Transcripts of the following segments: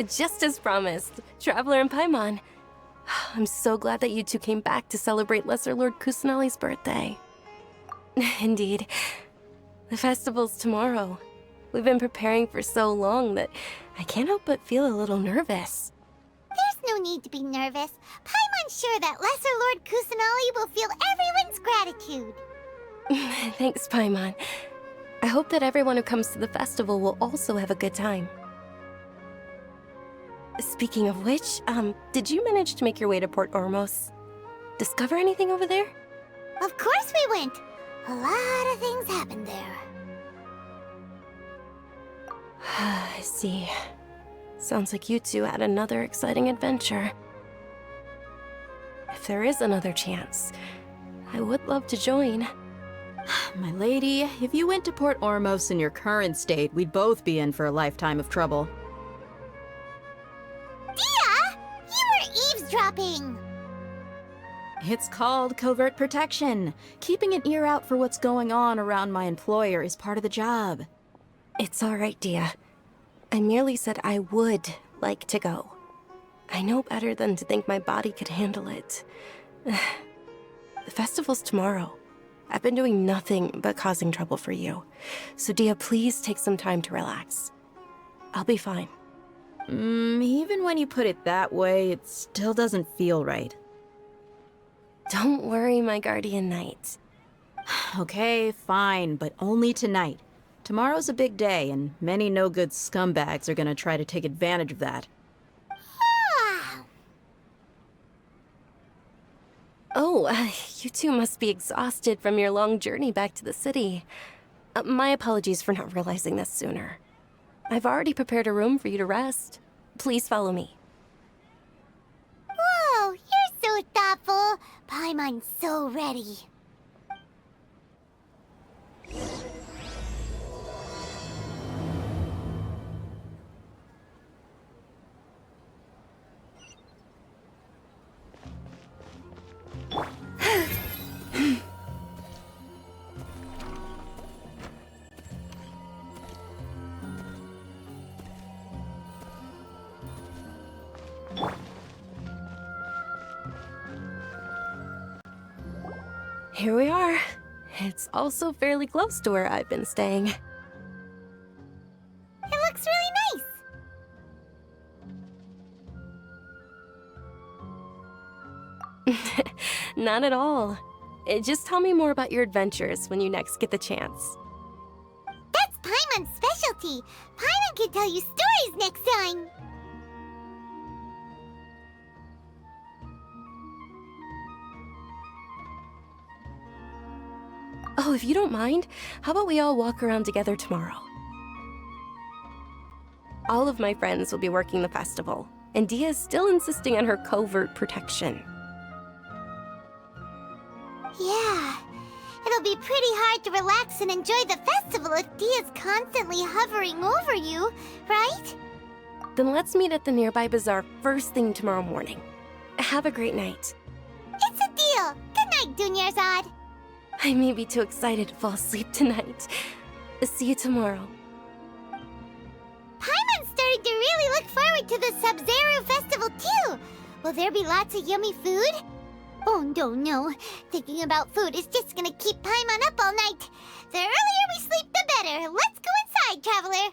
Just as promised, Traveler and Paimon. I'm so glad that you two came back to celebrate Lesser Lord Kusanali's birthday. Indeed. The festival's tomorrow. We've been preparing for so long that I can't help but feel a little nervous. There's no need to be nervous. Paimon's sure that Lesser Lord Kusanali will feel everyone's gratitude. Thanks, Paimon. I hope that everyone who comes to the festival will also have a good time. Speaking of which, did you manage to make your way to Port Ormos? Discover anything over there? Of course we went. A lot of things happened there. I see. Sounds like you two had another exciting adventure. If there is another chance, I would love to join. My lady, if you went to Port Ormos in your current state, we'd both be in for a lifetime of trouble. Dia! You were eavesdropping! It's called covert protection. Keeping an ear out for what's going on around my employer is part of the job. It's all right, Dia. I merely said I would like to go. I know better than to think my body could handle it. The festival's tomorrow. I've been doing nothing but causing trouble for you. So Dia, please take some time to relax. I'll be fine. Even when you put it that way, it still doesn't feel right. Don't worry, my guardian knight. Okay, fine, but only tonight. Tomorrow's a big day, and many no-good scumbags are gonna try to take advantage of that. Oh, you two must be exhausted from your long journey back to the city. My apologies for not realizing this sooner. I've already prepared a room for you to rest. Please follow me. Whoa, you're so thoughtful. Paimon's so ready. Here we are. It's also fairly close to where I've been staying. It looks really nice. Not at all. Just tell me more about your adventures when you next get the chance. That's Paimon's specialty. Paimon can tell you stories next time. Oh, if you don't mind, how about we all walk around together tomorrow? All of my friends will be working the festival, and Dia is still insisting on her covert protection. Yeah, it'll be pretty hard to relax and enjoy the festival if Dia's constantly hovering over you, right? Then let's meet at the nearby bazaar first thing tomorrow morning. Have a great night. It's a deal. Good night, Dunyarzad. I may be too excited to fall asleep tonight. See you tomorrow. Paimon's starting to really look forward to the Sub-Zero festival too. Will there be lots of yummy food? Oh no. Thinking about food is just gonna keep Paimon up all night. The earlier we sleep, the better. Let's go inside, Traveler.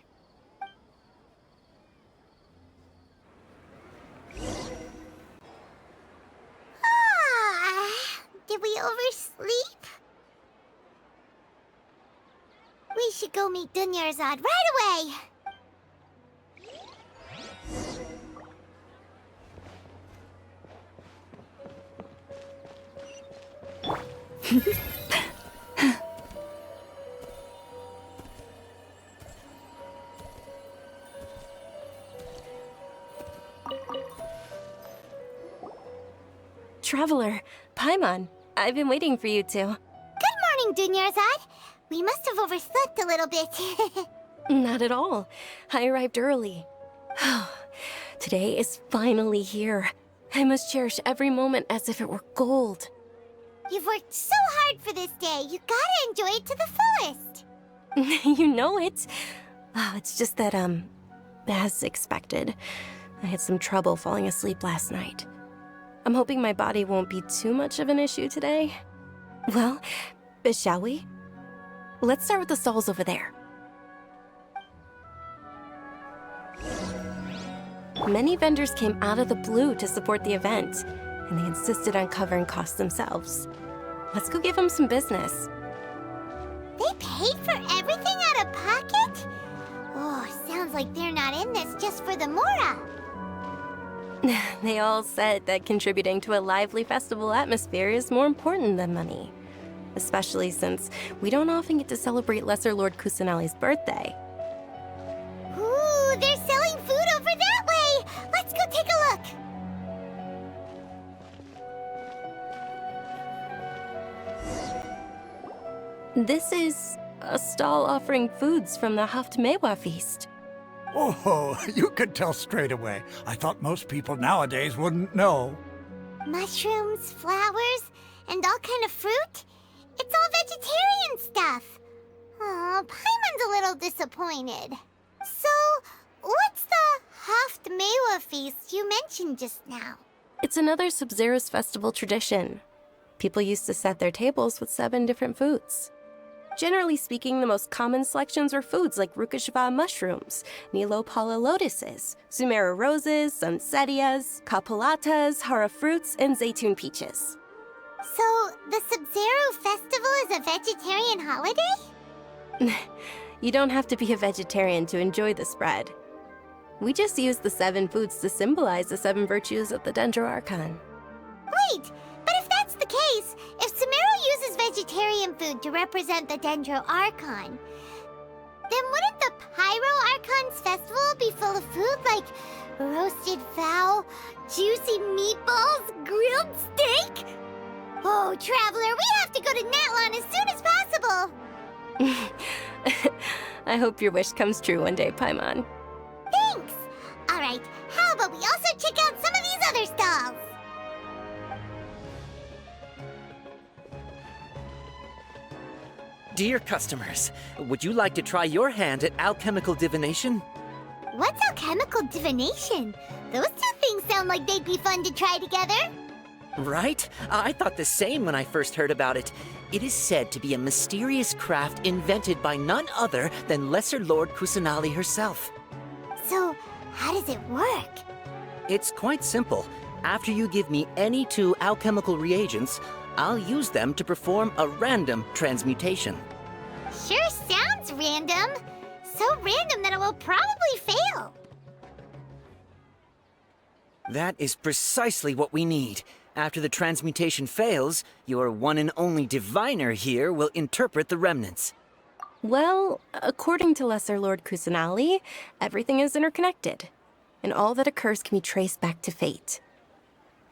Did we oversleep? We should go meet Dunyarzad right away. Traveler, Paimon, I've been waiting for you two. Good morning, Dunyarzad. We must have overslept a little bit. Not at all. I arrived early. Today is finally here. I must cherish every moment as if it were gold. You've worked so hard for this day. You gotta enjoy it to the fullest. You know it. Oh, it's just that, as expected, I had some trouble falling asleep last night. I'm hoping my body won't be too much of an issue today. Well, shall we? Let's start with the stalls over there. Many vendors came out of the blue to support the event, and they insisted on covering costs themselves. Let's go give them some business. They paid for everything out of pocket? Oh, sounds like they're not in this just for the Mora. They all said that contributing to a lively festival atmosphere is more important than money. Especially since we don't often get to celebrate Lesser Lord Kusanali's birthday. Ooh, they're selling food over that way! Let's go take a look! This is a stall offering foods from the Haftmewa feast. Oh, you could tell straight away. I thought most people nowadays wouldn't know. Mushrooms, flowers, and all kind of fruit? It's all vegetarian stuff. Oh, Paimon's a little disappointed. So, what's the Haftmewa feast you mentioned just now? It's another Sub-Zero's festival tradition. People used to set their tables with 7 different foods. Generally speaking, the most common selections were foods like Rukashva mushrooms, Nilopala lotuses, Sumeru roses, Sunsetias, Kapalatas, Hara fruits, and Zaytun peaches. So, the Sub-Zero festival is a vegetarian holiday? You don't have to be a vegetarian to enjoy the spread. We just use the 7 foods to symbolize the 7 virtues of the Dendro Archon. Wait, but if that's the case, if Sumeru uses vegetarian food to represent the Dendro Archon, then wouldn't the Pyro Archon's festival be full of food like roasted fowl, juicy meatballs, grilled steak? Oh, Traveler, we have to go to Natlan as soon as possible! I hope your wish comes true one day, Paimon. Thanks! Alright, how about we also check out some of these other stalls? Dear customers, would you like to try your hand at alchemical divination? What's alchemical divination? Those two things sound like they'd be fun to try together. Right? I thought the same when I first heard about it. It is said to be a mysterious craft invented by none other than Lesser Lord Kusanali herself. So, how does it work? It's quite simple. After you give me any 2 alchemical reagents, I'll use them to perform a random transmutation. Sure sounds random. So random that it will probably fail. That is precisely what we need. After the transmutation fails, your one and only diviner here will interpret the remnants. Well, according to Lesser Lord Kusanali, everything is interconnected, and all that occurs can be traced back to fate.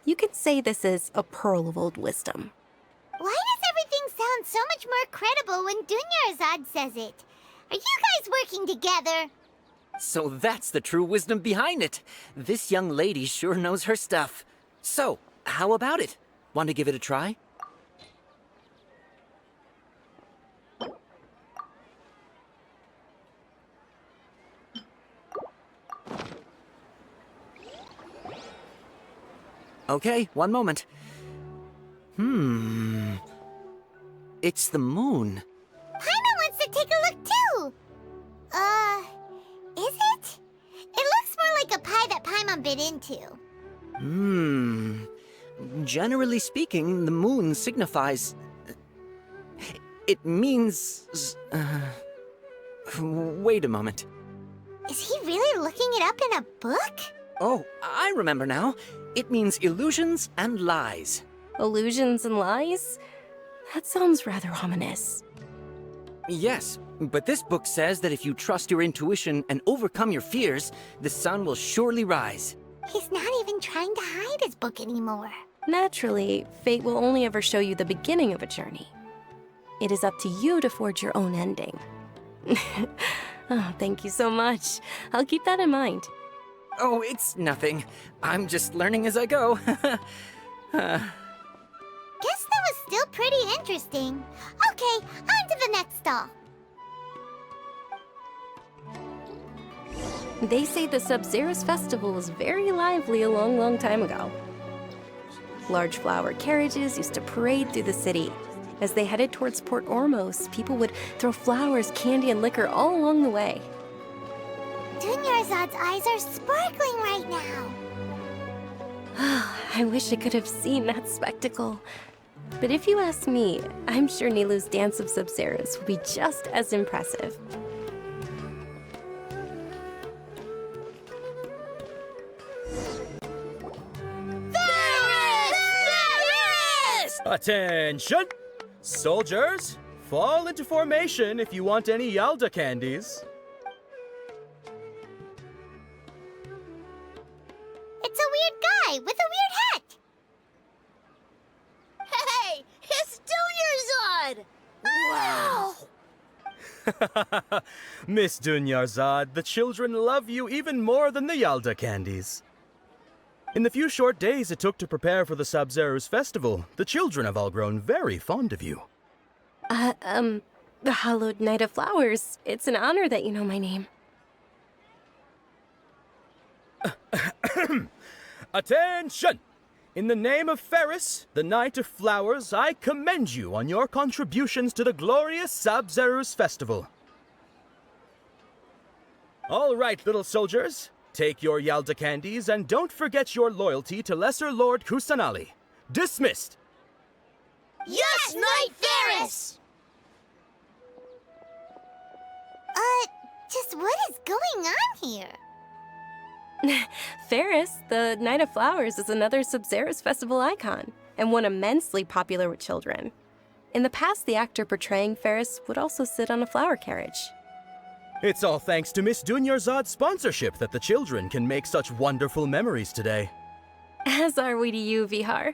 You could say this is a pearl of old wisdom. Why does everything sound so much more credible when Dunyarzad says it? Are you guys working together? So that's the true wisdom behind it. This young lady sure knows her stuff. So, how about it? Want to give it a try? Okay, one moment. It's the moon. Paimon wants to take a look too! Is it? It looks more like a pie that Paimon bit into. Generally speaking, the moon signifies... It means... Wait a moment. Is he really looking it up in a book? Oh, I remember now. It means illusions and lies. Illusions and lies? That sounds rather ominous. Yes, but this book says that if you trust your intuition and overcome your fears, the sun will surely rise. He's not even trying to hide his book anymore. Naturally, fate will only ever show you the beginning of a journey. It is up to you to forge your own ending. Oh, thank you so much. I'll keep that in mind. Oh, it's nothing. I'm just learning as I go. Guess that was still pretty interesting. Okay, on to the next stall. They say the Sub-Zerus festival was very lively a long, long time ago. Large flower carriages used to parade through the city. As they headed towards Port Ormos, people would throw flowers, candy, and liquor all along the way. Dunyarzad's eyes are sparkling right now. I wish I could have seen that spectacle. But if you ask me, I'm sure Nilu's Dance of Sub-Zerus will be just as impressive. Attention! Soldiers, fall into formation if you want any Yalda candies. It's a weird guy with a weird hat. Hey, it's Dunyarzad! Wow! Miss Dunyarzad, the children love you even more than the Yalda candies. In the few short days it took to prepare for the Sub-Zerus festival, the children have all grown very fond of you. The Hallowed Knight of Flowers. It's an honor that you know my name. Attention! In the name of Ferris, the Knight of Flowers, I commend you on your contributions to the glorious Sub-Zerus festival. All right, little soldiers. Take your Yalda candies and don't forget your loyalty to Lesser Lord Kusanali. Dismissed! Yes, Knight Ferris! Just what is going on here? Ferris, the Knight of Flowers, is another Sub-Zerus festival icon, and one immensely popular with children. In the past, the actor portraying Ferris would also sit on a flower carriage. It's all thanks to Miss Dunyarzad's sponsorship that the children can make such wonderful memories today. As are we to you, Vihar.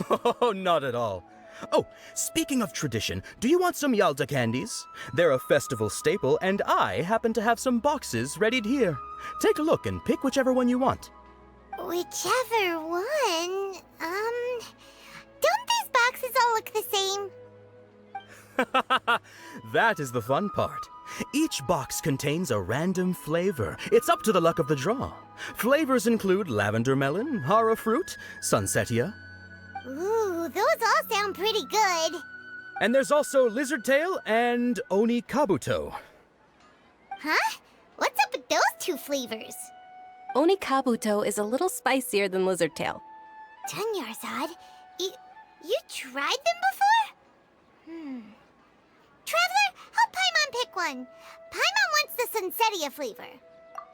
Oh, not at all. Oh, speaking of tradition, do you want some Yalda candies? They're a festival staple, and I happen to have some boxes readied here. Take a look and pick whichever one you want. Whichever one. Don't these boxes all look the same? That is the fun part. Each box contains a random flavor. It's up to the luck of the draw. Flavors include lavender melon, hara fruit, sunsetia. Ooh, those all sound pretty good. And there's also lizard tail and oni kabuto. Huh? What's up with those two flavors? Oni Kabuto is a little spicier than Lizard Tail. Dunyarzad, you tried them before? Traveler, help Paimon pick one. Paimon wants the Sunsetia flavor.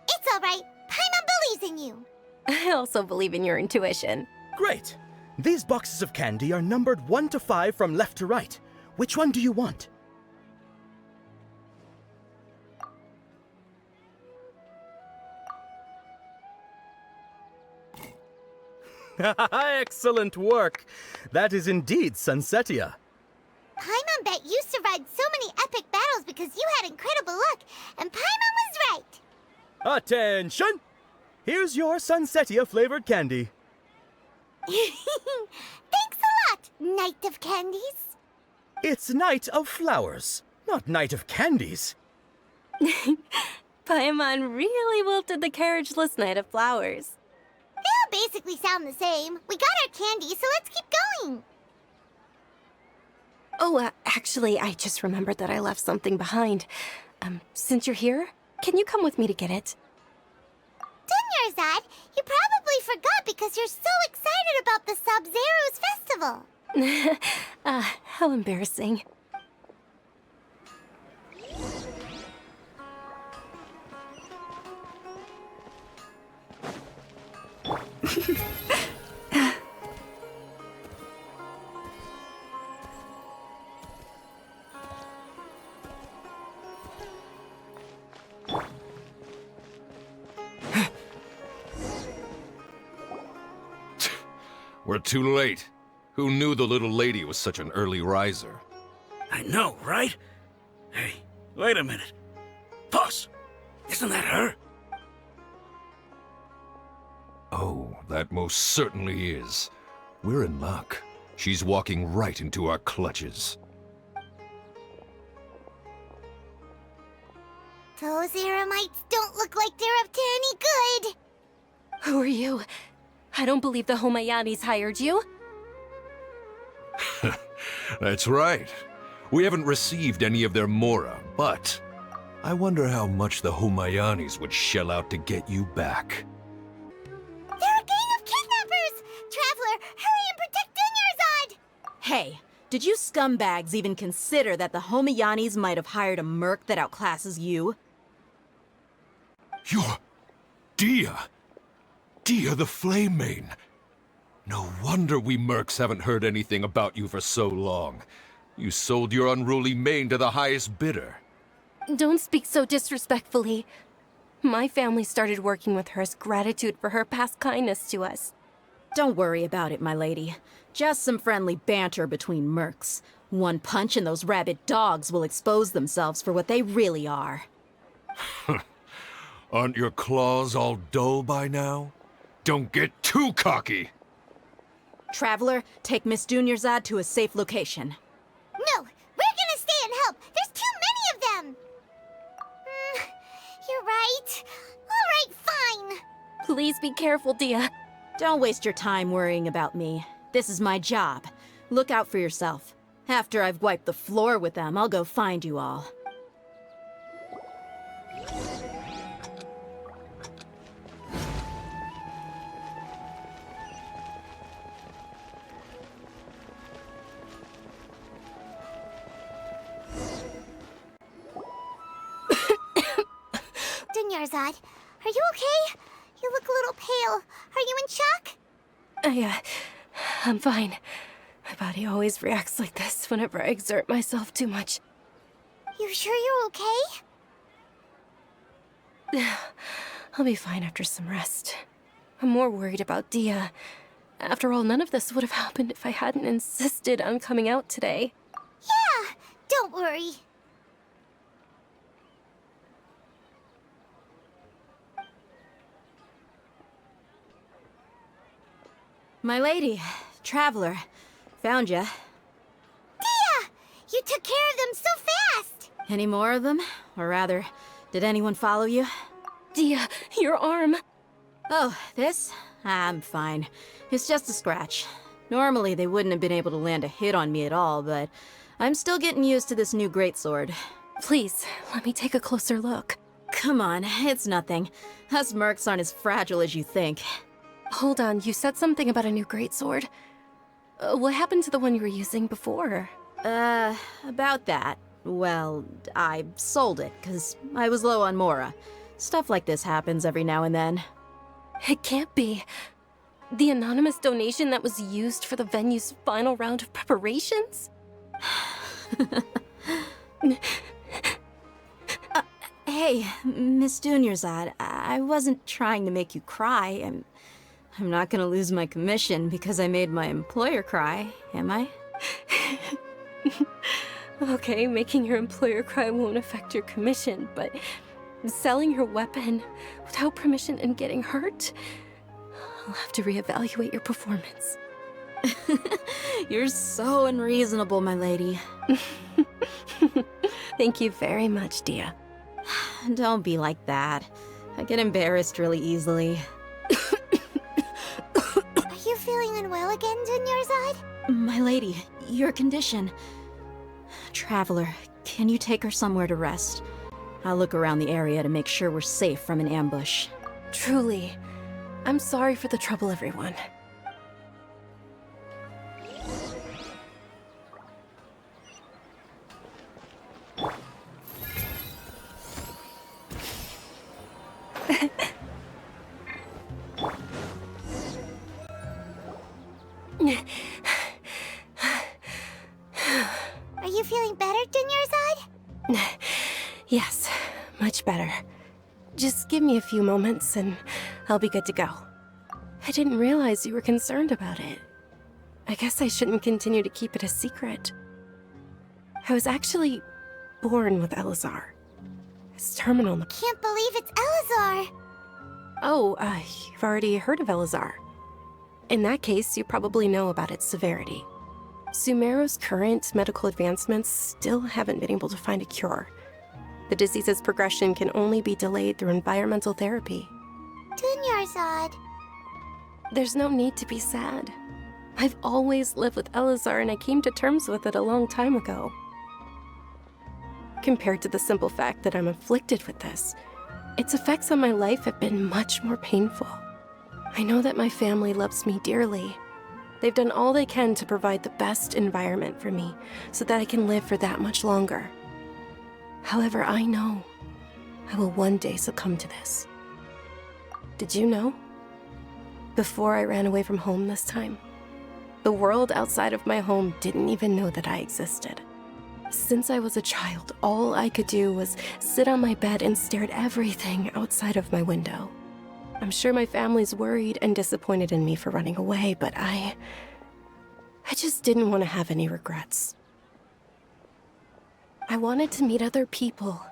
It's all right. Paimon believes in you. I also believe in your intuition. Great! These boxes of candy are numbered 1 to 5 from left to right. Which one do you want? Excellent work! That is indeed Sunsetia. Paimon bet you survived so many epic battles because you had incredible luck, and Paimon was right. Attention! Here's your Sunsetia flavored candy. Thanks a lot, Knight of Candies. It's Knight of Flowers, not Knight of Candies. Paimon really wilted the carriageless Knight of Flowers. They all basically sound the same. We got our candy, so let's keep going. Oh, actually, I just remembered that I left something behind. Since you're here, can you come with me to get it? Dunyarzad, you probably forgot because you're so excited about the Sub-Zerus festival. How embarrassing. We're too late. Who knew the little lady was such an early riser? I know, right? Hey, wait a minute. Boss, isn't that her? Oh, that most certainly is. We're in luck. She's walking right into our clutches. Those Eremites don't look like they're up to any good. Who are you? I don't believe the Homayanis hired you. That's right. We haven't received any of their mora, but I wonder how much the Humayanis would shell out to get you back. They're a gang of kidnappers! Traveler, hurry and protect Dunyarzad! Hey, did you scumbags even consider that the Homayanis might have hired a merc that outclasses you? You're... Dia! Dia the Flame Mane! No wonder we mercs haven't heard anything about you for so long. You sold your unruly mane to the highest bidder. Don't speak so disrespectfully. My family started working with her as gratitude for her past kindness to us. Don't worry about it, my lady. Just some friendly banter between mercs. One punch and those rabid dogs will expose themselves for what they really are. Aren't your claws all dull by now? Don't get too cocky! Traveler, take Miss Dunyarzad to a safe location. No, we're gonna stay and help. There's too many of them. You're right. All right, fine. Please be careful, Dia. Don't waste your time worrying about me. This is my job. Look out for yourself. After I've wiped the floor with them, I'll go find you all. Dunyarzad, are you okay? You look a little pale. Are you in shock? I'm fine. My body always reacts like this whenever I exert myself too much. You sure you're okay? I'll be fine after some rest. I'm more worried about Dia. After all, none of this would have happened if I hadn't insisted on coming out today. Yeah, don't worry. My lady, Traveler, found ya. Dia! You took care of them so fast! Any more of them? Or rather, did anyone follow you? Dia, your arm! Oh, this? I'm fine. It's just a scratch. Normally, they wouldn't have been able to land a hit on me at all, but I'm still getting used to this new greatsword. Please, let me take a closer look. Come on, it's nothing. Us mercs aren't as fragile as you think. Hold on, you said something about a new greatsword. What happened to the one you were using before? About that. Well, I sold it, 'cause I was low on mora. Stuff like this happens every now and then. It can't be. The anonymous donation that was used for the venue's final round of preparations? Hey, Miss Dunyarzad, I wasn't trying to make you cry. I'm not gonna lose my commission because I made my employer cry, am I? Okay, making your employer cry won't affect your commission, but selling your weapon without permission and getting hurt? I'll have to reevaluate your performance. You're so unreasonable, my lady. Thank you very much, Dia. Don't be like that. I get embarrassed really easily. Are you feeling unwell again, Dunyarzad? My lady, your condition. Traveler, can you take her somewhere to rest? I'll look around the area to make sure we're safe from an ambush. Truly, I'm sorry for the trouble, everyone. Are you feeling better, Dunyarzad? Yes, much better. Just give me a few moments and I'll be good to go. I didn't realize you were concerned about it. I guess I shouldn't continue to keep it a secret. I was actually born with Elazar. It's terminal. Can't believe it's Elazar. Oh, you've already heard of Elazar. In that case, you probably know about its severity. Sumeru's current medical advancements still haven't been able to find a cure. The disease's progression can only be delayed through environmental therapy. Dunyarzad. There's no need to be sad. I've always lived with Elazar, and I came to terms with it a long time ago. Compared to the simple fact that I'm afflicted with this, its effects on my life have been much more painful. I know that my family loves me dearly. They've done all they can to provide the best environment for me so that I can live for that much longer. However, I know I will one day succumb to this. Did you know? Before I ran away from home this time, the world outside of my home didn't even know that I existed. Since I was a child, all I could do was sit on my bed and stare at everything outside of my window. I'm sure my family's worried and disappointed in me for running away, but I just didn't want to have any regrets. I wanted to meet other people.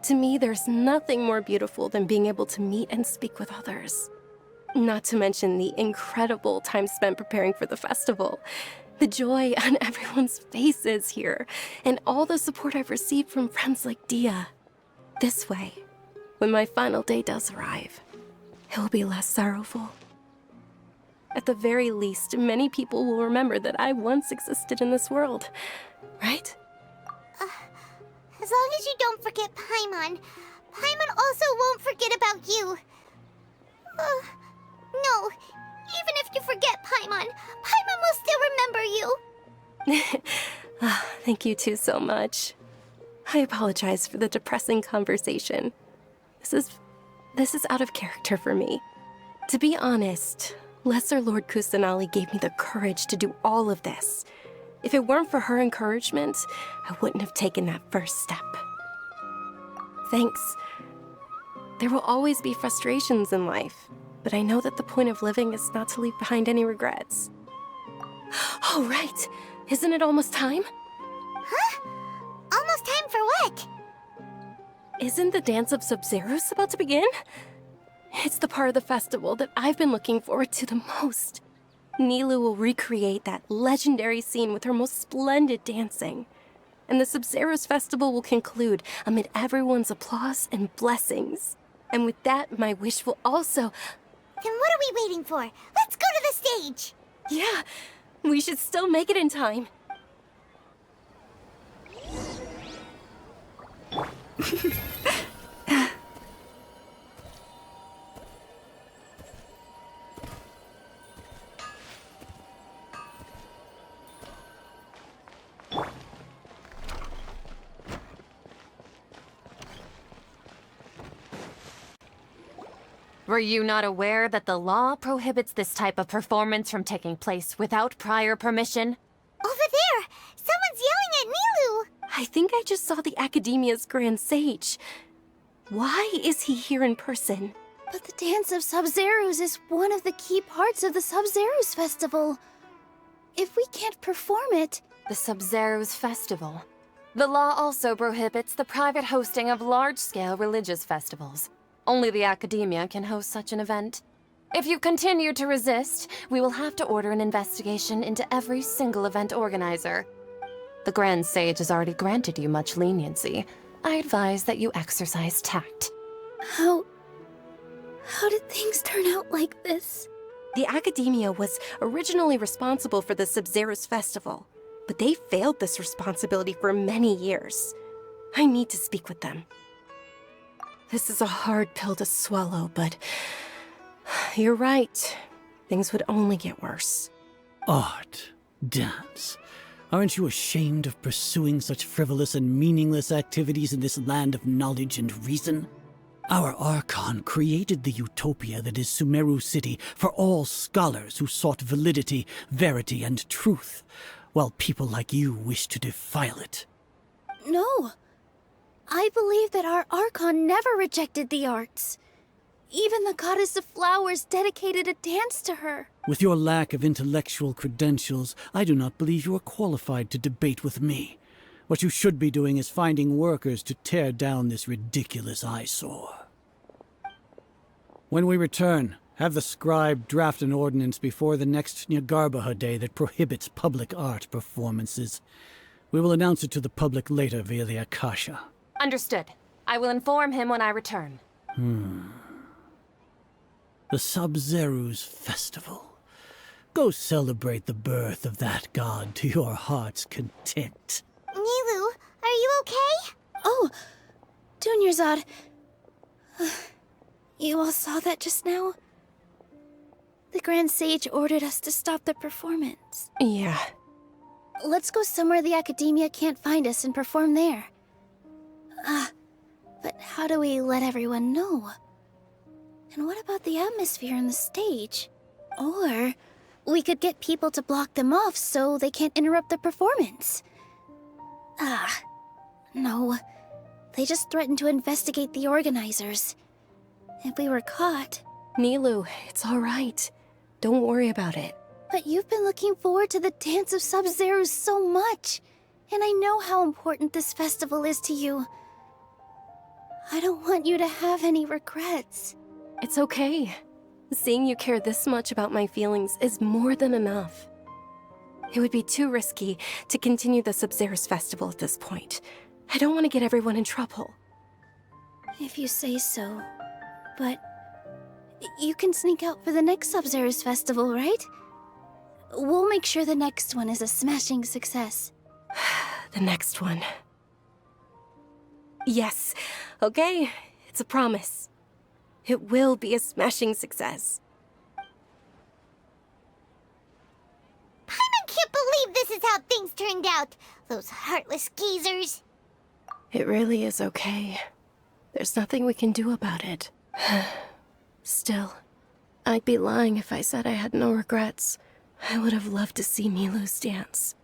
To me, there's nothing more beautiful than being able to meet and speak with others. Not to mention the incredible time spent preparing for the festival. The joy on everyone's faces here, and all the support I've received from friends like Dia. This way, when my final day does arrive, it will be less sorrowful. At the very least, many people will remember that I once existed in this world, right? As long as you don't forget Paimon. Paimon also won't forget about you. No, even if you forget Paimon, Paimon will still remember you. Thank you two so much. I apologize for the depressing conversation. This is out of character for me. To be honest, Lesser Lord Kusanali gave me the courage to do all of this. If it weren't for her encouragement, I wouldn't have taken that first step. Thanks. There will always be frustrations in life, but I know that the point of living is not to leave behind any regrets. Oh, right. Isn't it almost time? Huh? Almost time for what? Isn't the Dance of Sub-Zeros about to begin? It's the part of the festival that I've been looking forward to the most. Nilu will recreate that legendary scene with her most splendid dancing. And the Sub-Zeros festival will conclude amid everyone's applause and blessings. And with that, my wish will also... Then what are we waiting for? Let's go to the stage! Yeah, we should still make it in time. Were you not aware that the law prohibits this type of performance from taking place without prior permission? Over there! Someone's yelling at Nilu! I think I just saw the Academia's Grand Sage. Why is he here in person? But the Dance of Sub-Zeros is one of the key parts of the Sub-Zeros festival. If we can't perform it... The Sub-Zeros festival. The law also prohibits the private hosting of large-scale religious festivals. Only the Academia can host such an event. If you continue to resist, we will have to order an investigation into every single event organizer. The Grand Sage has already granted you much leniency. I advise that you exercise tact. How did things turn out like this? The Academia was originally responsible for the Sub-Zeros festival, but they failed this responsibility for many years. I need to speak with them. This is a hard pill to swallow, but you're right. Things would only get worse. Art, dance. Aren't you ashamed of pursuing such frivolous and meaningless activities in this land of knowledge and reason? Our Archon created the utopia that is Sumeru City for all scholars who sought validity, verity, and truth, while people like you wish to defile it. No. I believe that our Archon never rejected the arts. Even the Goddess of Flowers dedicated a dance to her. With your lack of intellectual credentials, I do not believe you are qualified to debate with me. What you should be doing is finding workers to tear down this ridiculous eyesore. When we return, have the scribe draft an ordinance before the next Nyargarbaha Day that prohibits public art performances. We will announce it to the public later via the Akasha. Understood. I will inform him when I return. The Sub-Zeru's festival. Go celebrate the birth of that god to your heart's content. Nilu, are you okay? Oh, Dunyarzad. You all saw that just now? The Grand Sage ordered us to stop the performance. Yeah. Let's go somewhere the Academia can't find us and perform there. But how do we let everyone know? And what about the atmosphere on the stage? Or we could get people to block them off so they can't interrupt the performance. No. They just threatened to investigate the organizers. If we were caught... Nilu, it's all right. Don't worry about it. But you've been looking forward to the Dance of Sub-Zero so much. And I know how important this festival is to you. I don't want you to have any regrets. It's okay. Seeing you care this much about my feelings is more than enough. It would be too risky to continue the Sub-Zero's festival at this point. I don't want to get everyone in trouble. If you say so. But you can sneak out for the next Sub-Zero's festival, right? We'll make sure the next one is a smashing success. The next one. Yes. Okay. It's a promise. It will be a smashing success. Paimon can't believe this is how things turned out. Those heartless geezers. It really is okay. There's nothing we can do about it. Still, I'd be lying if I said I had no regrets. I would have loved to see Milu's dance.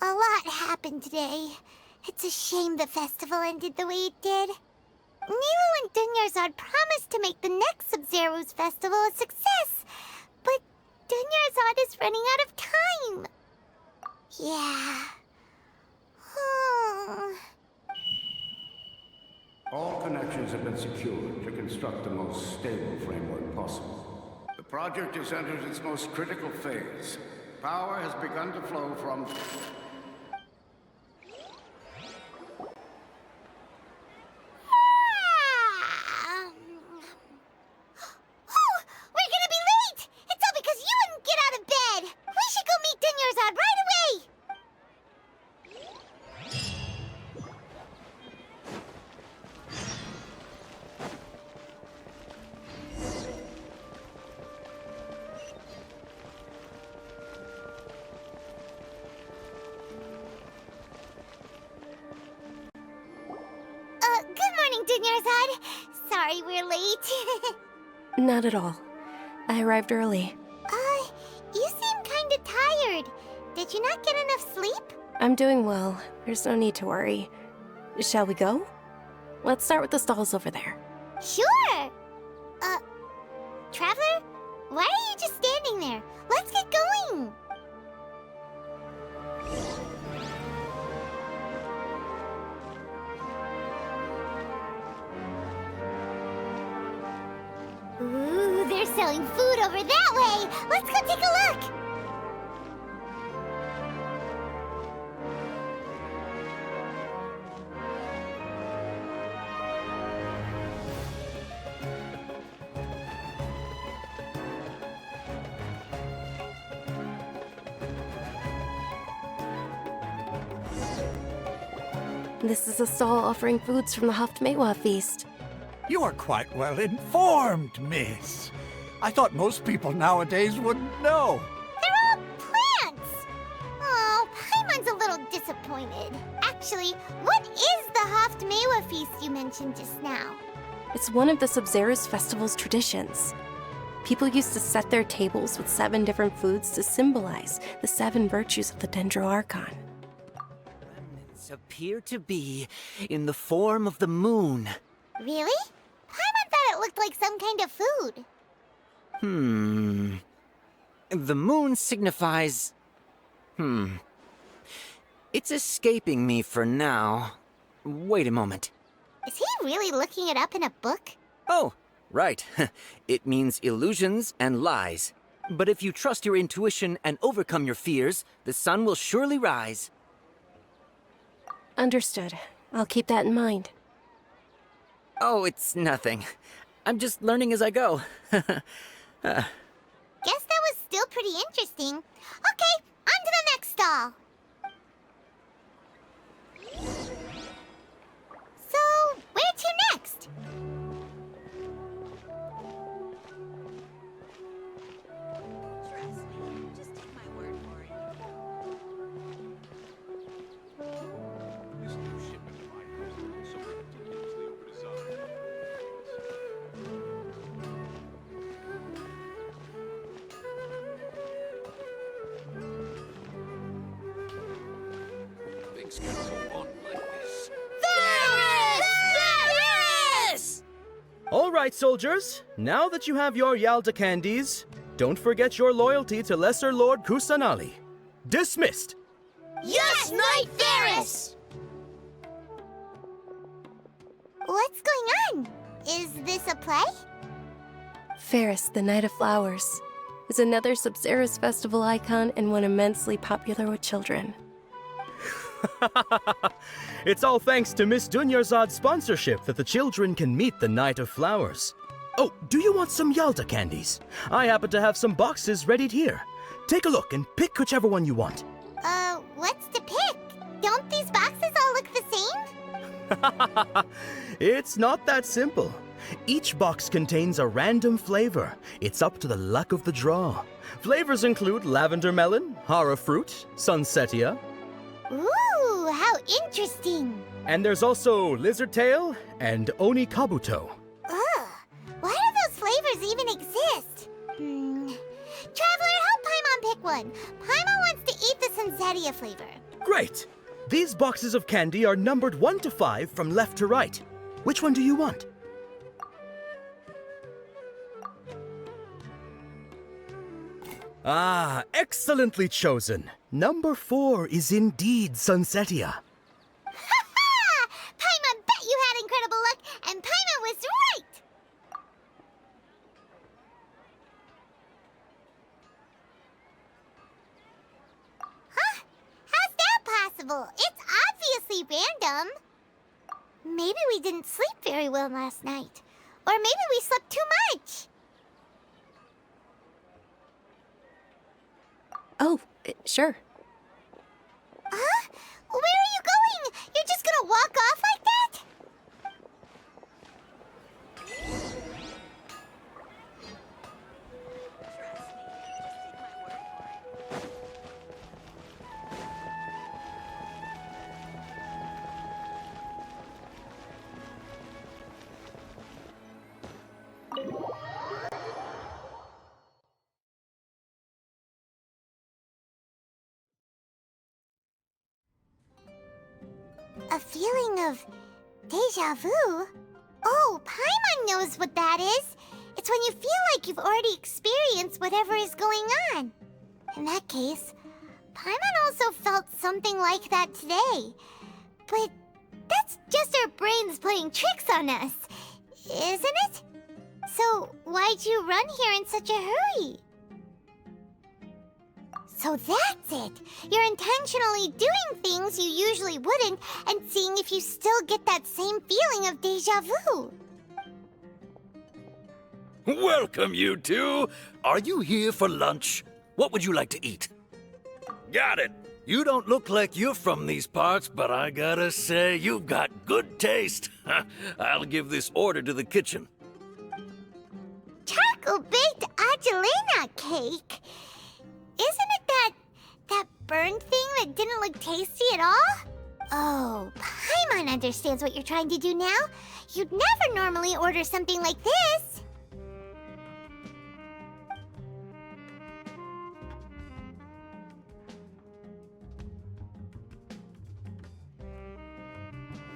A lot happened today. It's a shame the festival ended the way it did. Nilu and Dunyarzad promised to make the next Sub-Zero's festival a success, but Dunyarzad is running out of time. Yeah. All connections have been secured to construct the most stable framework possible. The project has entered its most critical phase. Power has begun to flow from... We're gonna be late! It's all because you wouldn't get out of bed! We should go meet Dunyarzad right away! Good morning, Dunyarzad. Sorry we're late. Not at all. I arrived early. You seem kinda tired. Did you not get enough sleep? I'm doing well. There's no need to worry. Shall we go? Let's start with the stalls over there. Sure! Traveler? Why are you just standing there? Let's get going! Ooh, they're selling food over that way! Let's go take a look! This is a stall offering foods from the Haftmewa feast. You are quite well informed, miss. I thought most people nowadays wouldn't know. They're all plants! Oh, Paimon's a little disappointed. Actually, what is the Haftmewa feast you mentioned just now? It's one of the Sub-Zero's festival's traditions. People used to set their tables with 7 different foods to symbolize the 7 virtues of the Dendroarchon. Remnants appear to be in the form of the moon. Really? Paimon thought it looked like some kind of food. The moon signifies... It's escaping me for now. Wait a moment. Is he really looking it up in a book? Oh, Right. It means illusions and lies. But if you trust your intuition and overcome your fears, the sun will surely rise. Understood. I'll keep that in mind. Oh, it's nothing. I'm just learning as I go. Guess that was still pretty interesting. Okay, on to the next stall. So, where to next? All right, soldiers. Now that you have your Yalda candies, don't forget your loyalty to Lesser Lord Kusanali. Dismissed! Yes, Knight Ferris! What's going on? Is this a play? Ferris, the Knight of Flowers, is another Sabzeruz festival icon and one immensely popular with children. It's all thanks to Miss Dunyarzad's sponsorship that the children can meet the Knight of Flowers. Oh, do you want some Yalda candies? I happen to have some boxes readied here. Take a look and pick whichever one you want. What's to pick? Don't these boxes all look the same? It's not that simple. Each box contains a random flavor. It's up to the luck of the draw. Flavors include lavender melon, hara fruit, sunsetia. Ooh, how interesting! And there's also lizard tail and oni kabuto. Ugh, why do those flavors even exist? Traveler, help Paimon pick one. Paimon wants to eat the sunsetia flavor. Great! These boxes of candy are numbered 1 to 5 from left to right. Which one do you want? Ah, excellently chosen. Number 4 is indeed sunsetia. Ha-ha! Paimon bet you had incredible luck, and Paimon was right! Huh? How's that possible? It's obviously random. Maybe we didn't sleep very well last night. Or maybe we slept too much. Oh, sure. Huh? Where are you going? You're just gonna walk off like that? A feeling of deja vu? Oh, Paimon knows what that is. It's when you feel like you've already experienced whatever is going on. In that case, Paimon also felt something like that today. But that's just our brains playing tricks on us, isn't it? So why'd you run here in such a hurry? So that's it! You're intentionally doing things you usually wouldn't and seeing if you still get that same feeling of deja vu. Welcome, you two. Are you here for lunch? What would you like to eat? Got it. You don't look like you're from these parts, but I gotta say, you've got good taste. I'll give this order to the kitchen. Charcoal-baked Angelina cake? Isn't it that burned thing that didn't look tasty at all? Oh, Paimon understands what you're trying to do now. You'd never normally order something like this.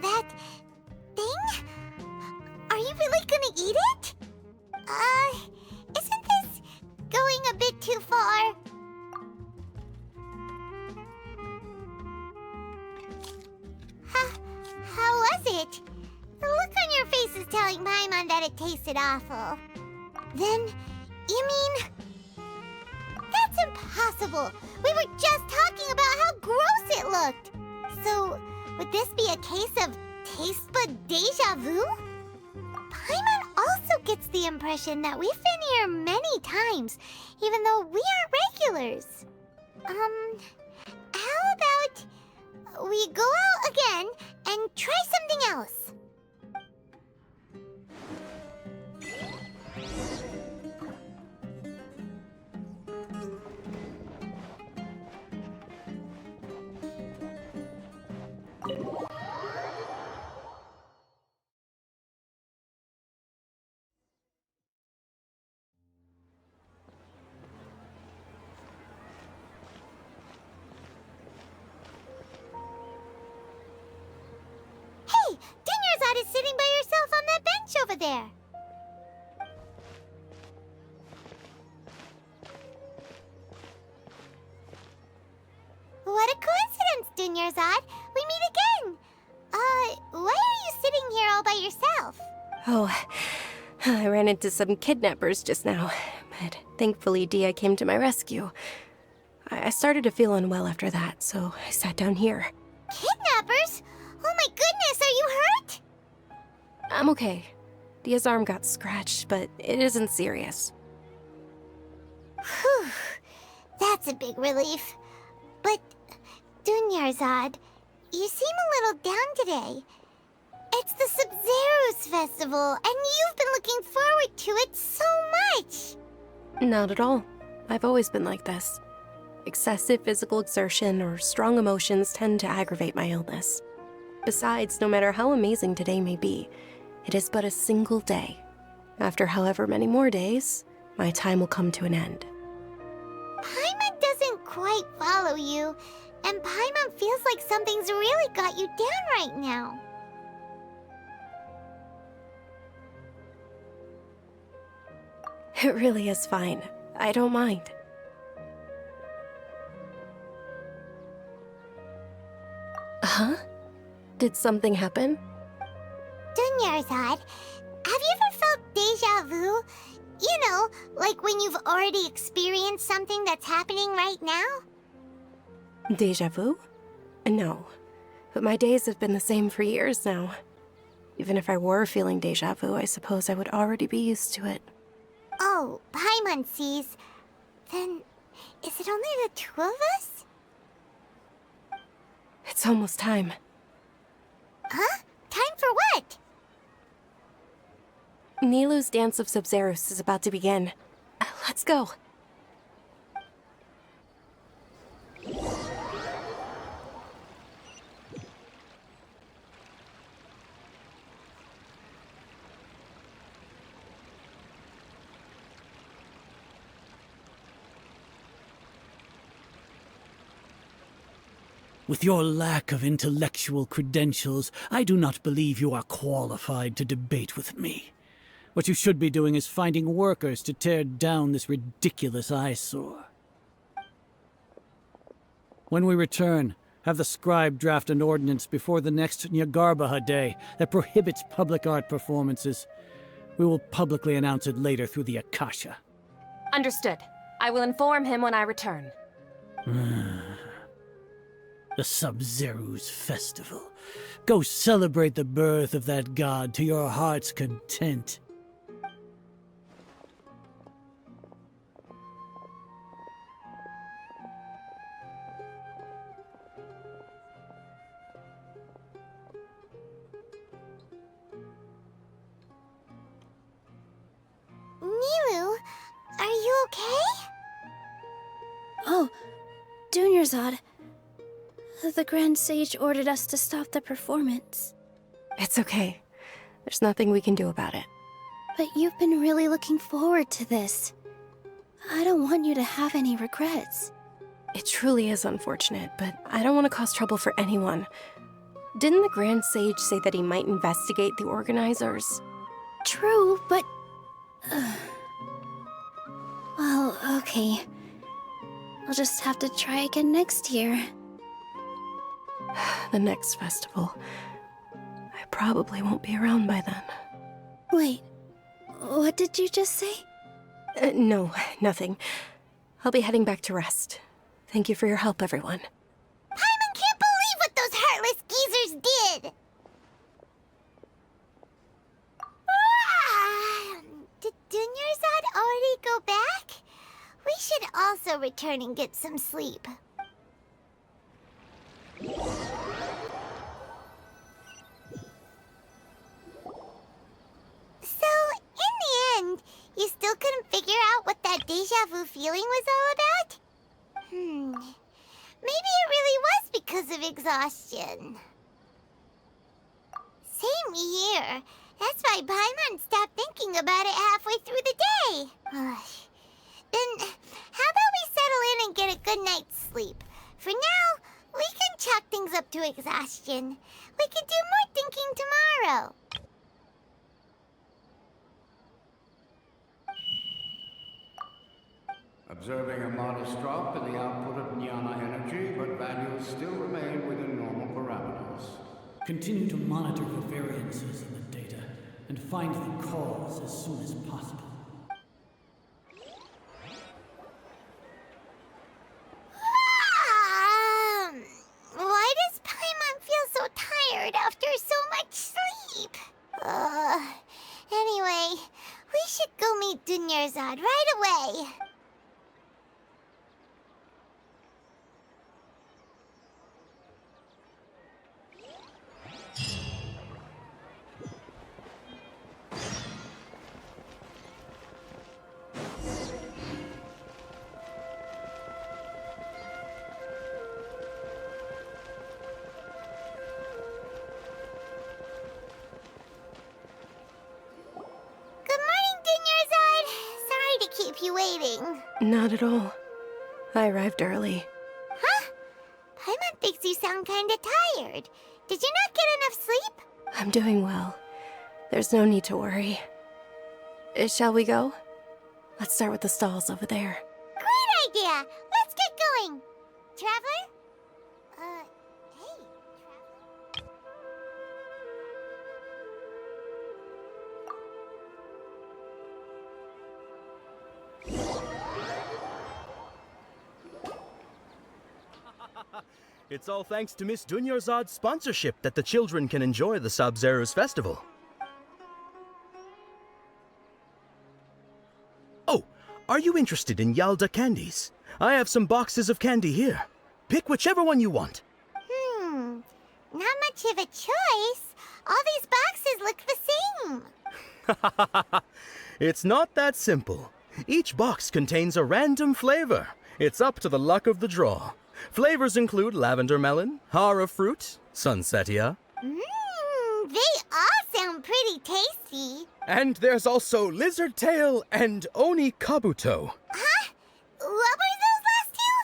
That thing? Are you really gonna eat it? Isn't this going a bit too far? How was it? The look on your face is telling Paimon that it tasted awful. Then, you mean... That's impossible! We were just talking about how gross it looked! So, would this be a case of taste bud deja vu? Paimon also gets the impression that we've been here many times, even though we aren't regulars. How about we go out again and try something else? Hey, Dunyarzad is sitting by herself on that bench over there. What a coincidence, Dunyarzad. We meet again. Why are you sitting here all by yourself? Oh, I ran into some kidnappers just now, but thankfully Dia came to my rescue. I started to feel unwell after that, so I sat down here. Kidnappers? Oh my goodness, are you hurt? I'm okay. Dia's arm got scratched, but it isn't serious. Whew, that's a big relief. But, Dunyarzad, you seem a little down today. It's the Sub-Zero's festival, and you've been looking forward to it so much! Not at all. I've always been like this. Excessive physical exertion or strong emotions tend to aggravate my illness. Besides, no matter how amazing today may be, it is but a single day. After however many more days, my time will come to an end. Paimon doesn't quite follow you, and Paimon feels like something's really got you down right now. It really is fine. I don't mind. Huh? Did something happen? Dunyarzad, have you ever felt deja vu? You know, like when you've already experienced something that's happening right now? Deja vu? No. But my days have been the same for years now. Even if I were feeling deja vu, I suppose I would already be used to it. Oh, Paimon sees. Then, is it only the two of us? It's almost time. Huh? Time for what? Nilou's Dance of Sub-Zeros is about to begin. Let's go. With your lack of intellectual credentials, I do not believe you are qualified to debate with me. What you should be doing is finding workers to tear down this ridiculous eyesore. When we return, have the scribe draft an ordinance before the next Nyargarbaha Day that prohibits public art performances. We will publicly announce it later through the Akasha. Understood. I will inform him when I return. The Sub-Zero's festival. Go celebrate the birth of that god to your heart's content. Nilou, are you okay? Oh, Dunyarzad. The Grand Sage ordered us to stop the performance. It's okay. There's nothing we can do about it. But you've been really looking forward to this. I don't want you to have any regrets. It truly is unfortunate, but I don't want to cause trouble for anyone. Didn't the Grand Sage say that he might investigate the organizers? True, but... Well, okay. I'll just have to try again next year. The next festival. I probably won't be around by then. Wait, what did you just say? No, nothing. I'll be heading back to rest. Thank you for your help, everyone. Paimon can't believe what those heartless geezers did! Did Dunyarzad already go back? We should also return and get some sleep. So, in the end, you still couldn't figure out what that deja vu feeling was all about? Maybe it really was because of exhaustion. Same here. That's why Paimon stopped thinking about it halfway through the day. Then, how about we settle in and get a good night's sleep? For now, we can chalk things up to exhaustion. We can do more thinking tomorrow. Observing a modest drop in the output of Jnana energy, but values still remain within normal parameters. Continue to monitor for variances in the data and find the cause as soon as possible. Why does Paimon feel so tired after so much sleep? Anyway, we should go meet Dunyarzad right away. You waiting? Not at all. I arrived early. Huh? Paimon thinks you sound kinda tired. Did you not get enough sleep? I'm doing well. There's no need to worry. Shall we go? Let's start with the stalls over there. Great idea! Let's get going! Traveler? Hey, Traveler? It's all thanks to Miss Dunyarzad's sponsorship that the children can enjoy the Sub-Zero's festival. Oh, are you interested in Yalda candies? I have some boxes of candy here. Pick whichever one you want. Not much of a choice. All these boxes look the same. It's not that simple. Each box contains a random flavor. It's up to the luck of the draw. Flavors include lavender melon, hara fruit, sunsetia. They all sound pretty tasty. And there's also lizard tail and oni kabuto. Huh? What were those last two?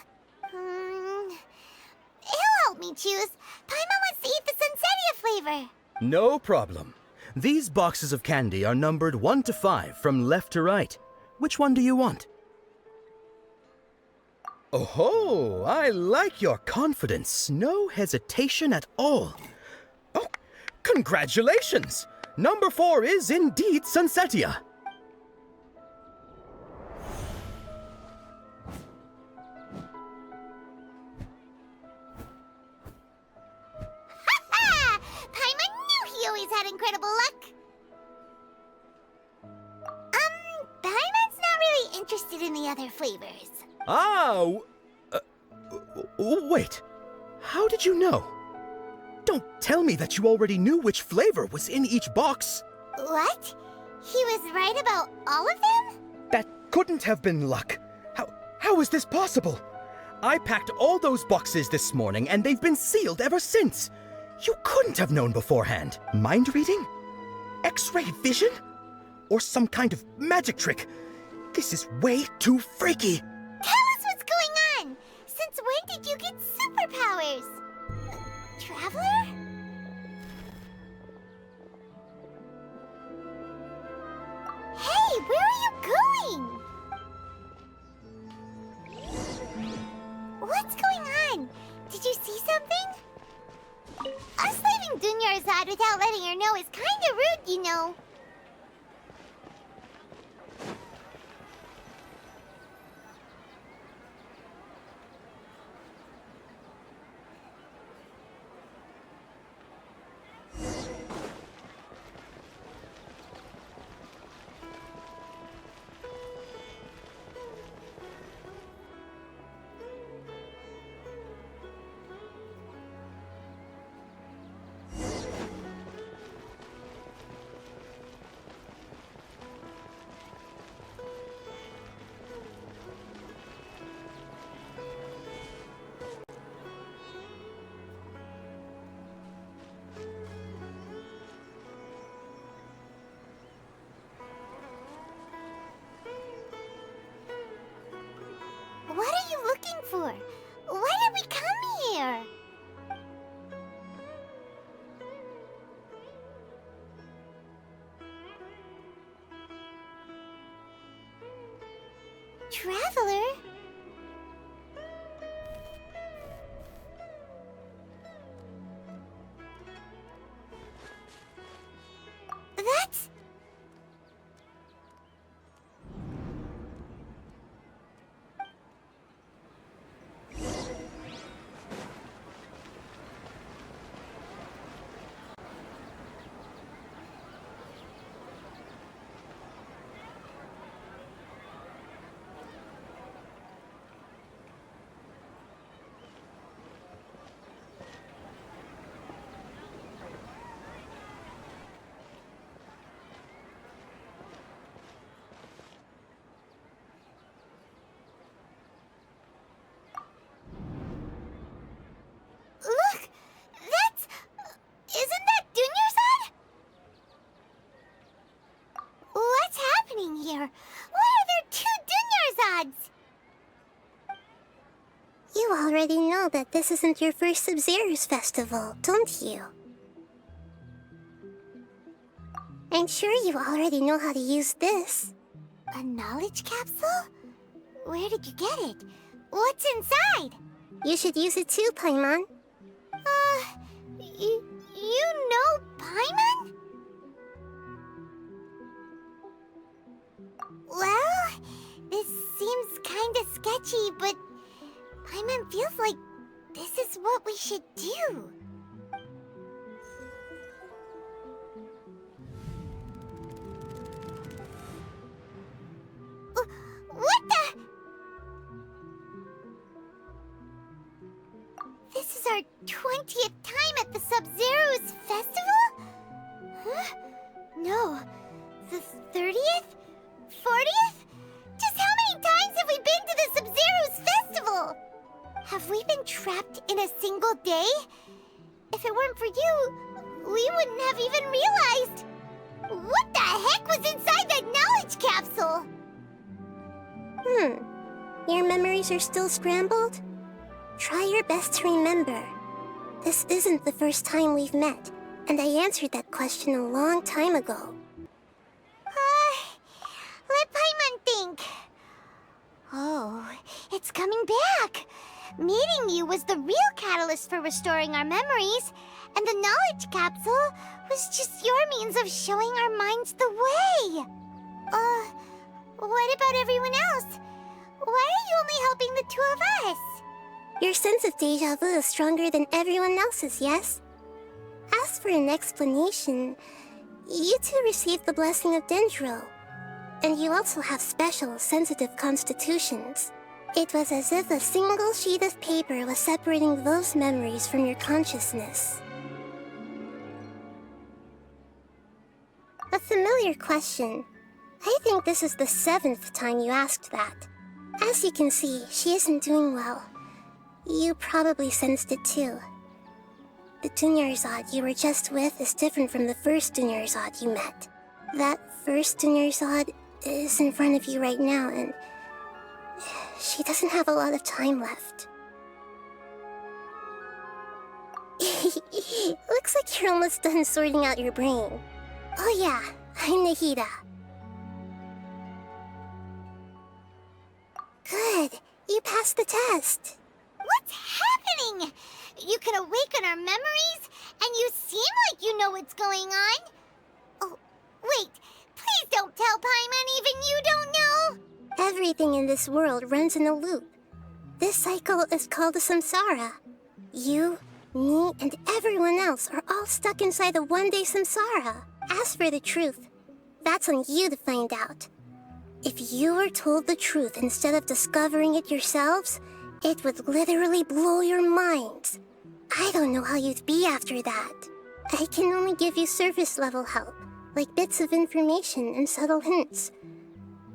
He'll help me choose. Paimon wants to eat the sunsetia flavor. No problem. These boxes of candy are numbered 1 to 5 from left to right. Which one do you want? Oh-ho! I like your confidence. No hesitation at all. Oh, congratulations! Number 4 is indeed Sunsetia. Ha-ha! Paimon knew he always had incredible luck. Paimon's not really interested in the other flavors. Wait. How did you know? Don't tell me that you already knew which flavor was in each box. What? He was right about all of them? That couldn't have been luck. How is this possible? I packed all those boxes this morning and they've been sealed ever since. You couldn't have known beforehand. Mind reading? X-ray vision? Or some kind of magic trick? This is way too freaky. Tell us what's going on! Since when did you get superpowers? Traveler? Hey, where are you going? What's going on? Did you see something? Us leaving Dunyarzad without letting her know is kinda rude, you know. for? Why did we come here? Traveler? That's... Look! That's... Isn't that Dunyarzad? What's happening here? Why are there two Dunyarzads? You already know that this isn't your first Sub-Zero's festival, don't you? I'm sure you already know how to use this. A knowledge capsule? Where did you get it? What's inside? You should use it too, Paimon. You know Paimon? Well, this seems kinda sketchy, but Paimon feels like this is what we should do. What the? This is our 20th time at the Sub-Zero's festival? Huh? No. The 30th? 40th? Just how many times have we been to the Sub-Zero's festival? Have we been trapped in a single day? If it weren't for you, we wouldn't have even realized. What the heck was inside that knowledge capsule? Your memories are still scrambled? Try your best to remember. This isn't the first time we've met, and I answered that question a long time ago. Let Paimon think. Oh, it's coming back. Meeting you was the real catalyst for restoring our memories, and the knowledge capsule was just your means of showing our minds the way. What about everyone else? Why are you only helping the two of us? Your sense of deja vu is stronger than everyone else's, yes? As for an explanation, you two received the blessing of Dendro, and you also have special, sensitive constitutions. It was as if a single sheet of paper was separating those memories from your consciousness. A familiar question. I think this is the 7th time you asked that. As you can see, she isn't doing well. You probably sensed it too. The Dunyarzad you were just with is different from the first Dunyarzad you met. That first Dunyarzad is in front of you right now, and she doesn't have a lot of time left. Looks like you're almost done sorting out your brain. Oh yeah, I'm Nahida. Good, you passed the test. What's happening? You can awaken our memories, and you seem like you know what's going on. Oh, wait, please don't tell Paimon even you don't know. Everything in this world runs in a loop. This cycle is called a samsara. You, me, and everyone else are all stuck inside the one-day samsara. As for the truth, that's on you to find out. If you were told the truth instead of discovering it yourselves, it would literally blow your minds. I don't know how you'd be after that. I can only give you surface-level help, like bits of information and subtle hints.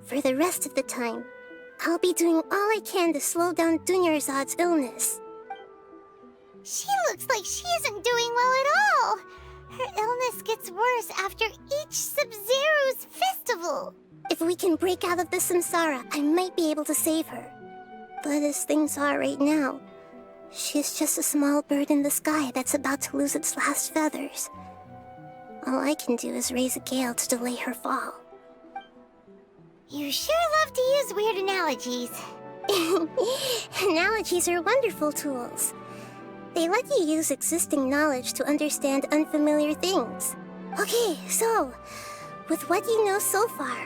For the rest of the time, I'll be doing all I can to slow down Dunyarzad's illness. She looks like she isn't doing well at all. Her illness gets worse after each Sub-Zero's festival. If we can break out of the samsara, I might be able to save her. But as things are right now, she's just a small bird in the sky that's about to lose its last feathers. All I can do is raise a gale to delay her fall. You sure love to use weird analogies. Analogies are wonderful tools. They let you use existing knowledge to understand unfamiliar things. Okay, so, with what you know so far,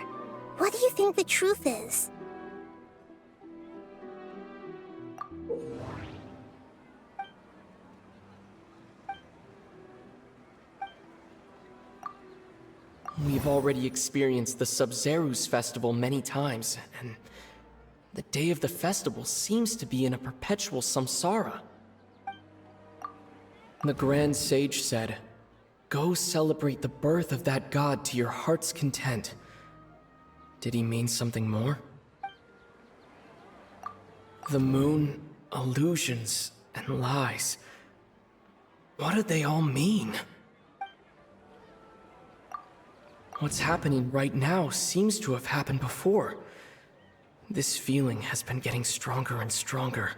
what do you think the truth is? We've already experienced the Sub-Zerus festival many times, and the day of the festival seems to be in a perpetual samsara. The Grand Sage said, "Go celebrate the birth of that god to your heart's content." Did he mean something more? The moon, illusions, and lies. What did they all mean? What's happening right now seems to have happened before. This feeling has been getting stronger and stronger.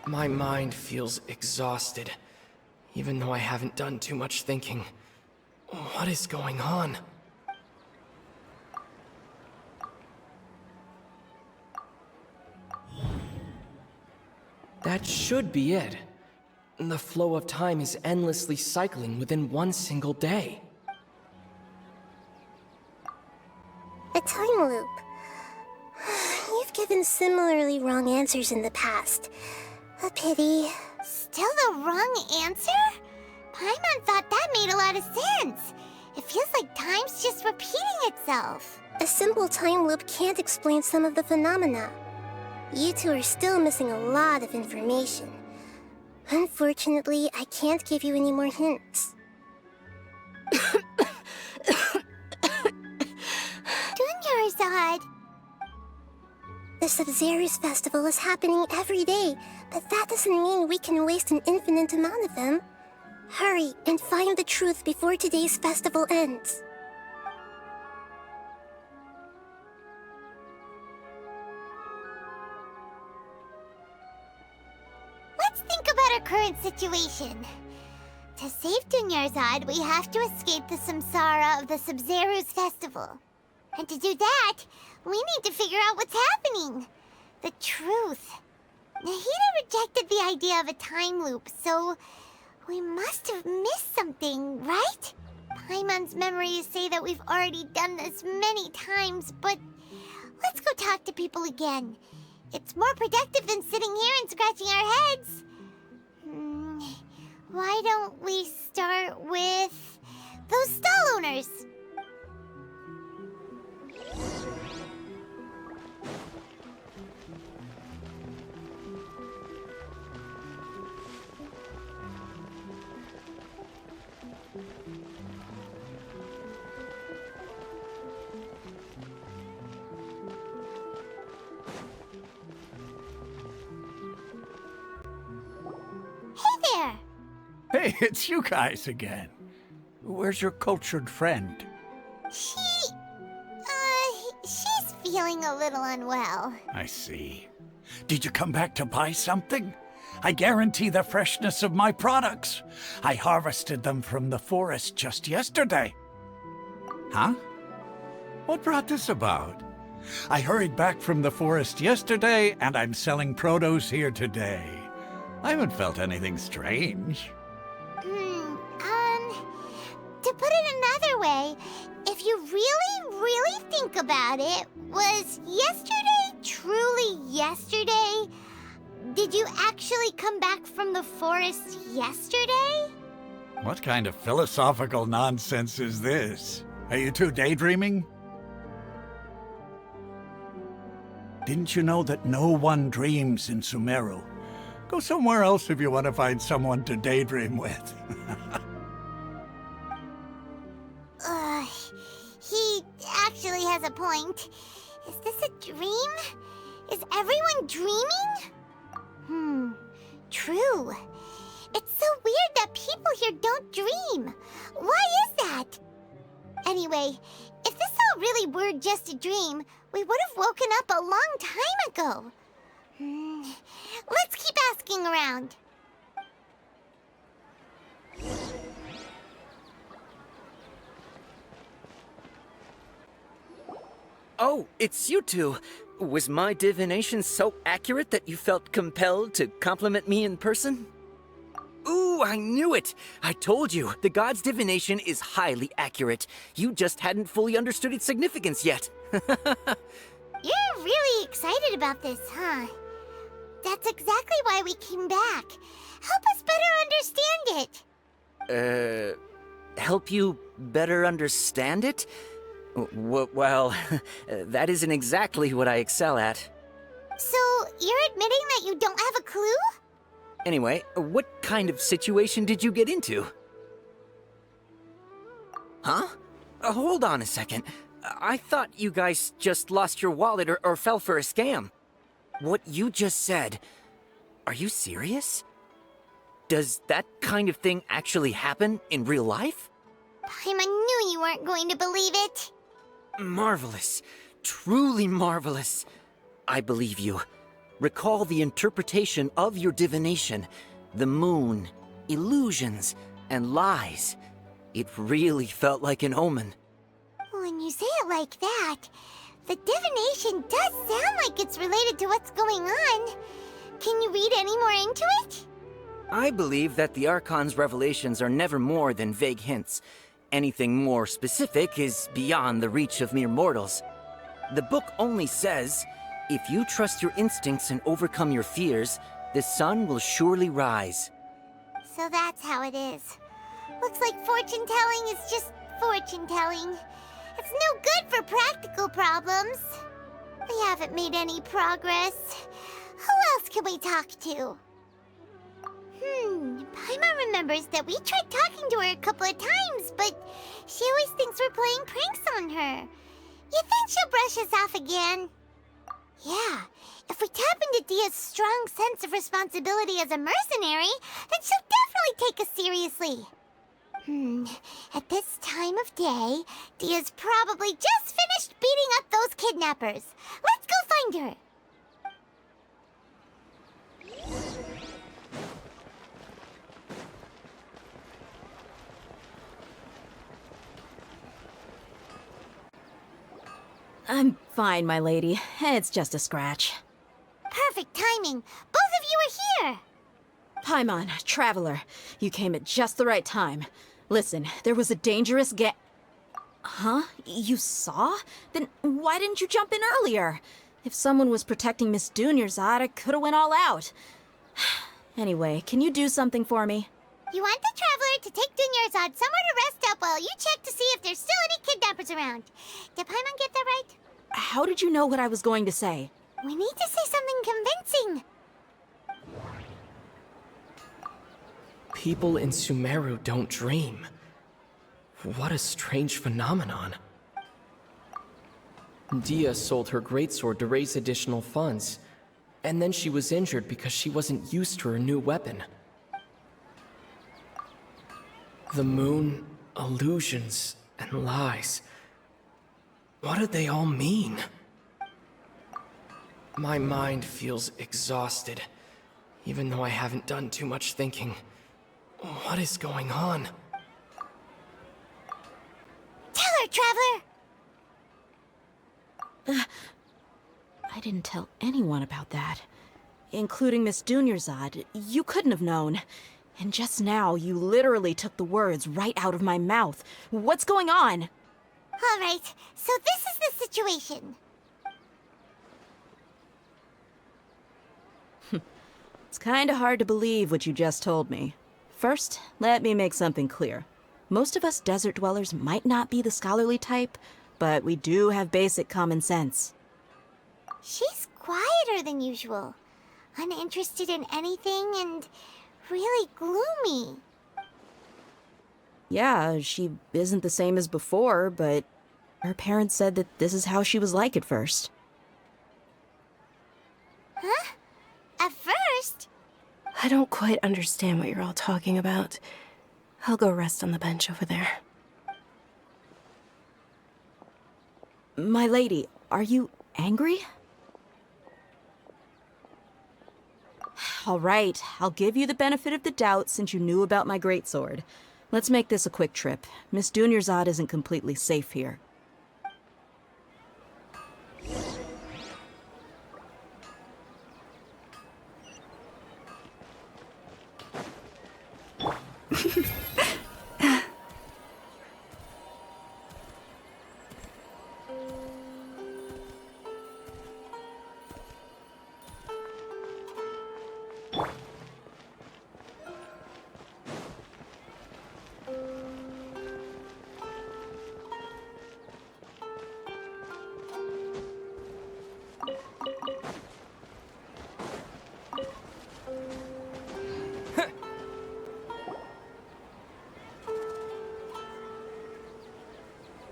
My mind feels exhausted, even though I haven't done too much thinking. What is going on? That should be it. The flow of time is endlessly cycling within one single day. A time loop. You've given similarly wrong answers in the past. A pity. Still the wrong answer? Paimon thought that made a lot of sense. It feels like time's just repeating itself. A simple time loop can't explain some of the phenomena. You two are still missing a lot of information. Unfortunately, I can't give you any more hints. Dunyarzad! The Sub-Zerus festival is happening every day, but that doesn't mean we can waste an infinite amount of them. Hurry and find the truth before today's festival ends. Let's think about our current situation. To save Dunyarzad, we have to escape the samsara of the Sub-Zerus festival. And to do that, we need to figure out what's happening. The truth. Nahida rejected the idea of a time loop, so we must have missed something, right? Paimon's memories say that we've already done this many times, but let's go talk to people again. It's more productive than sitting here and scratching our heads. Why don't we start with those stall owners? Hey, it's you guys again. Where's your cultured friend? She's feeling a little unwell. I see. Did you come back to buy something? I guarantee the freshness of my products. I harvested them from the forest just yesterday. Huh? What brought this about? I hurried back from the forest yesterday, and I'm selling produce here today. I haven't felt anything strange. To put it another way, if you really think about it, was yesterday truly yesterday? Did you actually come back from the forest yesterday? What kind of philosophical nonsense is this? Are you two daydreaming? Didn't you know that no one dreams in Sumeru? Go somewhere else if you want to find someone to daydream with. He actually has a point. Is this a dream? Is everyone dreaming? True. It's so weird that people here don't dream. Why is that? Anyway, If this all really were just a dream, we would have woken up a long time ago. Let's keep asking around. Oh, it's you two. Was my divination so accurate that you felt compelled to compliment me in person? Ooh, I knew it! I told you, the god's divination is highly accurate. You just hadn't fully understood its significance yet. You're really excited about this, huh? That's exactly why we came back. Help us better understand it. Help you better understand it? Well, that isn't exactly what I excel at. So, you're admitting that you don't have a clue? Anyway, what kind of situation did you get into? Huh? Hold on a second. I thought you guys just lost your wallet or fell for a scam. What you just said, are you serious? Does that kind of thing actually happen in real life? Paimon knew you weren't going to believe it. Marvelous. Truly marvelous. I believe you. Recall the interpretation of your divination. The moon, illusions, and lies. It really felt like an omen. When you say it like that, the divination does sound like it's related to what's going on. Can you read any more into it? I believe that the Archon's revelations are never more than vague hints. Anything more specific is beyond the reach of mere mortals. The book only says, if you trust your instincts and overcome your fears, the sun will surely rise. So that's how it is. Looks like fortune-telling is just fortune-telling. It's no good for practical problems. We haven't made any progress. Who else can we talk to? Paimon remembers that we tried talking to her a couple of times, but she always thinks we're playing pranks on her. You think she'll brush us off again? Yeah, if we tap into Dia's strong sense of responsibility as a mercenary, then she'll definitely take us seriously. At this time of day, Dia's probably just finished beating up those kidnappers. Let's go find her. I'm fine, my lady. It's just a scratch. Perfect timing. Both of you are here. Paimon, Traveler, you came at just the right time. Listen, there was a dangerous Huh? You saw? Then why didn't you jump in earlier? If someone was protecting Miss Dunyarzad, I could have went all out. Anyway, can you do something for me? You want the Traveler to take Dunyarzad somewhere to rest up while you check to see if there's still any kidnappers around. Did Paimon get that right? How did you know what I was going to say? We need to say something convincing. People in Sumeru don't dream. What a strange phenomenon. Dia sold her greatsword to raise additional funds, and then she was injured because she wasn't used to her new weapon. The moon, illusions, and lies. What do they all mean? My mind feels exhausted, even though I haven't done too much thinking. What is going on? Tell her, Traveler! I didn't tell anyone about that. Including Miss Dunyarzad. You couldn't have known. And just now, you literally took the words right out of my mouth. What's going on? All right, so this is the situation. It's kinda hard to believe what you just told me. First, let me make something clear. Most of us desert dwellers might not be the scholarly type, but we do have basic common sense. She's quieter than usual, uninterested in anything, and really gloomy. Yeah, she isn't the same as before, but her parents said that this is how she was like at first. Huh? At first? I don't quite understand what you're all talking about. I'll go rest on the bench over there. My lady, are you angry? All right, I'll give you the benefit of the doubt since you knew about my greatsword. Let's make this a quick trip. Miss Dunyarzad isn't completely safe here.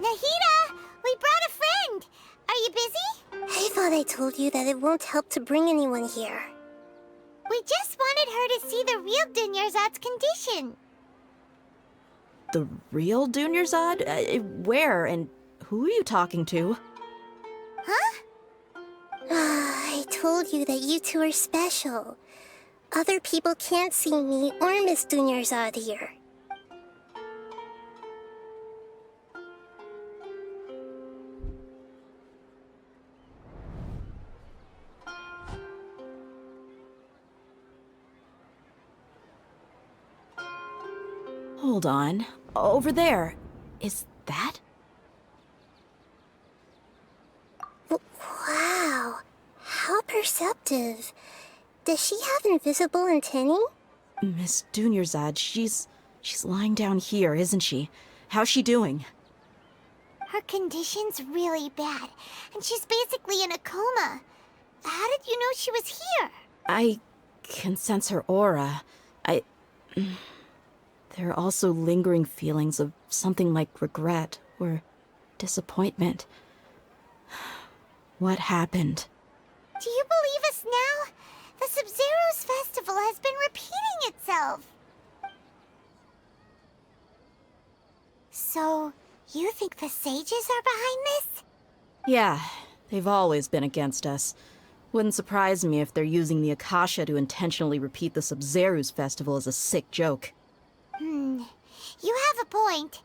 Nahida! We brought a friend! Are you busy? I thought I told you that it won't help to bring anyone here. We just wanted her to see the real Dunyarzad's condition. The real Dunyarzad? Where and who are you talking to? Huh? I told you that you two are special. Other people can't see me or Miss Dunyarzad here. Hold on. Over there. Is that? Wow. How perceptive. Does she have invisible antennae? Miss Dunyarzad, she's lying down here, isn't she? How's she doing? Her condition's really bad, and she's basically in a coma. How did you know she was here? I can sense her aura. There are also lingering feelings of something like regret or disappointment. What happened? Do you believe us now? The Sub-Zero's festival has been repeating itself. So, you think the sages are behind this? Yeah, they've always been against us. Wouldn't surprise me if they're using the Akasha to intentionally repeat the Sub-Zero's festival as a sick joke. You have a point.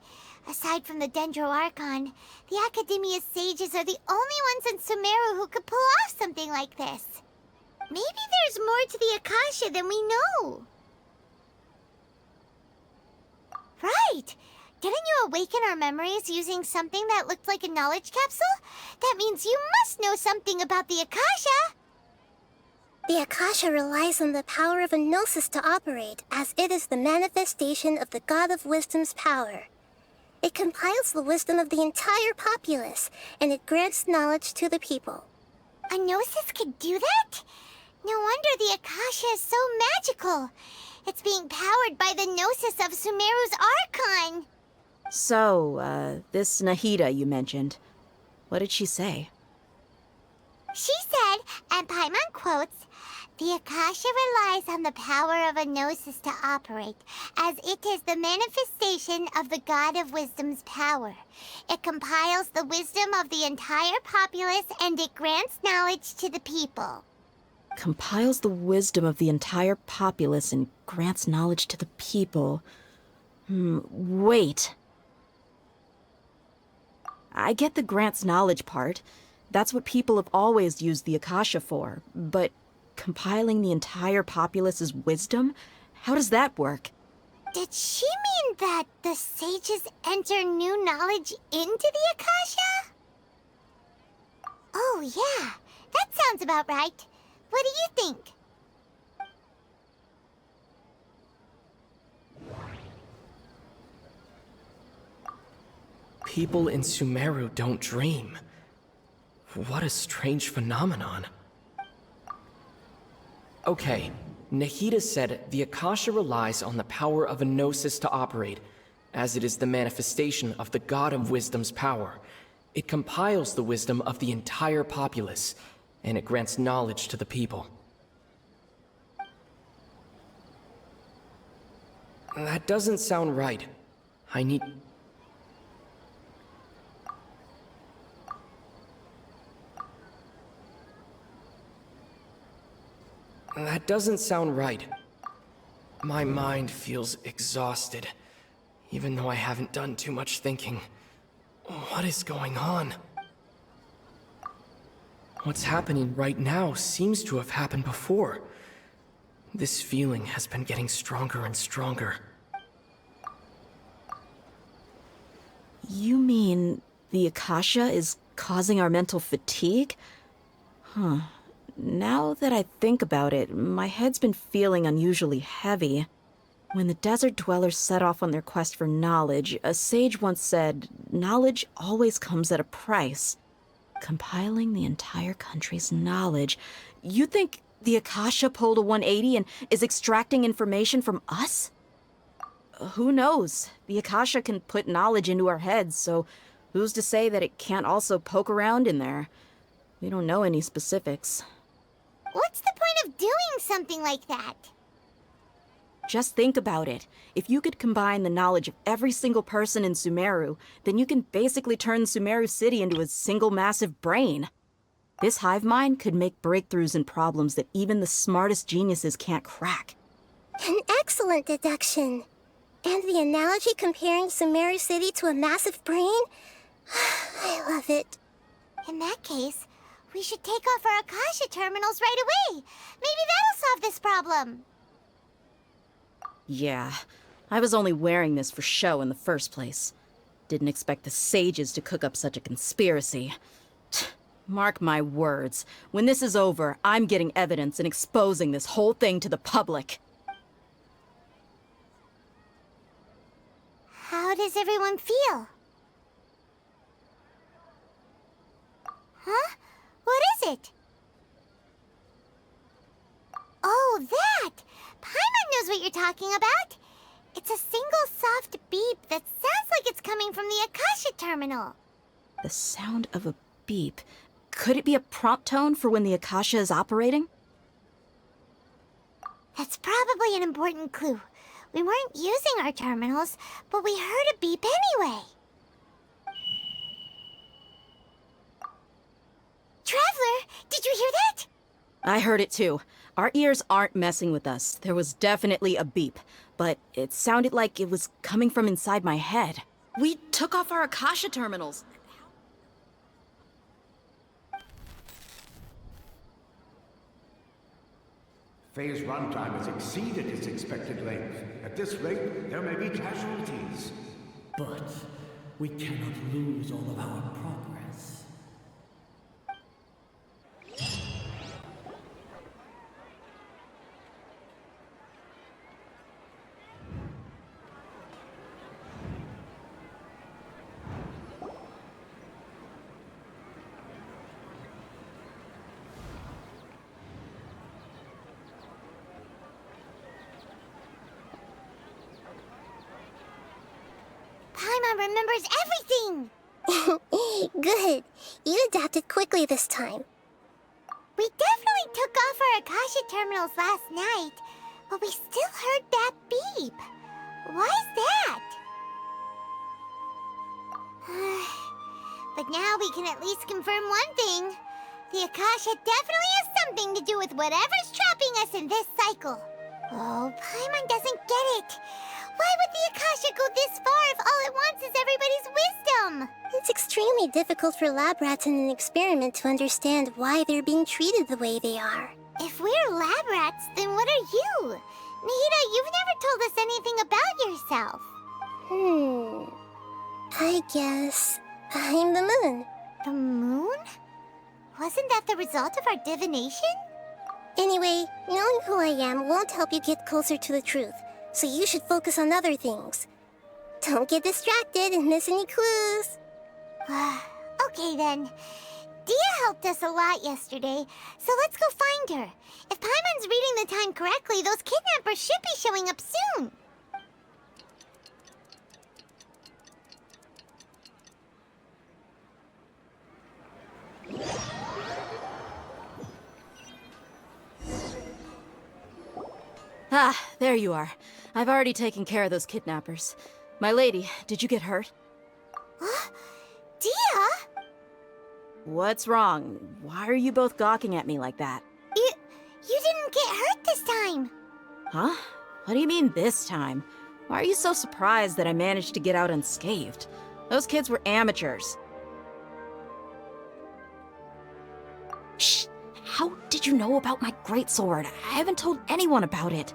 Aside from the Dendro Archon, the Academia's sages are the only ones in Sumeru who could pull off something like this. Maybe there's more to the Akasha than we know. Right! Didn't you awaken our memories using something that looked like a knowledge capsule? That means you must know something about the Akasha! The Akasha relies on the power of a gnosis to operate, as it is the manifestation of the God of Wisdom's power. It compiles the wisdom of the entire populace, and it grants knowledge to the people. A gnosis could do that? No wonder the Akasha is so magical. It's being powered by the gnosis of Sumeru's Archon. So, this Nahida you mentioned, what did she say? She said, and Paimon quotes, "The Akasha relies on the power of a gnosis to operate, as it is the manifestation of the God of Wisdom's power. It compiles the wisdom of the entire populace, and it grants knowledge to the people." Compiles the wisdom of the entire populace and grants knowledge to the people. Wait. I get the grants knowledge part. That's what people have always used the Akasha for. But compiling the entire populace's wisdom? How does that work? Did she mean that the sages enter new knowledge into the Akasha? Oh yeah, that sounds about right. What do you think? People in Sumeru don't dream. What a strange phenomenon. Okay, Nahida said the Akasha relies on the power of a gnosis to operate, as it is the manifestation of the God of Wisdom's power. It compiles the wisdom of the entire populace, and it grants knowledge to the people. That doesn't sound right. That doesn't sound right. My mind feels exhausted, even though I haven't done too much thinking. What is going on? What's happening right now seems to have happened before. This feeling has been getting stronger and stronger. You mean the Akasha is causing our mental fatigue? Huh. Now that I think about it, my head's been feeling unusually heavy. When the desert dwellers set off on their quest for knowledge, a sage once said, knowledge always comes at a price. Compiling the entire country's knowledge. You think the Akasha pulled a 180 and is extracting information from us? Who knows? The Akasha can put knowledge into our heads, so who's to say that it can't also poke around in there? We don't know any specifics. What's the point of doing something like that? Just think about it. If you could combine the knowledge of every single person in Sumeru, then you can basically turn Sumeru City into a single massive brain. This hive mind could make breakthroughs in problems that even the smartest geniuses can't crack. An excellent deduction. And the analogy comparing Sumeru City to a massive brain? I love it. In that case, we should take off our Akasha terminals right away. Maybe that'll solve this problem. Yeah, I was only wearing this for show in the first place. Didn't expect the sages to cook up such a conspiracy. Mark my words, when this is over, I'm getting evidence and exposing this whole thing to the public. How does everyone feel? Huh? What is it? Oh, that! Paimon knows what you're talking about. It's a single soft beep that sounds like it's coming from the Akasha terminal. The sound of a beep. Could it be a prompt tone for when the Akasha is operating? That's probably an important clue. We weren't using our terminals, but we heard a beep anyway. Traveler, did you hear that? I heard it too. Our ears aren't messing with us. There was definitely a beep, but it sounded like it was coming from inside my head. We took off our Akasha terminals. Phase runtime has exceeded its expected length. At this rate, there may be casualties. But we cannot lose all of our progress. Paimon remembers everything! Good. You adapted quickly this time. We definitely took off our Akasha terminals last night, but we still heard that beep. Why is that? But now we can at least confirm one thing. The Akasha definitely has something to do with whatever's trapping us in this cycle. Oh, Paimon doesn't get it. Why would the Akasha go this far if all it wants is everybody's wisdom? It's extremely difficult for lab rats in an experiment to understand why they're being treated the way they are. If we're lab rats, then what are you? Nahida, you've never told us anything about yourself. I guess I'm the moon. The moon? Wasn't that the result of our divination? Anyway, knowing who I am won't help you get closer to the truth, so you should focus on other things. Don't get distracted and miss any clues. Okay then. Dia helped us a lot yesterday, so let's go find her. If Paimon's reading the time correctly, those kidnappers should be showing up soon. Ah, there you are. I've already taken care of those kidnappers. My lady, did you get hurt? Dia? What's wrong? Why are you both gawking at me like that? You didn't won't get hurt this time. Huh? What do you mean this time? Why are you so surprised that I managed to get out unscathed? Those kids were amateurs. Shh! How did you know about my greatsword? I haven't told anyone about it.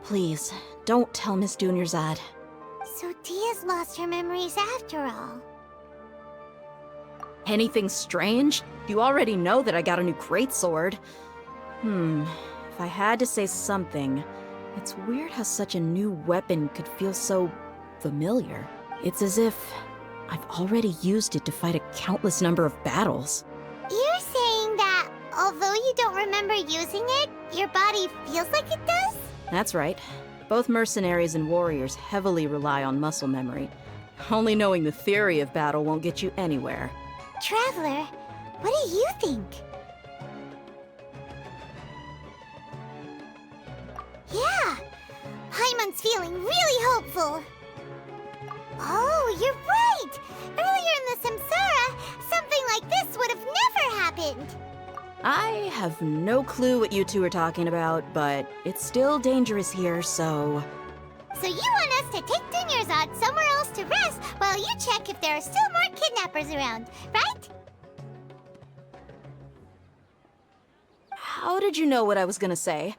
Please, don't tell Miss Dunyarzad. So Dia's lost her memories after all. Anything strange? You already know that I got a new greatsword. If I had to say something, it's weird how such a new weapon could feel so familiar. It's as if I've already used it to fight a countless number of battles. You're saying that although you don't remember using it, your body feels like it does? That's right. Both mercenaries and warriors heavily rely on muscle memory. Only knowing the theory of battle won't get you anywhere. Traveler, what do you think? Yeah, Paimon's feeling really hopeful. Oh, you're right! Earlier in the Samsara, something like this would have never happened. I have no clue what you two are talking about, but it's still dangerous here, so... So you want us to take Dunyarzad somewhere else to rest while you check if there are still more kidnappers around, right? How did you know what I was gonna say?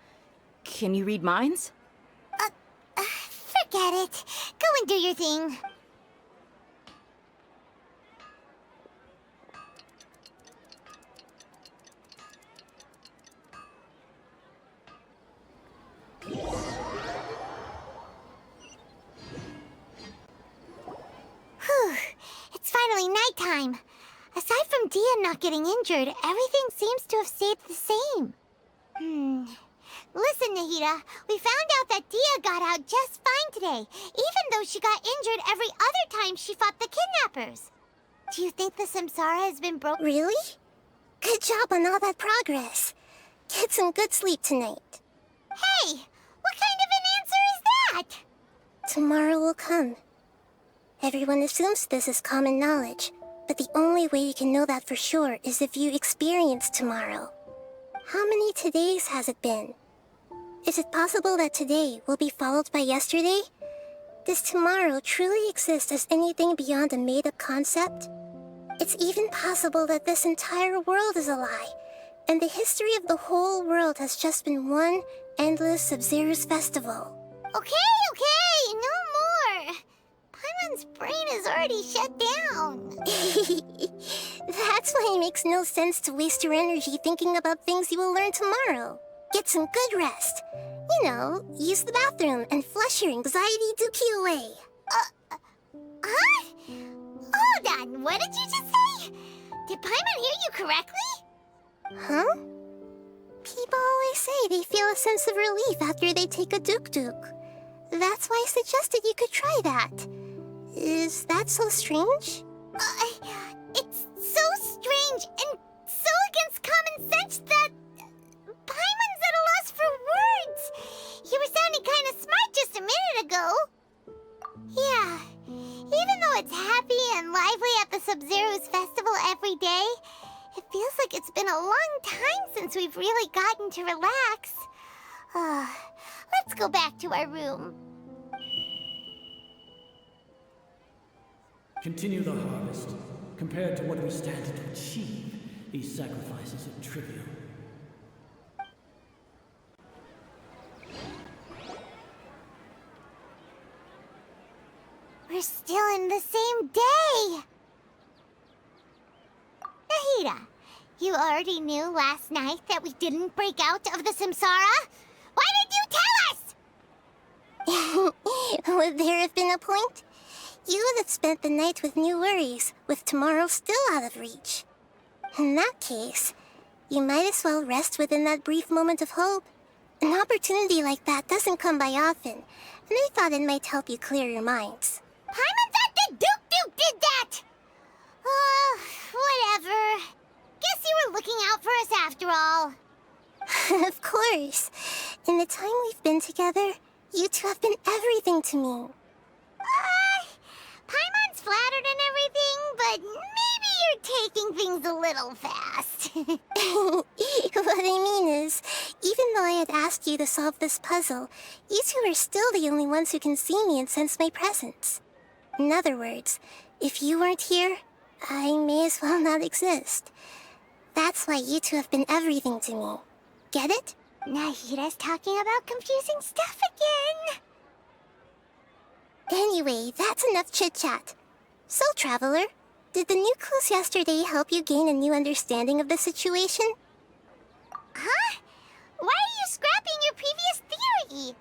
Can you read minds? Forget it. Go and do your thing. Whew. It's finally nighttime. Aside from Dia not getting injured, everything seems to have stayed the same. Listen, Nahida, we found out that Dia got out just fine today, even though she got injured every other time she fought the kidnappers. Do you think the Samsara has been broken? Really? Good job on all that progress. Get some good sleep tonight. Hey, what kind of an answer is that? Tomorrow will come. Everyone assumes this is common knowledge, but the only way you can know that for sure is if you experience tomorrow. How many todays has it been? Is it possible that today will be followed by yesterday? Does tomorrow truly exist as anything beyond a made-up concept? It's even possible that this entire world is a lie, and the history of the whole world has just been one endless Sub-Zero's festival. Okay, no more. Paimon's brain is already shut down. That's why it makes no sense to waste your energy thinking about things you will learn tomorrow. Get some good rest. You know, use the bathroom and flush your anxiety dookie away. Huh? Hold on, what did you just say? Did Paimon hear you correctly? Huh? People always say they feel a sense of relief after they take a duk-duk. That's why I suggested you could try that. Is that so strange? It's so strange and so against common sense that Paimon's at a loss for words. You were sounding kind of smart just a minute ago. Yeah, even though it's happy and lively at the Sub-Zero's festival every day, it feels like it's been a long time since we've really gotten to relax. Let's go back to our room. Continue the harvest. Compared to what we stand to achieve, these sacrifices are trivial. We're still in the same day! Nahida, you already knew last night that we didn't break out of the Samsara? Why did you tell us? Would there have been a point? You would have spent the night with new worries, with tomorrow still out of reach. In that case, you might as well rest within that brief moment of hope. An opportunity like that doesn't come by often, and I thought it might help you clear your minds. Paimon thought the Duke did that! Whatever. Guess you were looking out for us after all. Of course. In the time we've been together, you two have been everything to me. Paimon's flattered and everything, but maybe you're taking things a little fast. What I mean is, even though I had asked you to solve this puzzle, you two are still the only ones who can see me and sense my presence. In other words, if you weren't here, I may as well not exist. That's why you two have been everything to me. Get it? Nahira's talking about confusing stuff again. Anyway, that's enough chit-chat. So, Traveler, did the new clues yesterday help you gain a new understanding of the situation? Huh? Why are you scrapping your previous theory?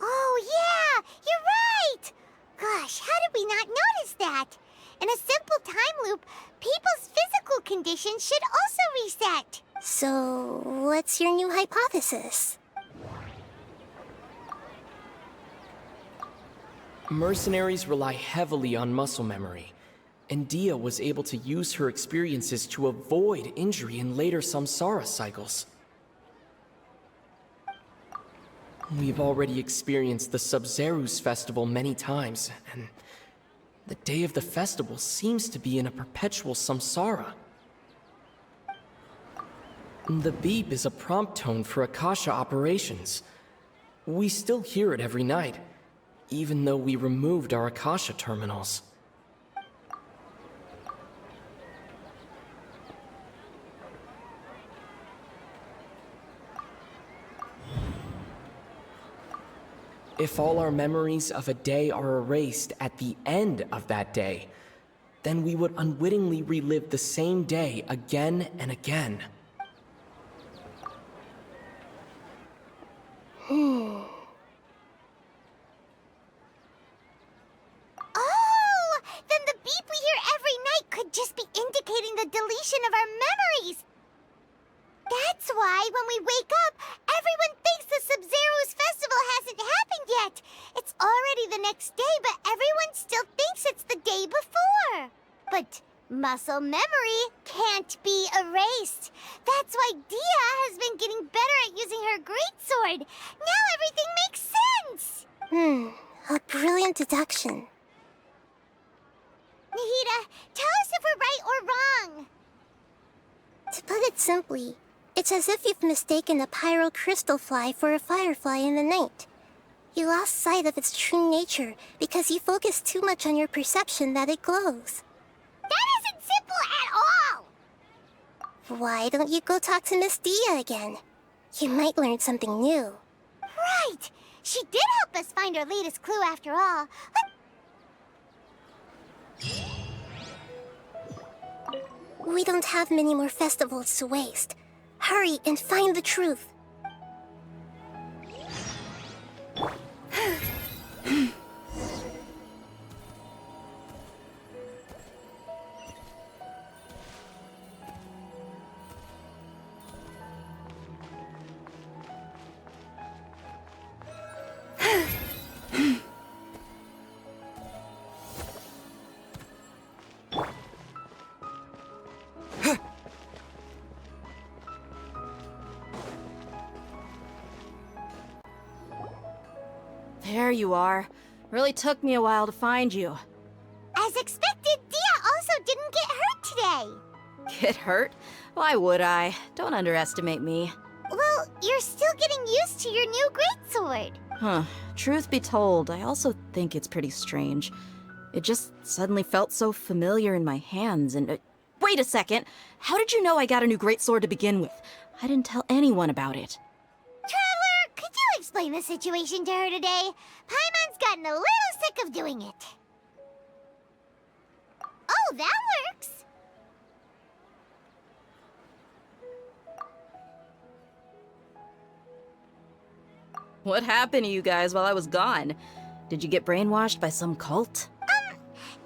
Oh yeah, you're right! Gosh, how did we not notice that? In a simple time loop, people's physical conditions should also reset. So, what's your new hypothesis? Mercenaries rely heavily on muscle memory, and Dia was able to use her experiences to avoid injury in later samsara cycles. We've already experienced the Sub-Zerus festival many times, and the day of the festival seems to be in a perpetual samsara. The beep is a prompt tone for Akasha operations. We still hear it every night, even though we removed our Akasha terminals. If all our memories of a day are erased at the end of that day, then we would unwittingly relive the same day again and again. Oh! Then the beep we hear every night could just be indicating the deletion of our memories. That's why when we wake up, everyone thinks the Sub-Zero's festival hasn't happened yet. It's already the next day, but everyone still thinks it's the day before. But muscle memory can't be erased. That's why Dia has been getting better at using her greatsword. Now everything makes sense. A brilliant deduction. Nahida, tell us if we're right or wrong. To put it simply, it's as if you've mistaken a pyro crystal fly for a firefly in the night. You lost sight of its true nature because you focused too much on your perception that it glows. That isn't simple at all! Why don't you go talk to Miss Dia again? You might learn something new. Right! She did help us find our latest clue after all. We don't have many more festivals to waste. Hurry and find the truth. There you are. Really took me a while to find you. As expected, Dia also didn't get hurt today. Get hurt? Why would I? Don't underestimate me. Well, you're still getting used to your new greatsword. Huh. Truth be told, I also think it's pretty strange. It just suddenly felt so familiar in my hands and... wait a second! How did you know I got a new greatsword to begin with? I didn't tell anyone about it. Traveler, could you explain the situation to her today? Paimon's gotten a little sick of doing it. Oh, that works! What happened to you guys while I was gone? Did you get brainwashed by some cult?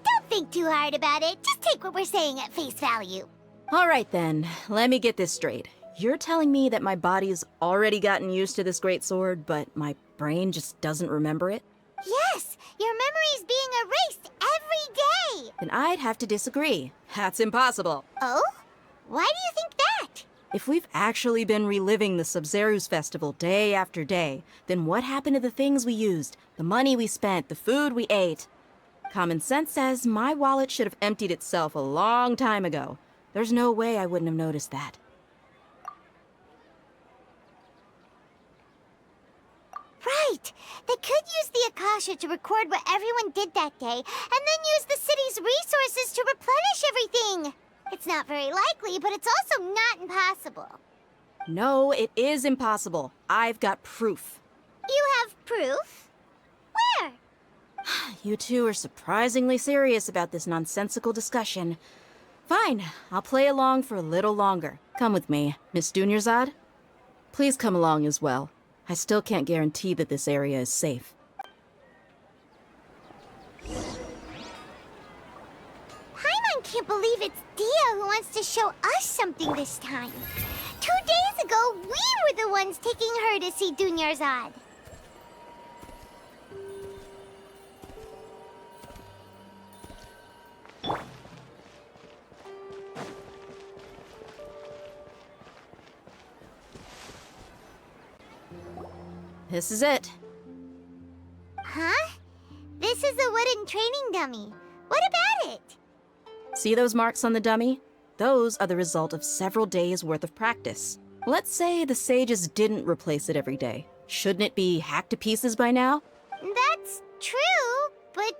Don't think too hard about it. Just take what we're saying at face value. Alright then, let me get this straight. You're telling me that my body's already gotten used to this greatsword, but my brain just doesn't remember it? Yes, your memory's being erased every day. Then I'd have to disagree. That's impossible. Oh? Why do you think that? If we've actually been reliving the Sub-Zerus festival day after day, then what happened to the things we used, the money we spent, the food we ate? Common sense says my wallet should have emptied itself a long time ago. There's no way I wouldn't have noticed that. right. They could use the Akasha to record what everyone did that day, and then use the city's resources to replenish everything. It's not very likely, but it's also not impossible. No, it is impossible. I've got proof. You have proof? Where? You two are surprisingly serious about this nonsensical discussion. Fine, I'll play along for a little longer. Come with me, Miss Dunyarzad. Please come along as well. I still can't guarantee that this area is safe. Paimon can't believe it's Dia who wants to show us something this time. 2 days ago, we were the ones taking her to see Dunyarzad. This is it. Huh? This is a wooden training dummy. What about it? See those marks on the dummy? Those are the result of several days' worth of practice. Let's say the sages didn't replace it every day. Shouldn't it be hacked to pieces by now? That's true, but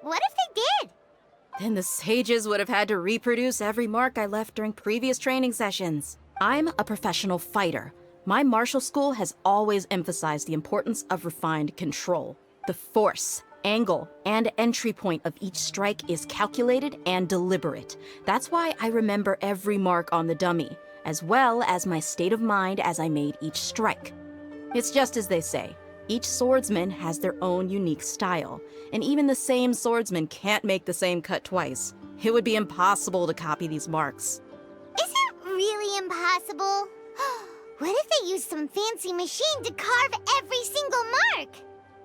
what if they did? Then the sages would have had to reproduce every mark I left during previous training sessions. I'm a professional fighter. My martial school has always emphasized the importance of refined control. The force, angle, and entry point of each strike is calculated and deliberate. That's why I remember every mark on the dummy, as well as my state of mind as I made each strike. It's just as they say, each swordsman has their own unique style, and even the same swordsman can't make the same cut twice. It would be impossible to copy these marks. Is it really impossible? What if they used some fancy machine to carve every single mark?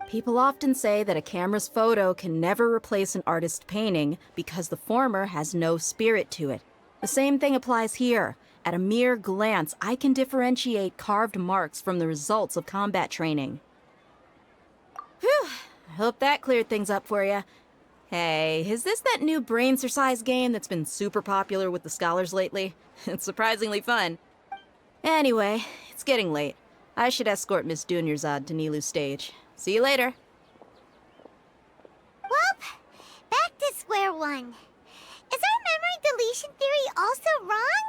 People often say that a camera's photo can never replace an artist's painting because the former has no spirit to it. The same thing applies here. At a mere glance, I can differentiate carved marks from the results of combat training. Whew, I hope that cleared things up for you. Hey, is this that new brain-exercise game that's been super popular with the scholars lately? It's surprisingly fun. Anyway, it's getting late. I should escort Miss Dunyarzad to Nilu's stage. See you later. Well, back to square one. Is our memory deletion theory also wrong?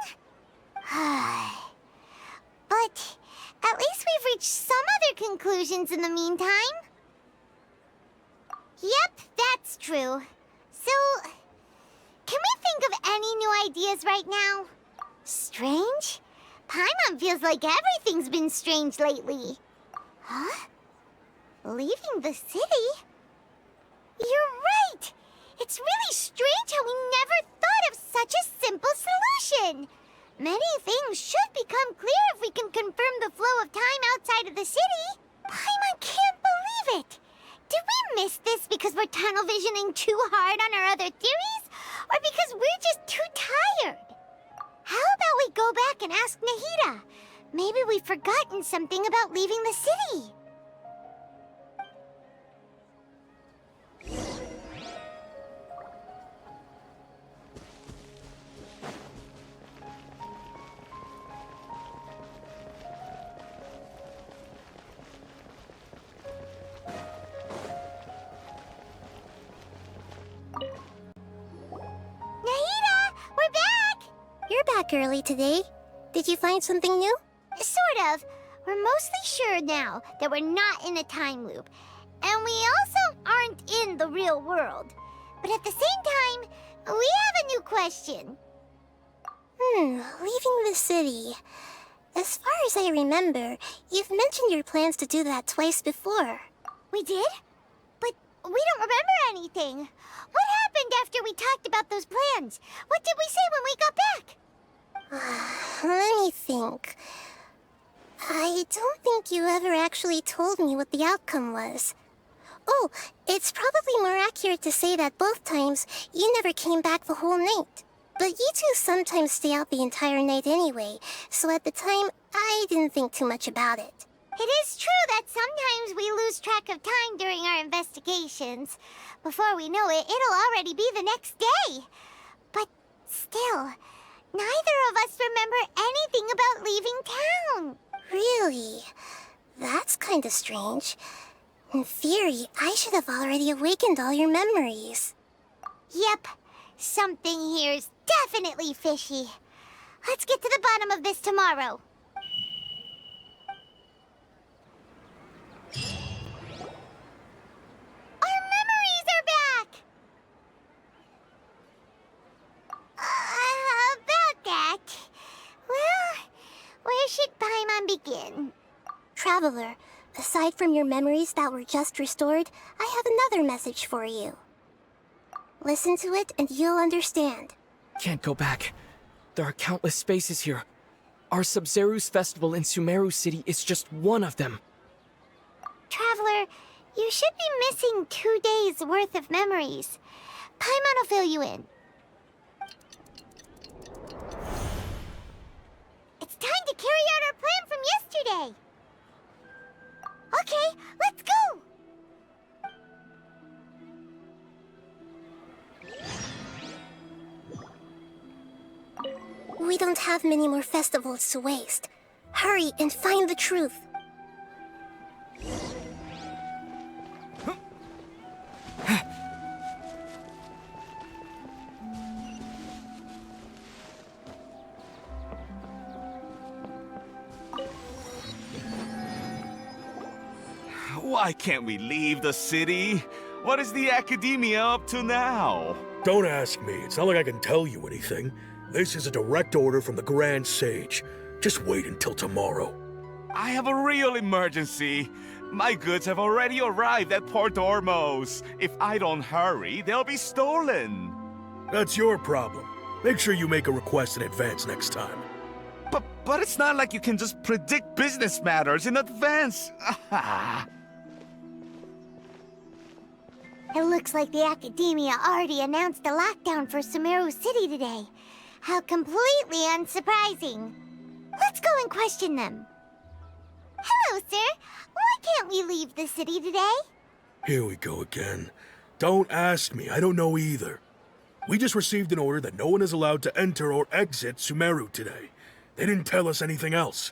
But at least we've reached some other conclusions in the meantime. Yep, that's true. So, can we think of any new ideas right now? Strange? Paimon feels like everything's been strange lately. Huh? Leaving the city? You're right! It's really strange how we never thought of such a simple solution! Many things should become clear if we can confirm the flow of time outside of the city. Paimon can't believe it! Did we miss this because we're tunnel visioning too hard on our other theories? Or because we're just too tired? How about we go back and ask Nahida? Maybe we've forgotten something about leaving the city. Back early today. Did you find something new? Sort of. We're mostly sure now that we're not in a time loop. And we also aren't in the real world. But at the same time, we have a new question. Leaving the city. As far as I remember, you've mentioned your plans to do that twice before. We did? But we don't remember anything. What happened after we talked about those plans? What did we say when we got back? Let me think. I don't think you ever actually told me what the outcome was. Oh, it's probably more accurate to say that both times you never came back the whole night. But you two sometimes stay out the entire night anyway, so at the time, I didn't think too much about it. It is true that sometimes we lose track of time during our investigations. Before we know it, it'll already be the next day. But still, neither of us remember anything about leaving town. Really? That's kinda strange. In theory, I should have already awakened all your memories. Yep. Something here is definitely fishy. Let's get to the bottom of this tomorrow. Our memories are back! About that... Well, where should Paimon begin? Traveler, aside from your memories that were just restored, I have another message for you. Listen to it and you'll understand. Can't go back. There are countless spaces here. Our Sub-Zeru's festival in Sumeru City is just one of them. Traveler, you should be missing 2 days worth of memories. Paimon will fill you in. It's time to carry out our plan from yesterday. Okay, let's go! We don't have many more festivals to waste. Hurry and find the truth. Why can't we leave the city? What is the Academia up to now? Don't ask me. It's not like I can tell you anything. This is a direct order from the Grand Sage. Just wait until tomorrow. I have a real emergency. My goods have already arrived at Port Ormos. If I don't hurry, they'll be stolen. That's your problem. Make sure you make a request in advance next time. But it's not like you can just predict business matters in advance. It looks like the Academia already announced a lockdown for Sumeru City today. How completely unsurprising. Let's go and question them. Hello, sir. Why can't we leave the city today? Here we go again. Don't ask me. I don't know either. We just received an order that no one is allowed to enter or exit Sumeru today. They didn't tell us anything else.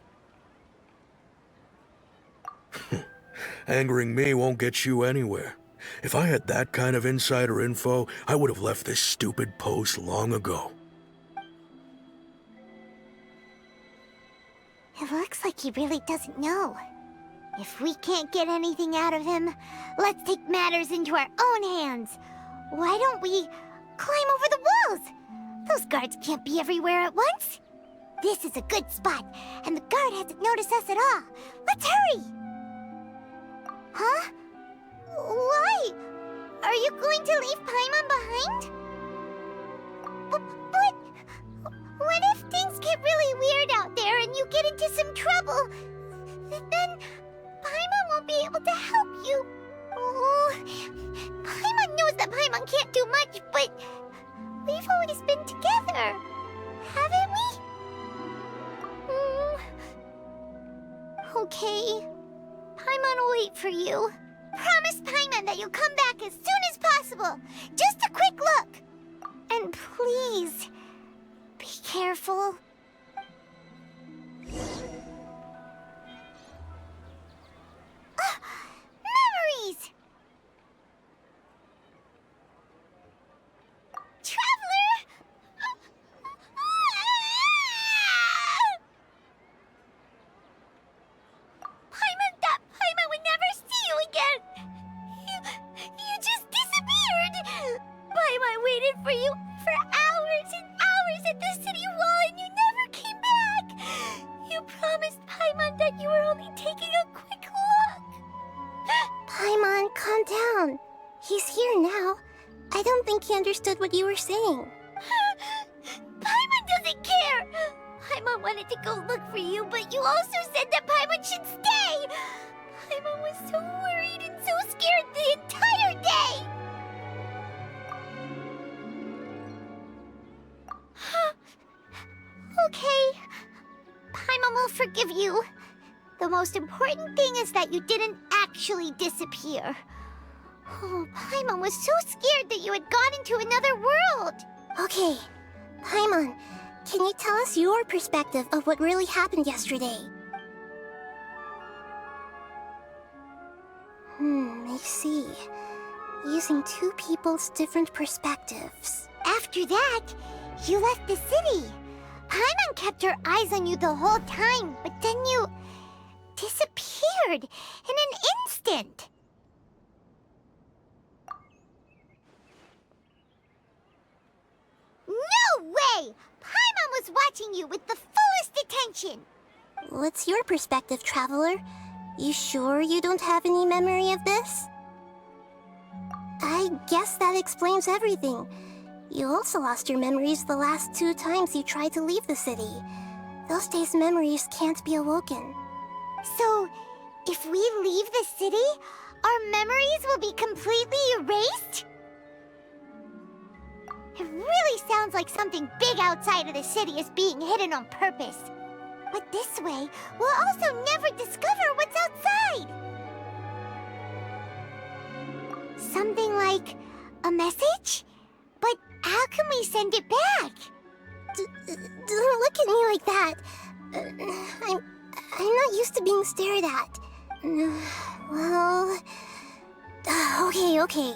Angering me won't get you anywhere. If I had that kind of insider info, I would have left this stupid post long ago. It looks like he really doesn't know. If we can't get anything out of him, let's take matters into our own hands. Why don't we climb over the walls? Those guards can't be everywhere at once. This is a good spot, and the guard hasn't noticed us at all. Let's hurry! Huh? Why? Are you going to leave Paimon behind? But what if things get really weird out there and you get into some trouble? Then Paimon won't be able to help you. Oh, Paimon knows that Paimon can't do much, but we've always been together, haven't we? Okay. Paimon will wait for you. Promise Paimon that you'll come back as soon as possible. Just a quick look. And please, be careful. Memories! Traveler! Paimon thought Paimon would never see you again! You just disappeared! Paimon waited for you for hours and hours at the city wall and you never came back! You promised Paimon that you were only taking a quick look! Paimon, calm down. He's here now. I don't think he understood what you were saying. Paimon doesn't care! Paimon wanted to go look for you, but you also said that Paimon should stay! Paimon was so worried and so scared the entire day! Okay. Paimon will forgive you. The most important thing is that you didn't actually disappear. Oh, Paimon was so scared that you had gone into another world! Okay. Paimon, can you tell us your perspective of what really happened yesterday? I see. Using two people's different perspectives. After that, you left the city. Paimon kept her eyes on you the whole time, but then you disappeared in an instant. No way! Paimon was watching you with the fullest attention. What's your perspective, Traveler? You sure you don't have any memory of this? I guess that explains everything. You also lost your memories the last 2 times you tried to leave the city. Those days' memories can't be awoken. So, if we leave the city, our memories will be completely erased? It really sounds like something big outside of the city is being hidden on purpose. But this way, we'll also never discover what's outside. Something like a message? But how can we send it back? Don't look at me like that. I'm not used to being stared at. Well... Okay.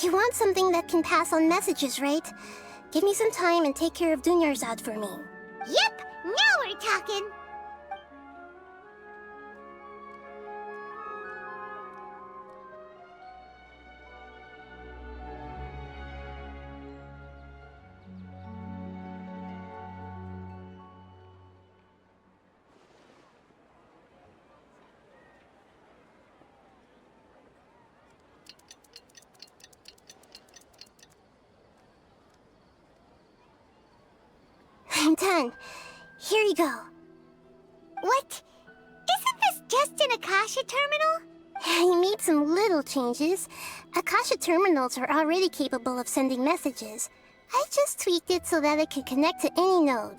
You want something that can pass on messages, right? Give me some time and take care of Dunyarzad for me. Yep! Now we're talking! I'm done. Here you go. What? Isn't this just an Akasha terminal? I made some little changes. Akasha terminals are already capable of sending messages. I just tweaked it so that it can connect to any node.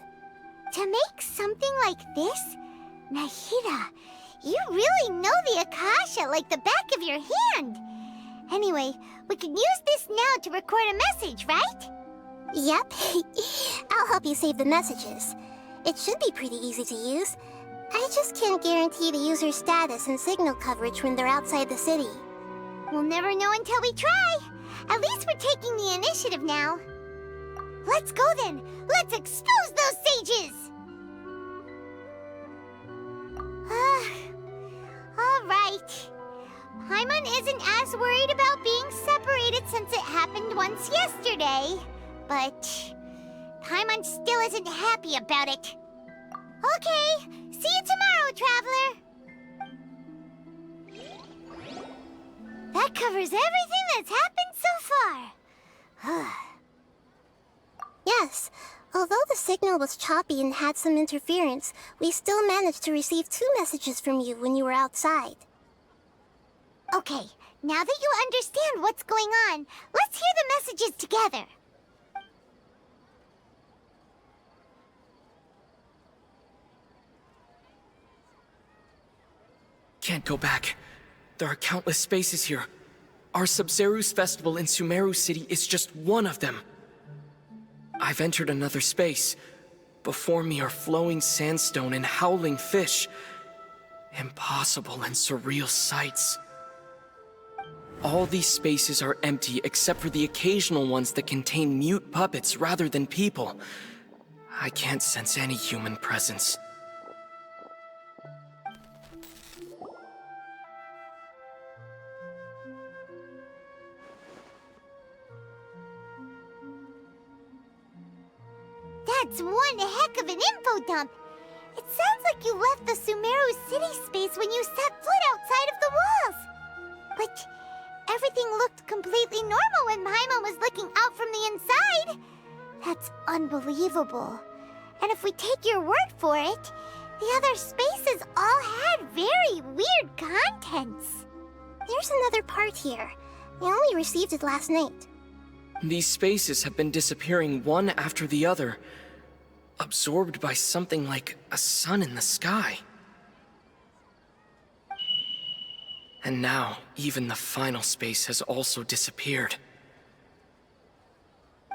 To make something like this? Nahida, you really know the Akasha like the back of your hand. Anyway, we can use this now to record a message, right? Yep. I'll help you save the messages. It should be pretty easy to use. I just can't guarantee the user's status and signal coverage when they're outside the city. We'll never know until we try. At least we're taking the initiative now. Let's go then. Let's expose those sages! Alright. Paimon isn't as worried about being separated since it happened once yesterday. But Paimon still isn't happy about it. Okay, see you tomorrow, Traveler! That covers everything that's happened so far. Yes, although the signal was choppy and had some interference, we still managed to receive 2 messages from you when you were outside. Okay, now that you understand what's going on, let's hear the messages together. Can't go back. There are countless spaces here. Our Sub-Zeru's festival in Sumeru City is just one of them. I've entered another space. Before me are flowing sandstone and howling fish. Impossible and surreal sights. All these spaces are empty except for the occasional ones that contain mute puppets rather than people. I can't sense any human presence. That's one heck of an info dump. It sounds like you left the Sumeru City space when you set foot outside of the walls. But everything looked completely normal when Paimon was looking out from the inside. That's unbelievable. And if we take your word for it, the other spaces all had very weird contents. There's another part here. I only received it last night. These spaces have been disappearing one after the other, absorbed by something like a sun in the sky. And now, even the final space has also disappeared.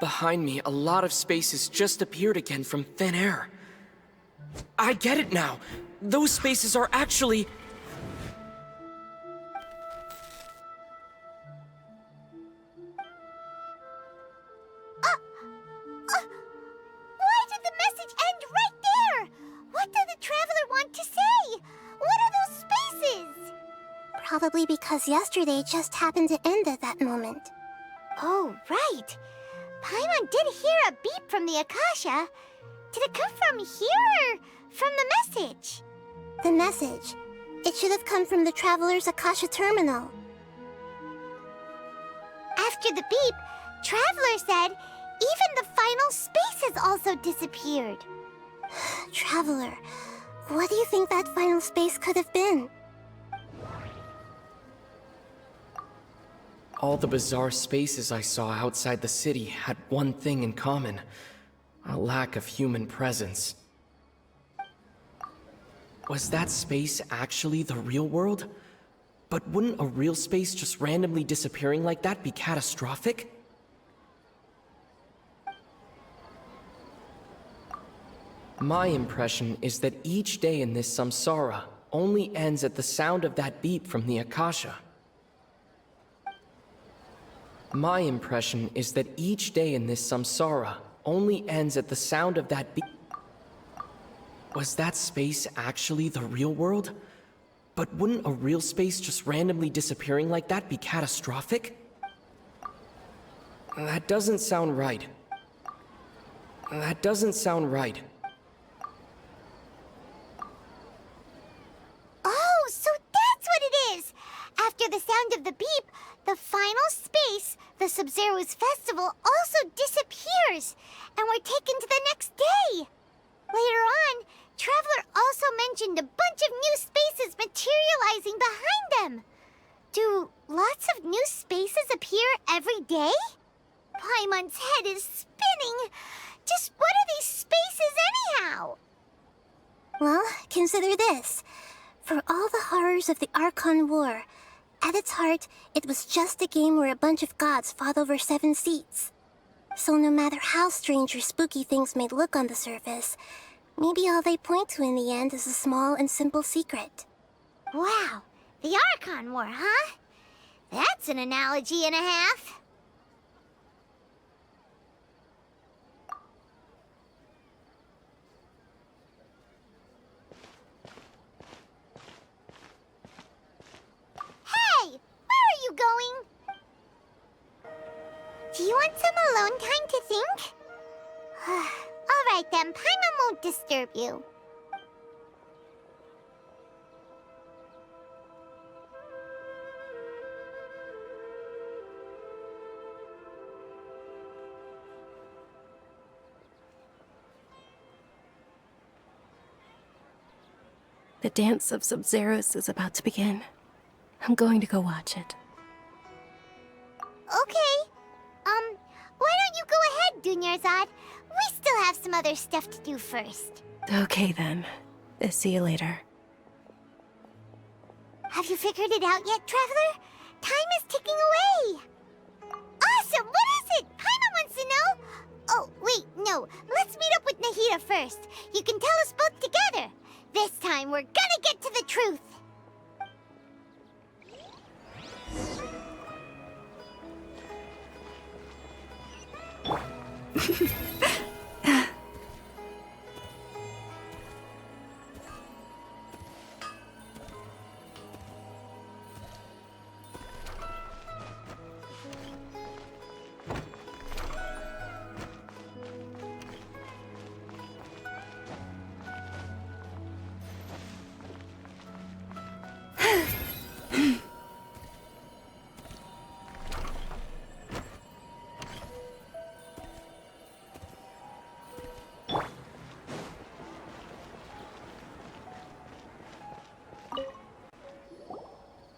Behind me, a lot of spaces just appeared again from thin air. I get it now! Those spaces are actually... Probably because yesterday just happened to end at that moment. Oh, right. Paimon did hear a beep from the Akasha. Did it come from here or from the message? The message. It should have come from the Traveler's Akasha terminal. After the beep, Traveler said even the final space has also disappeared. Traveler, what do you think that final space could have been? All the bizarre spaces I saw outside the city had one thing in common: a lack of human presence. Was that space actually the real world? But wouldn't a real space just randomly disappearing like that be catastrophic? My impression is that each day in this samsara only ends at the sound of that beep from the Akasha. My impression is that each day in this samsara only ends at the sound of that beep. Was that space actually the real world? But wouldn't a real space just randomly disappearing like that be catastrophic? That doesn't sound right. That doesn't sound right. Oh, so that's what it is! After the sound of the beep, the final space, the Sub-Zero's festival, also disappears, and we're taken to the next day. Later on, Traveler also mentioned a bunch of new spaces materializing behind them. Do lots of new spaces appear every day? Paimon's head is spinning. Just what are these spaces anyhow? Well, consider this. For all the horrors of the Archon War, at its heart, it was just a game where a bunch of gods fought over 7 seats. So no matter how strange or spooky things may look on the surface, maybe all they point to in the end is a small and simple secret. Wow, the Archon War, huh? That's an analogy and a half. Hey, where are you going? Do you want some alone time to think? All right then, Paimon won't disturb you. The dance of Sub-Zeros is about to begin. I'm going to go watch it. Okay. Why don't you go ahead, Dunyarzad? We still have some other stuff to do first. Okay then. See you later. Have you figured it out yet, Traveler? Time is ticking away. Awesome! What is it? Paimon wants to know. Oh, wait, no. Let's meet up with Nahida first. You can tell us both together. This time, we're gonna get to the truth.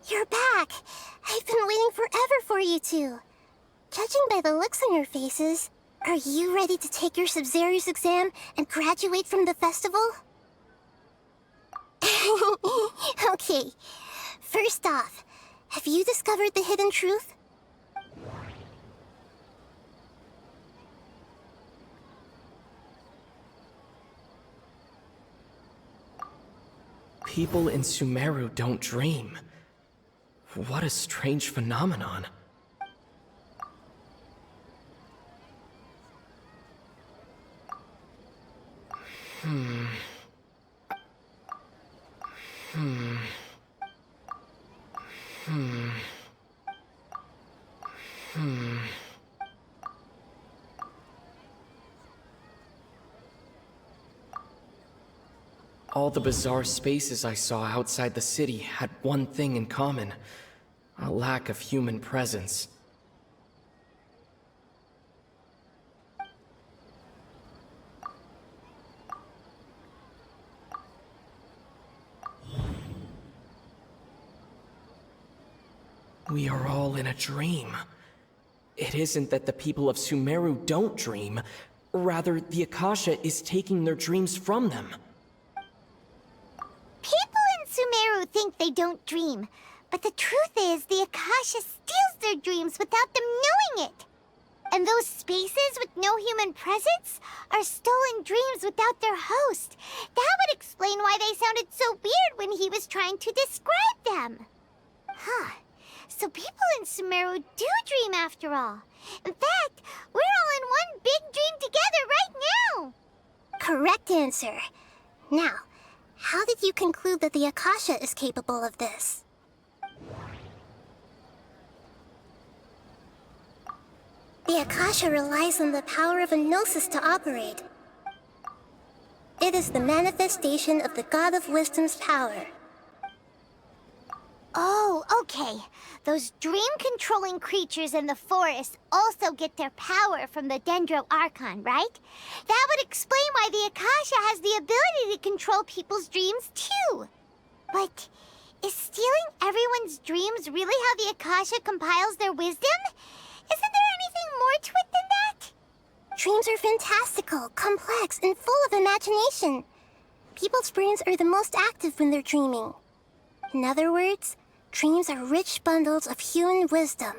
You're back! I've been waiting forever for you two. Judging by the looks on your faces, are you ready to take your Sub-Zero's exam and graduate from the festival? Okay, first off, have you discovered the hidden truth? People in Sumeru don't dream. What a strange phenomenon. All the bizarre spaces I saw outside the city had one thing in common: a lack of human presence. We are all in a dream. It isn't that the people of Sumeru don't dream. Rather, the Akasha is taking their dreams from them. People in Sumeru think they don't dream, but the truth is the Akasha steals their dreams without them knowing it. And those spaces with no human presence are stolen dreams without their host. That would explain why they sounded so weird when he was trying to describe them. Huh. So people in Sumeru do dream after all. In fact, we're all in one big dream together right now. Correct answer. Now, how did you conclude that the Akasha is capable of this? The Akasha relies on the power of a gnosis to operate. It is the manifestation of the God of Wisdom's power. Oh, okay. Those dream-controlling creatures in the forest also get their power from the Dendro Archon, right? That would explain why the Akasha has the ability to control people's dreams, too. But is stealing everyone's dreams really how the Akasha compiles their wisdom? Isn't there anything more to it than that? Dreams are fantastical, complex, and full of imagination. People's brains are the most active when they're dreaming. In other words, dreams are rich bundles of human wisdom.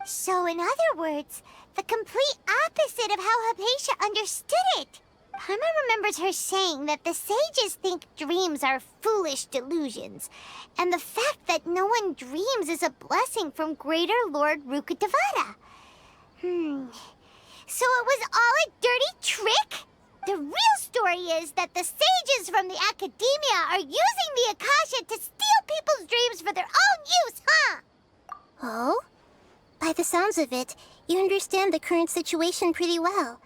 So in other words, the complete opposite of how Hypatia understood it. Paimon remembers her saying that the sages think dreams are foolish delusions, and the fact that no one dreams is a blessing from Greater Lord Rukkhadevata. So it was all a dirty trick? The real story is that the sages from the Academia are using the Akasha to steal people's dreams for their own use, huh? Oh? By the sounds of it, you understand the current situation pretty well.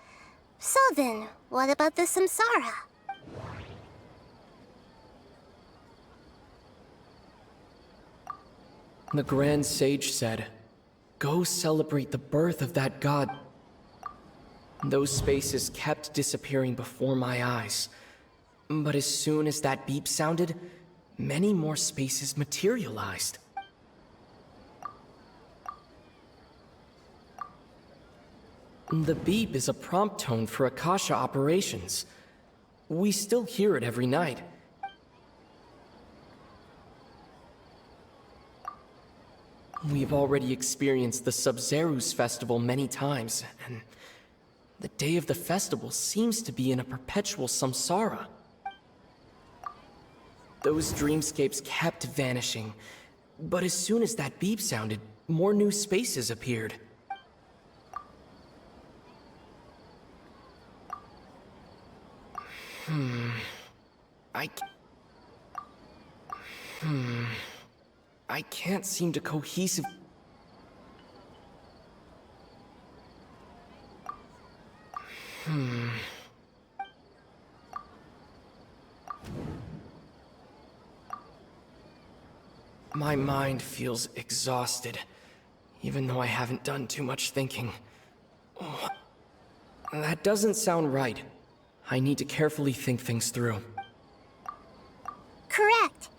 So then, what about the Samsara? The Grand Sage said, "Go celebrate the birth of that god." Those spaces kept disappearing before my eyes. But as soon as that beep sounded, many more spaces materialized. The beep is a prompt tone for Akasha operations. We still hear it every night. We've already experienced the Sub-Zerus festival many times, and the day of the festival seems to be in a perpetual samsara. Those dreamscapes kept vanishing, but as soon as that beep sounded, more new spaces appeared. I can't seem to cohesive... My mind feels exhausted, even though I haven't done too much thinking. Oh, that doesn't sound right. I need to carefully think things through. Correct.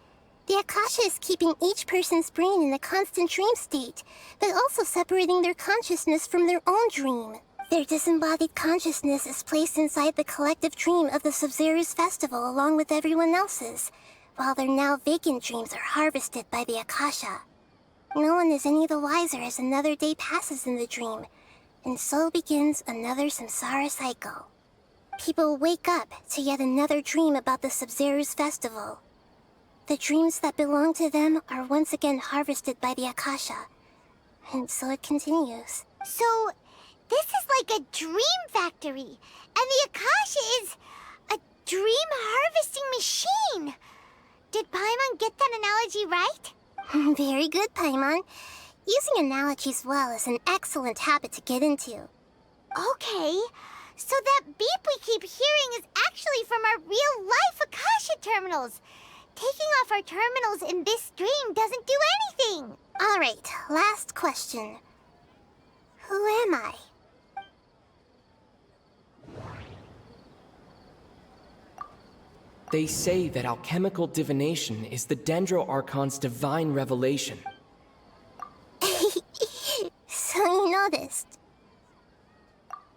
The Akasha is keeping each person's brain in a constant dream state, but also separating their consciousness from their own dream. Their disembodied consciousness is placed inside the collective dream of the Sub-Zerus festival along with everyone else's, while their now vacant dreams are harvested by the Akasha. No one is any the wiser as another day passes in the dream, and so begins another samsara cycle. People wake up to yet another dream about the Sub-Zerus festival. The dreams that belong to them are once again harvested by the Akasha, and so it continues. So, this is like a dream factory, and the Akasha is a dream harvesting machine. Did Paimon get that analogy right? Very good, Paimon. Using analogies well is an excellent habit to get into. Okay, so that beep we keep hearing is actually from our real-life Akasha terminals. Taking off our terminals in this dream doesn't do anything. All right, last question. Who am I? They say that alchemical divination is the Dendro Archon's divine revelation. So you noticed.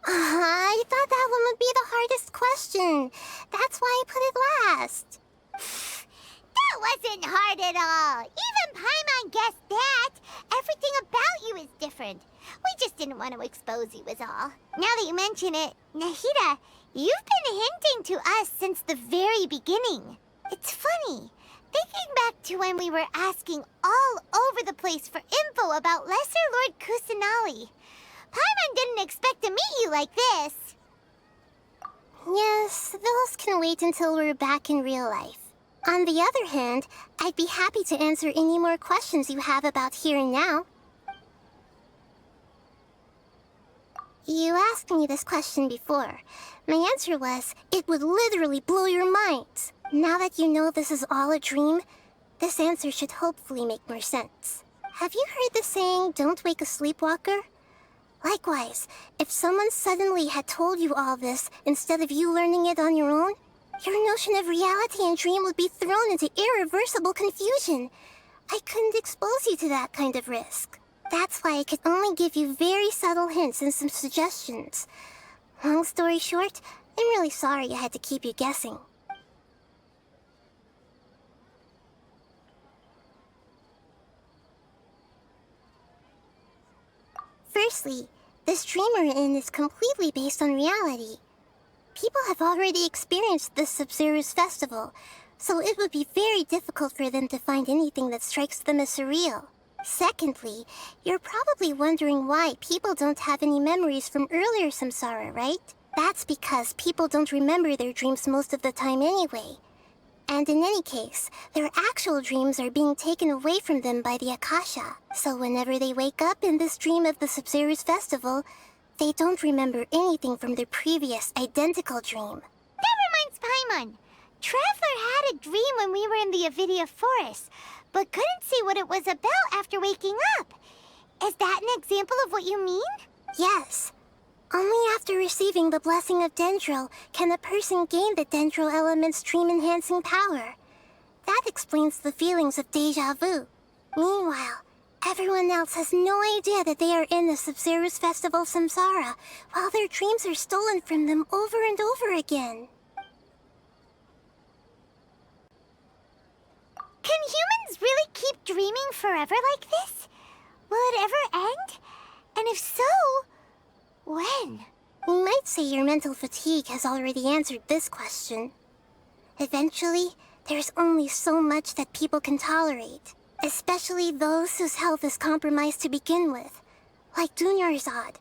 I thought that one would be the hardest question. That's why I put it last. That wasn't hard at all. Even Paimon guessed that. Everything about you is different. We just didn't want to expose you is all. Now that you mention it, Nahida, you've been hinting to us since the very beginning. It's funny. Thinking back to when we were asking all over the place for info about Lesser Lord Kusanali. Paimon didn't expect to meet you like this. Yes, those can wait until we're back in real life. On the other hand, I'd be happy to answer any more questions you have about here and now. You asked me this question before. My answer was, it would literally blow your minds. Now that you know this is all a dream, this answer should hopefully make more sense. Have you heard the saying, don't wake a sleepwalker? Likewise, if someone suddenly had told you all this instead of you learning it on your own, your notion of reality and dream would be thrown into irreversible confusion. I couldn't expose you to that kind of risk. That's why I could only give you very subtle hints and some suggestions. Long story short, I'm really sorry I had to keep you guessing. Firstly, this dream we're in is completely based on reality. People have already experienced this Sub-Zero's festival, so it would be very difficult for them to find anything that strikes them as surreal. Secondly, you're probably wondering why people don't have any memories from earlier samsara, right? That's because people don't remember their dreams most of the time anyway. And in any case, their actual dreams are being taken away from them by the Akasha. So whenever they wake up in this dream of the Sub-Zero's festival, they don't remember anything from their previous identical dream. That reminds Paimon. Traveler had a dream when we were in the Avidia Forest, but couldn't see what it was about after waking up. Is that an example of what you mean? Yes. Only after receiving the blessing of Dendro can a person gain the Dendro element's dream-enhancing power. That explains the feelings of deja vu. Meanwhile, everyone else has no idea that they are in the Sub-Zero's festival samsara, while their dreams are stolen from them over and over again. Can humans really keep dreaming forever like this? Will it ever end? And if so, when? You might say your mental fatigue has already answered this question. Eventually, there's only so much that people can tolerate, especially those whose health is compromised to begin with, like Dunyarzad.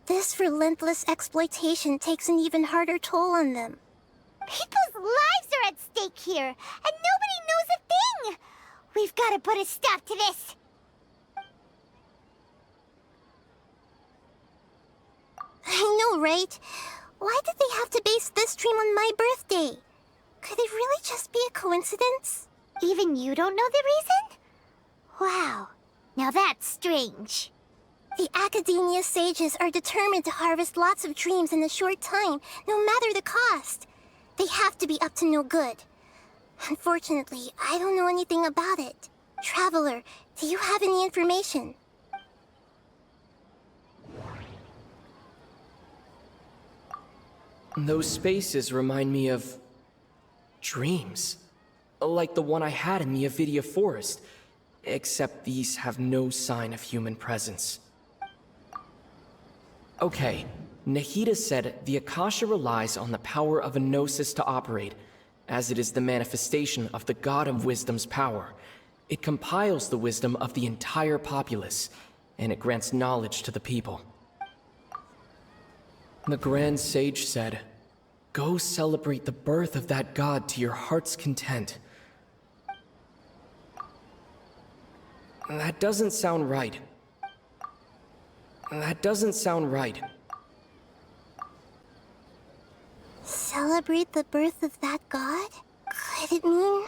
This relentless exploitation takes an even harder toll on them. People's lives are at stake here, and nobody knows a thing! We've got to put a stop to this! I know, right? Why did they have to base this dream on my birthday? Could it really just be a coincidence? Even you don't know the reason? Wow, now that's strange. The Academia sages are determined to harvest lots of dreams in a short time, no matter the cost. They have to be up to no good. Unfortunately, I don't know anything about it. Traveler, do you have any information? Those spaces remind me of dreams. Like the one I had in the Avidia Forest. Except these have no sign of human presence. Okay, Nahida said the Akasha relies on the power of a gnosis to operate, as it is the manifestation of the God of Wisdom's power. It compiles the wisdom of the entire populace, and it grants knowledge to the people. The Grand Sage said, "Go celebrate the birth of that God to your heart's content." That doesn't sound right. That doesn't sound right. Celebrate the birth of that god? Could it mean...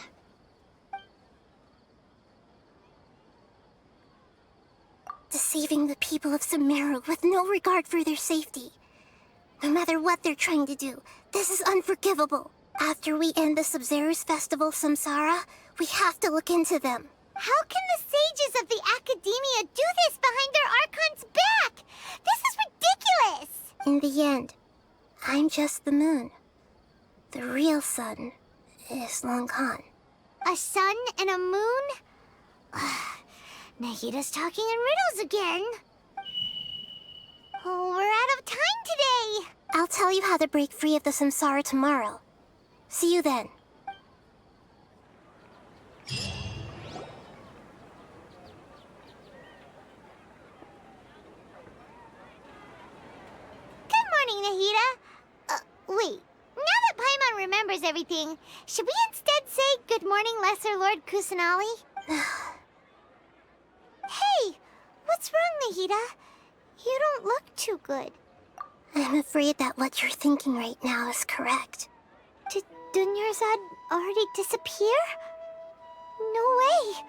deceiving the people of Sumeru with no regard for their safety? No matter what they're trying to do, this is unforgivable. After we end the Sub-Zero's festival, Samsara, we have to look into them. How can the sages of the Academia do this behind their Archon's back? This is ridiculous! In the end, I'm just the moon. The real sun is long gone. A sun and a moon? Nahida's talking in riddles again. Oh, we're out of time today. I'll tell you how to break free of the Samsara tomorrow. See you then. Good morning, Nahida. Wait. Now that Paimon remembers everything, should we instead say good morning, Lesser Lord Kusanali? Hey! What's wrong, Nahida? You don't look too good. I'm afraid that what you're thinking right now is correct. Did Dunyarzad already disappear? No way!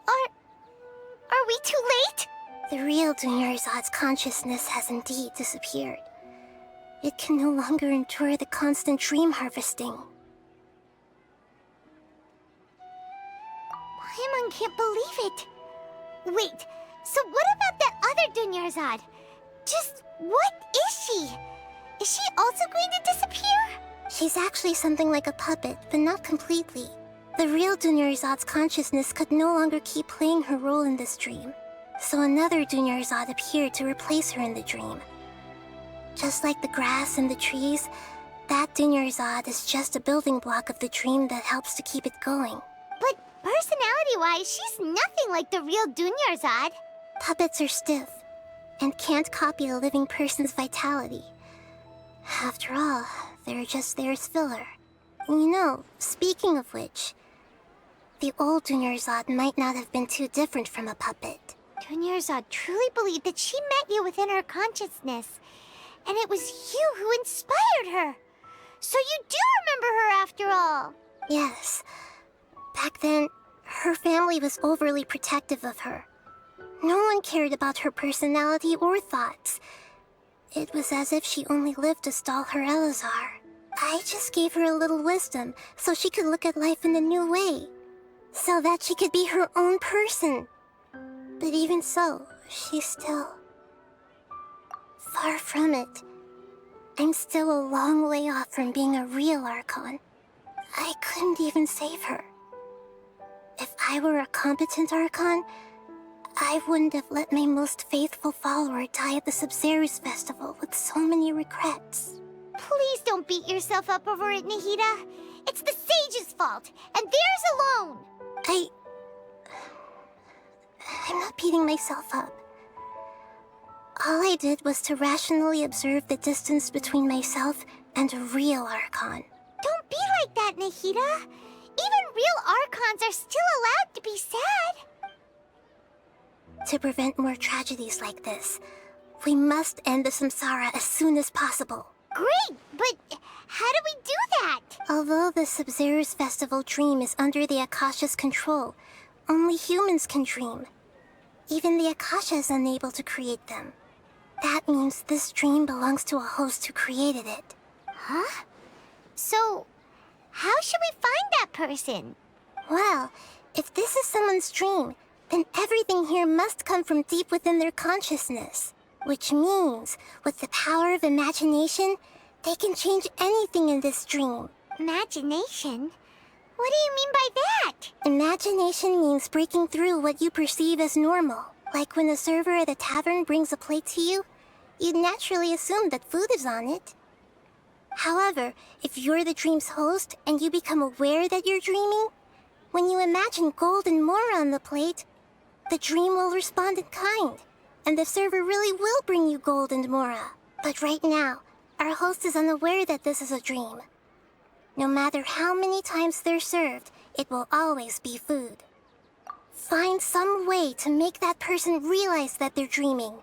Are we too late? The real Dunyarzad's consciousness has indeed disappeared. It can no longer endure the constant dream harvesting. Paimon can't believe it. Wait, so what about that other Dunyarzad? Just what is she? Is she also going to disappear? She's actually something like a puppet, but not completely. The real Dunyarzad's consciousness could no longer keep playing her role in this dream. So another Dunyarzad appeared to replace her in the dream. Just like the grass and the trees, that Dunyarzad is just a building block of the dream that helps to keep it going. But personality-wise, she's nothing like the real Dunyarzad. Puppets are stiff, and can't copy a living person's vitality. After all, they're just there as filler. You know, speaking of which, the old Dunyarzad might not have been too different from a puppet. Dunyarzad truly believed that she met you within her consciousness, and it was you who inspired her. So you do remember her after all. Yes. Back then, her family was overly protective of her. No one cared about her personality or thoughts. It was as if she only lived to stall her Elazar. I just gave her a little wisdom so she could look at life in a new way. So that she could be her own person. But even so, she's still... far from it. I'm still a long way off from being a real Archon. I couldn't even save her. If I were a competent Archon, I wouldn't have let my most faithful follower die at the Sub-Zero's festival with so many regrets. Please don't beat yourself up over it, Nahida. It's the sage's fault, and theirs alone. I'm not beating myself up. All I did was to rationally observe the distance between myself and a real Archon. Don't be like that, Nahida. Even real Archons are still allowed to be sad. To prevent more tragedies like this, we must end the Samsara as soon as possible. Great, but how do we do that? Although the Sub-Zero's festival dream is under the Akasha's control, only humans can dream. Even the Akasha is unable to create them. That means this dream belongs to a host who created it. Huh? So, how should we find that person? Well, if this is someone's dream, then everything here must come from deep within their consciousness. Which means, with the power of imagination, they can change anything in this dream. Imagination? What do you mean by that? Imagination means breaking through what you perceive as normal. Like when the server at a tavern brings a plate to you, you'd naturally assume that food is on it. However, if you're the dream's host and you become aware that you're dreaming, when you imagine gold and more on the plate, the dream will respond in kind, and the server really will bring you gold and mora. But right now, our host is unaware that this is a dream. No matter how many times they're served, it will always be food. find some way to make that person realize that they're dreaming.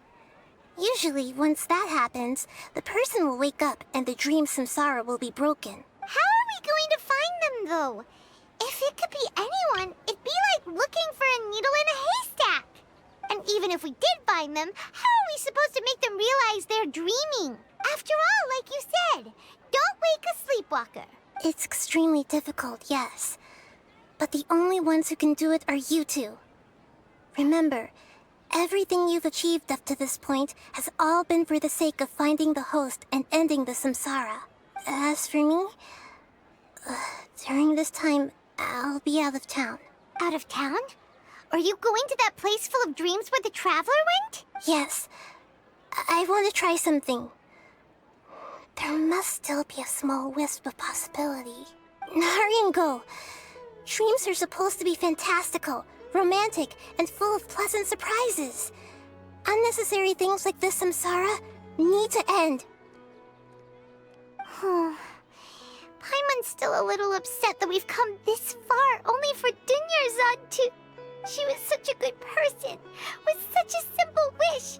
Usually, once that happens, the person will wake up and the dream samsara will be broken. How are we going to find them, though? If it could be anyone, it'd be like looking for a needle in a haystack. And even if we did find them, how are we supposed to make them realize they're dreaming? After all, like you said, don't wake a sleepwalker. It's extremely difficult, yes. But the only ones who can do it are you two. Remember, everything you've achieved up to this point has all been for the sake of finding the host and ending the samsara. As for me, during this time, I'll be out of town. Out of town? Are you going to that place full of dreams where the Traveler went? Yes. I want to try something. There must still be a small wisp of possibility. Hurry and go. Dreams are supposed to be fantastical, romantic, and full of pleasant surprises. Unnecessary things like this samsara need to end. Paimon's still a little upset that we've come this far only for Dunyarzad to... She was such a good person, with such a simple wish.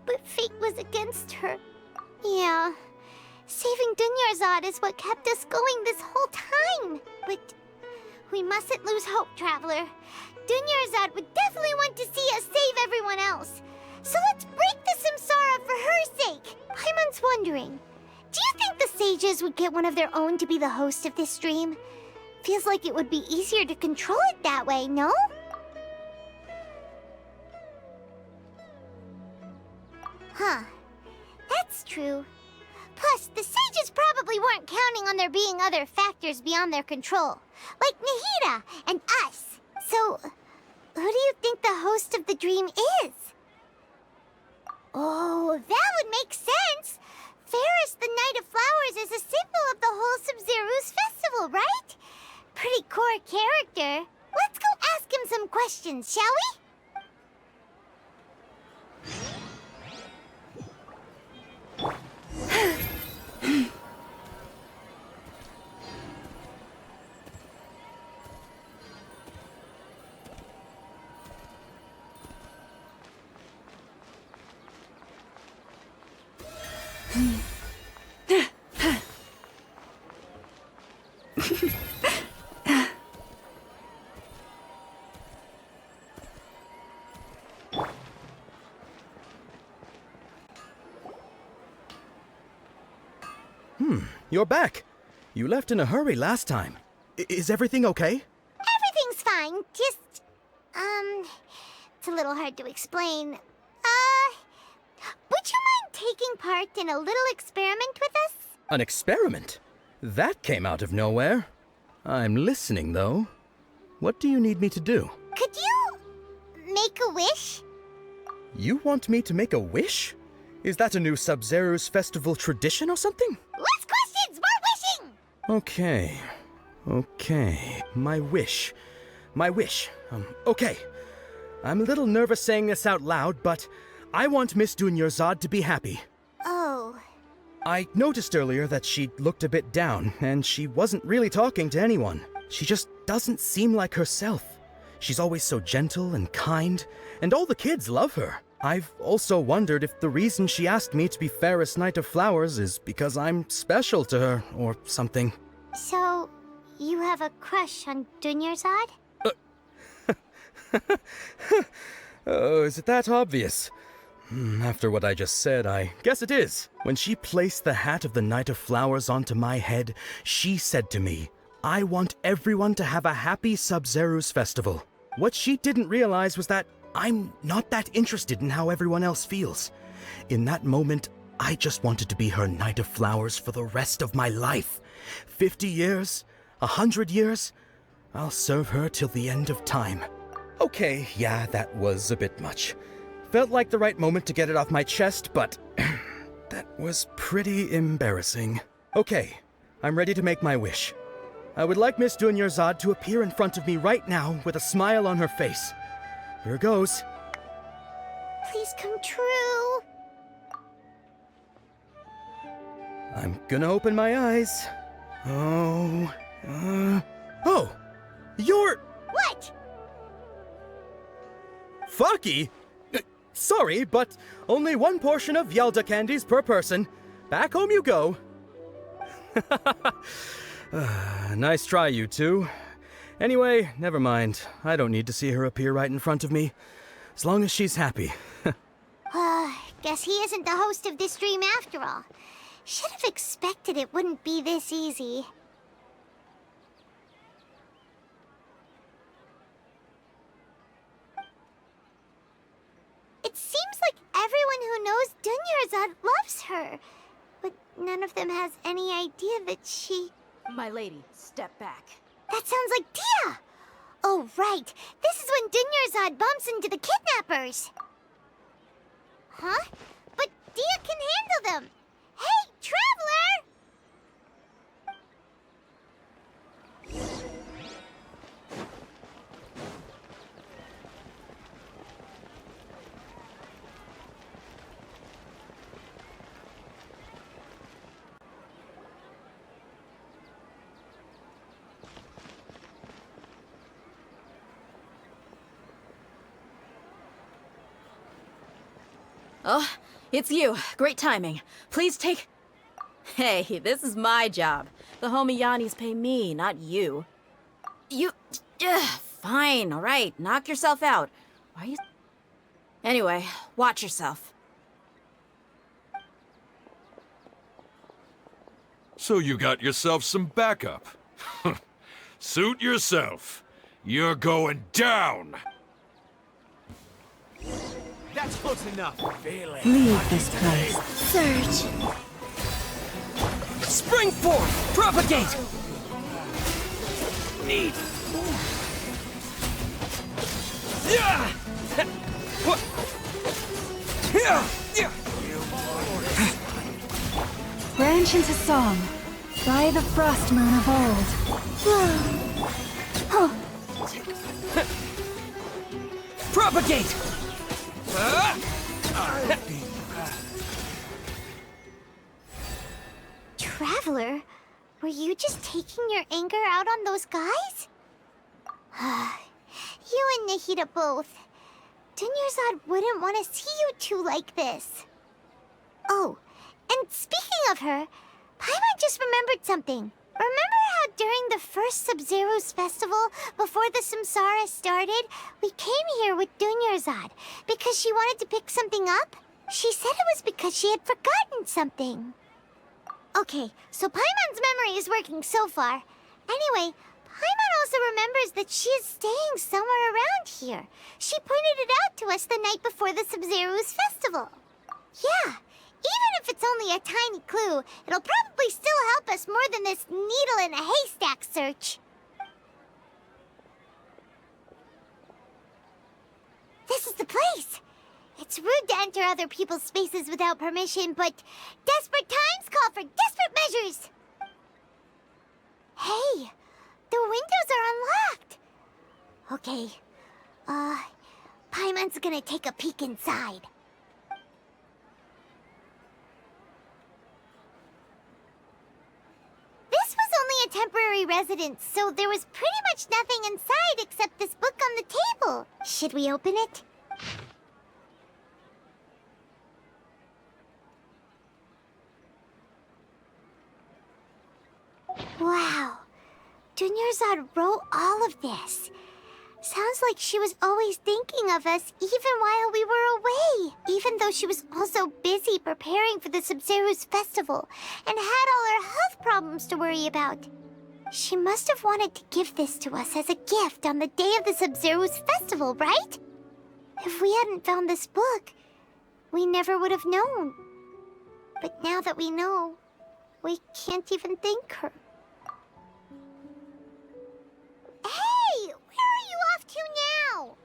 But fate was against her. Yeah, saving Dunyarzad is what kept us going this whole time. But we mustn't lose hope, Traveler. Dunyarzad would definitely want to see us save everyone else. So let's break the samsara for her sake. Paimon's wondering, do you think the sages would get one of their own to be the host of this stream? Feels like it would be easier to control it that way, no? Huh. That's true. Plus, the sages probably weren't counting on there being other factors beyond their control, like Nahida and us. So, who do you think the host of the dream is? Oh, that would make sense. Ferris, the Knight of Flowers, is a symbol of the whole Sumeru's festival, right? Pretty core character. Let's go ask him some questions, shall we? You're back. You left in a hurry last time. Is everything okay? Everything's fine. Just, it's a little hard to explain. Would you mind taking part in a little experiment with us? An experiment? That came out of nowhere. I'm listening, though. What do you need me to do? Could you make a wish? You want me to make a wish? Is that a new Sub-Zero's festival tradition or something? Less questions, more wishing! Okay. My wish. Okay. I'm a little nervous saying this out loud, but I want Miss Dunyarzad to be happy. Oh. I noticed earlier that she looked a bit down, and she wasn't really talking to anyone. She just doesn't seem like herself. She's always so gentle and kind, and all the kids love her. I've also wondered if the reason she asked me to be Fairest Knight of Flowers is because I'm special to her, or something. So, you have a crush on Dunyarzad? Oh, is it that obvious? After what I just said, I guess it is. When she placed the hat of the Knight of Flowers onto my head, she said to me, I want everyone to have a happy Sub-Zero's festival. What she didn't realize was that I'm not that interested in how everyone else feels. In that moment, I just wanted to be her Knight of Flowers for the rest of my life. 50 years? 100 years? I'll serve her till the end of time. Okay, yeah, that was a bit much. Felt like the right moment to get it off my chest, but that was pretty embarrassing. Okay, I'm ready to make my wish. I would like Miss Dunyarzad to appear in front of me right now with a smile on her face. Here goes. Please come true. I'm gonna open my eyes. Oh, you're... What? Fucky? Sorry, but only one portion of Yalda candies per person. Back home you go. Nice try, you two. Anyway, never mind. I don't need to see her appear right in front of me. As long as she's happy. Guess he isn't the host of this dream after all. Should have expected it wouldn't be this easy. It seems like everyone who knows Dunyarzad loves her. But none of them has any idea that she... My lady, step back. That sounds like Dia! Oh, right. This is when Dunyarzad bumps into the kidnappers. Huh? But Dia can handle them. Hey, Traveler! Oh, it's you. Great timing. Please take... Hey, this is my job. The Homiyanis pay me, not you. You... fine, all right. Knock yourself out. Why are you... Anyway, watch yourself. So you got yourself some backup. Suit yourself. You're going down! That's close enough. Leave this place. Surge. Spring forth! Propagate! Need. Branch into song. By the frost moon of old. Propagate! Traveler, were you just taking your anger out on those guys? You and Nahida both. Dunyarzad wouldn't want to see you two like this. Oh, and speaking of her, Paimon just remembered something. Remember how during the first Sub-Zero's festival, before the Samsara started, we came here with Dunyarzad because she wanted to pick something up? She said it was because she had forgotten something. Okay, so Paimon's memory is working so far. Anyway, Paimon also remembers that she is staying somewhere around here. She pointed it out to us the night before the Sub-Zero's festival. Yeah. Even if it's only a tiny clue, it'll probably still help us more than this needle in a haystack search. This is the place. It's rude to enter other people's spaces without permission, but desperate times call for desperate measures. Hey, the windows are unlocked. Okay, Paimon's gonna take a peek inside. This was only a temporary residence, so there was pretty much nothing inside except this book on the table. Should we open it? Wow. Dunyarzad wrote all of this. Sounds like she was always thinking of us even while we were away. Even though she was also busy preparing for the Sub-Zero's festival and had all her health problems to worry about. She must have wanted to give this to us as a gift on the day of the Sub-Zero's festival, right? If we hadn't found this book, we never would have known. But now that we know, we can't even thank her. Hey! Where are you off to now?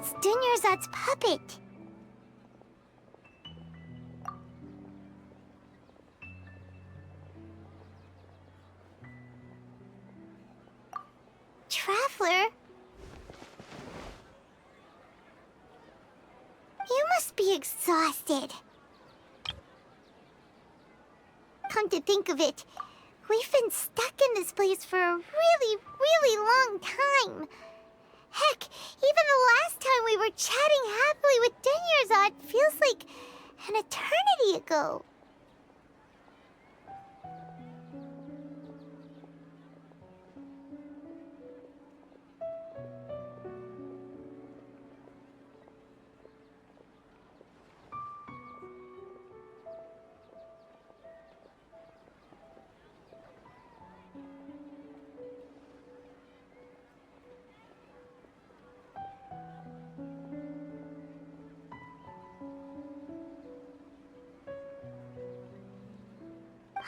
It's Dunyarzad's puppet. Traveler? You must be exhausted. Come to think of it, we've been stuck in this place for a really long time. Heck, even the last time we were chatting happily with Dunyarzad feels like an eternity ago.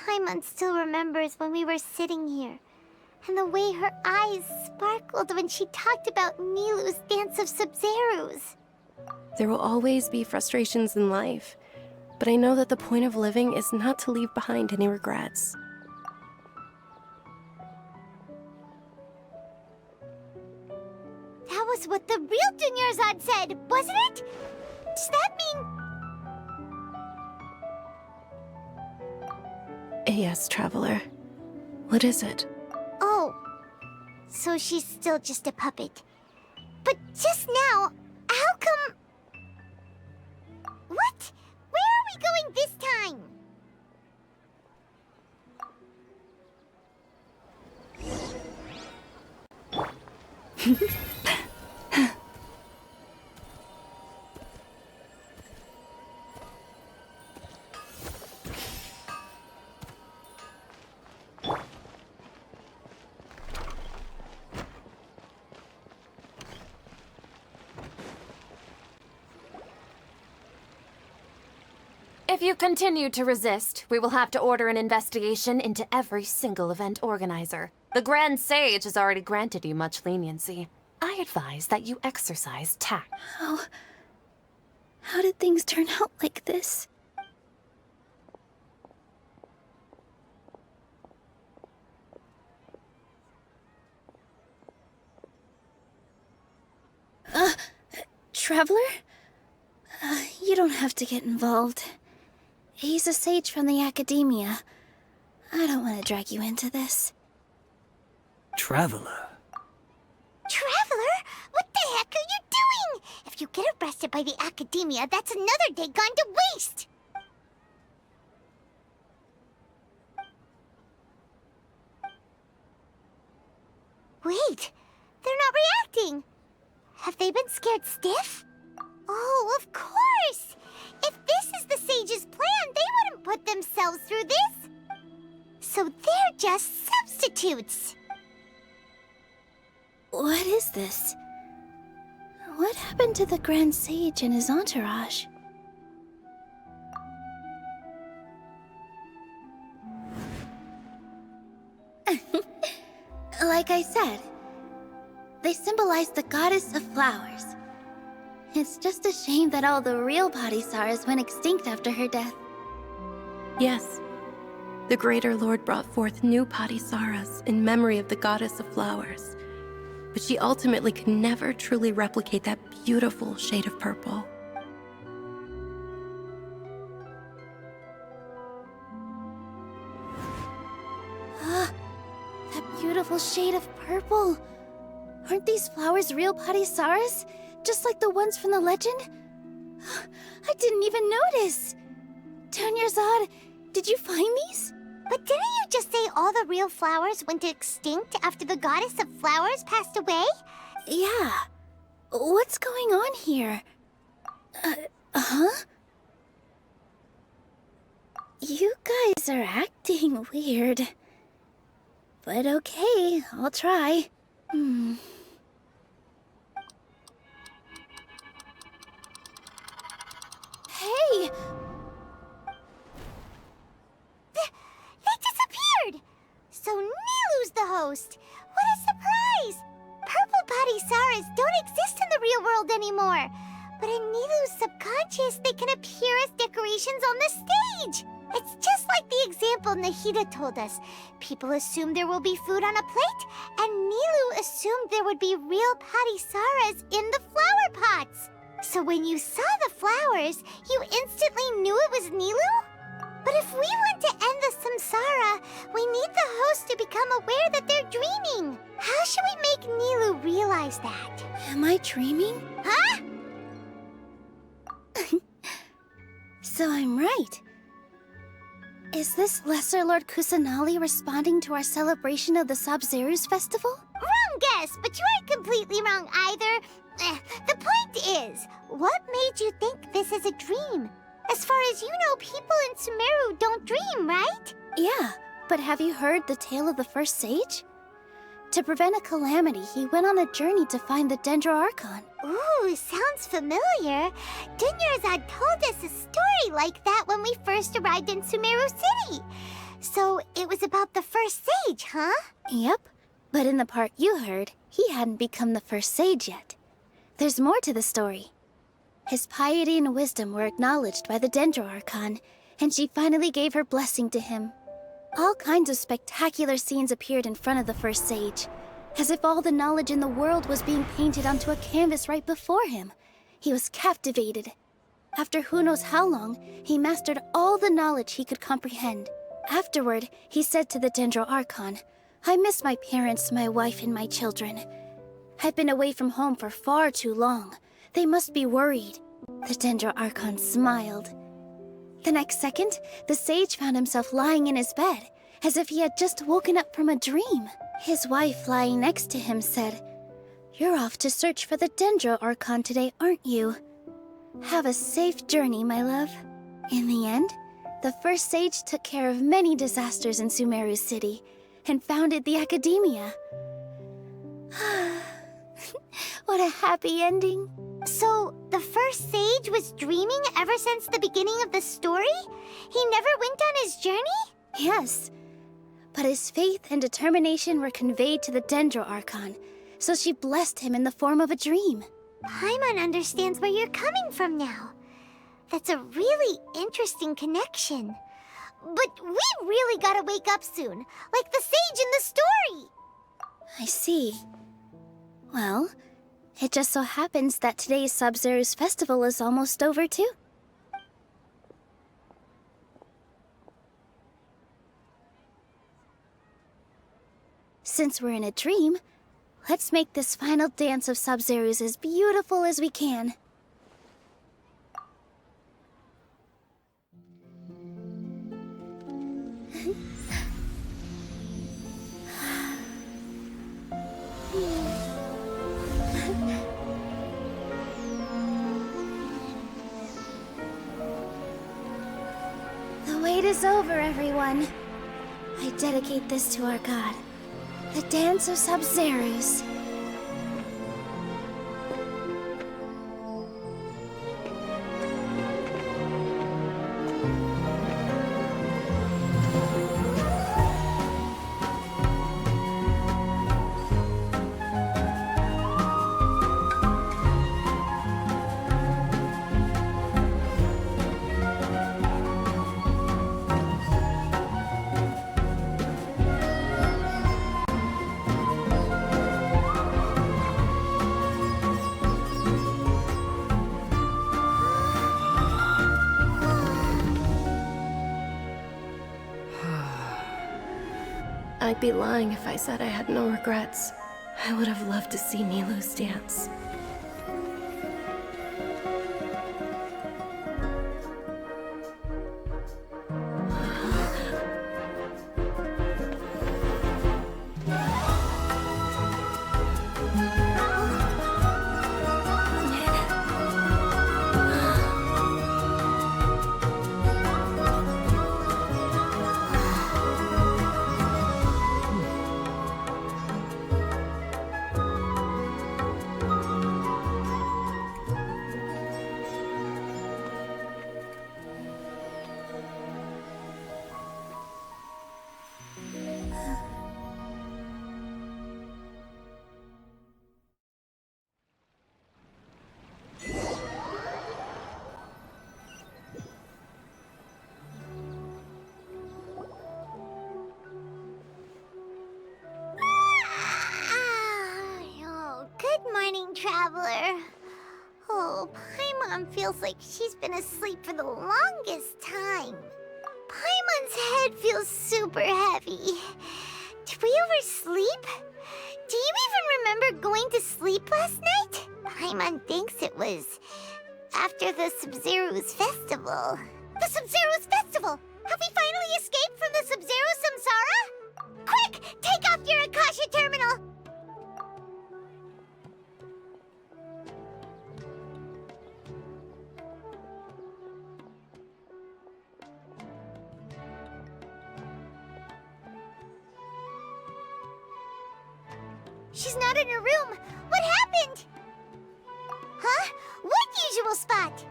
Paimon still remembers when we were sitting here, and the way her eyes sparkled when she talked about Nilu's dance of Sub-Zerus. There will always be frustrations in life, but I know that the point of living is not to leave behind any regrets. That was what the real Dunyarzad said, wasn't it? Does that mean... Yes, Traveler. What is it? Oh, so she's still just a puppet. But just now, how come... What? Where are we going this time? If you continue to resist, we will have to order an investigation into every single event organizer. The Grand Sage has already granted you much leniency. I advise that you exercise tact. How did things turn out like this? Traveler? You don't have to get involved. He's a sage from the Academia. I don't want to drag you into this. Traveler? Traveler? What the heck are you doing? If you get arrested by the Academia, that's another day gone to waste! Wait, they're not reacting. Have they been scared stiff? Oh, of course! If this is the Sage's plan, they wouldn't put themselves through this. So they're just substitutes. What is this? What happened to the Grand Sage and his entourage? Like I said, they symbolize the goddess of flowers. It's just a shame that all the real Padisarahs went extinct after her death. Yes. The Greater Lord brought forth new Padisarahs in memory of the goddess of flowers. But she ultimately could never truly replicate that beautiful shade of purple. That beautiful shade of purple. Aren't these flowers real Padisarahs? Just like the ones from the legend? I didn't even notice! Dunyarzad, did you find these? But didn't you just say all the real flowers went extinct after the goddess of flowers passed away? Yeah. What's going on here? Huh? You guys are acting weird. But okay, I'll try. Hey! They disappeared! So Nilu's the host! What a surprise! Purple Padisarahs don't exist in the real world world anymore. But in Nilu's subconscious, they can appear as decorations on the stage. It's just like the example Nahida told us. People assumed there will be food on a plate, and Nilu assumed there would be real patisaras in the flower pots. So when you saw the flowers, you instantly knew it was Nilu? But if we want to end the samsara, we need the host to become aware that they're dreaming. How should we make Nilu realize that? Am I dreaming? Huh? So I'm right. Is this Lesser Lord Kusanali responding to our celebration of the Sabzeruz festival? Wrong guess, but you aren't completely wrong either. The point is, what made you think this is a dream? As far as you know, people in Sumeru don't dream, right? Yeah, but have you heard the tale of the first sage? To prevent a calamity, he went on a journey to find the Dendro Archon. Ooh, sounds familiar. Dunyarzad told us a story like that when we first arrived in Sumeru City. So it was about the first sage, huh? Yep, but in the part you heard, he hadn't become the first sage yet. There's more to the story. His piety and wisdom were acknowledged by the Dendro Archon, and she finally gave her blessing to him. All kinds of spectacular scenes appeared in front of the first sage, as if all the knowledge in the world was being painted onto a canvas right before him. He was captivated. After who knows how long, he mastered all the knowledge he could comprehend. Afterward, he said to the Dendro Archon, "I miss my parents, my wife, and my children. I've been away from home for far too long. They must be worried." The Dendro Archon smiled. The next second, the sage found himself lying in his bed, as if he had just woken up from a dream. His wife, lying next to him, said, "You're off to search for the Dendro Archon today, aren't you? Have a safe journey, my love." In the end, the first sage took care of many disasters in Sumeru City, and founded the Academia. What a happy ending. So, the first sage was dreaming ever since the beginning of the story? He never went on his journey? Yes. But his faith and determination were conveyed to the Dendro Archon, so she blessed him in the form of a dream. Paimon understands where you're coming from now. That's a really interesting connection. But we really gotta wake up soon, like the sage in the story! I see. Well, it just so happens that today's Sabzeruz festival is almost over too. Since we're in a dream, let's make this final dance of Sabzeruz as beautiful as we can. The wait is over, everyone. I dedicate this to our god, the Dance of Sabzeruz. I'd be lying if I said I had no regrets. I would have loved to see Nilu's dance. Paimon feels like she's been asleep for the longest time. Paimon's head feels super heavy. Did we oversleep? Do you even remember going to sleep last night? Paimon thinks it was after the Sumeru's festival. The Sumeru's festival! Have we finally escaped from the Sub-Zero Samsara? Quick! Take off your Akasha terminal! She's not in her room. What happened? Huh? What usual spot?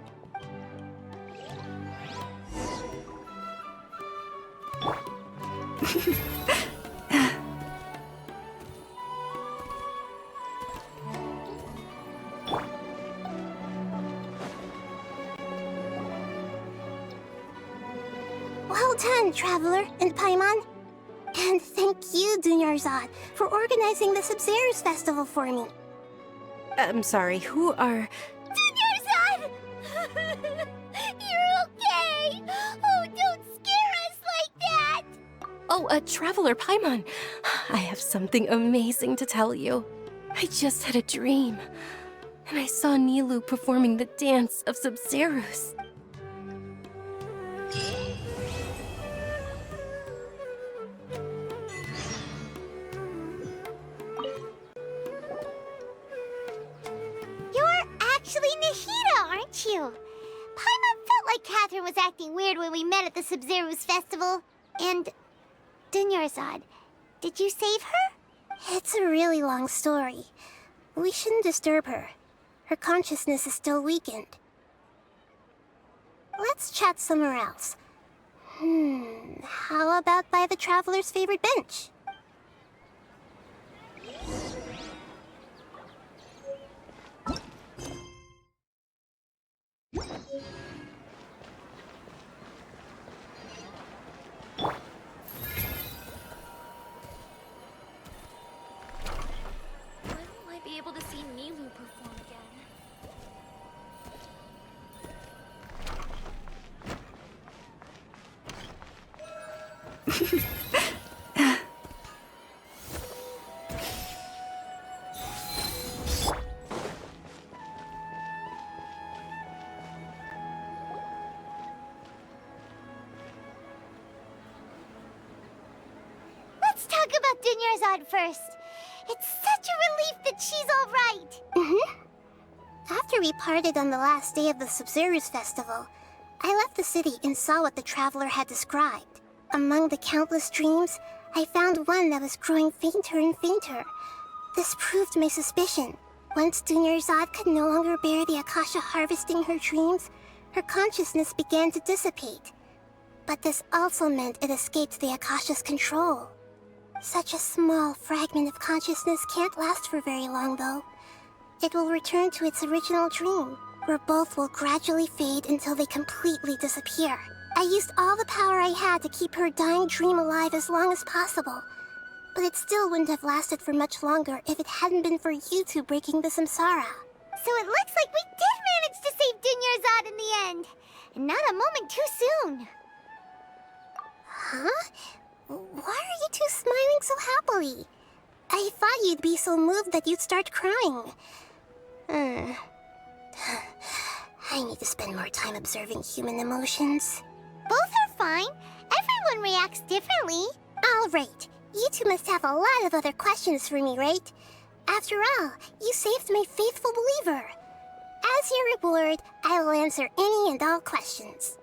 Well done, Traveler and Paimon. And thank you, Dunyarzad, for organizing the Sub-Zero's festival for me. I'm sorry, who are... Dunyarzad! You're okay! Oh, don't scare us like that! Oh, Traveler Paimon. I have something amazing to tell you. I just had a dream, and I saw Nilou performing the dance of Sub-Zeros. Aren't you? Paimon felt like Catherine was acting weird when we met at the Sub-Zero's festival. And Dunyarzad, did you save her? It's a really long story. We shouldn't disturb her. Her consciousness is still weakened. Let's chat somewhere else. How about by the Traveler's favorite bench? Be able to see Nilou perform again. Let's talk about Dunyarzad first. It's such a relief that she's all right. After we parted on the last day of the Sub-Zero's festival, I left the city and saw what the Traveler had described. Among the countless dreams, I found one that was growing fainter and fainter. This proved my suspicion. Once Dunyarzad could no longer bear the Akasha harvesting her dreams, her consciousness began to dissipate. But this also meant it escaped the Akasha's control. Such a small fragment of consciousness can't last for very long, though. It will return to its original dream, where both will gradually fade until they completely disappear. I used all the power I had to keep her dying dream alive as long as possible. But it still wouldn't have lasted for much longer if it hadn't been for you two breaking the samsara. So it looks like we did manage to save Dunyarzad in the end. And not a moment too soon. Huh? Why are you two smiling so happily? I thought you'd be so moved that you'd start crying. I need to spend more time observing human emotions. Both are fine. Everyone reacts differently. All right. You two must have a lot of other questions for me, right? After all, you saved my faithful believer. As your reward, I will answer any and all questions.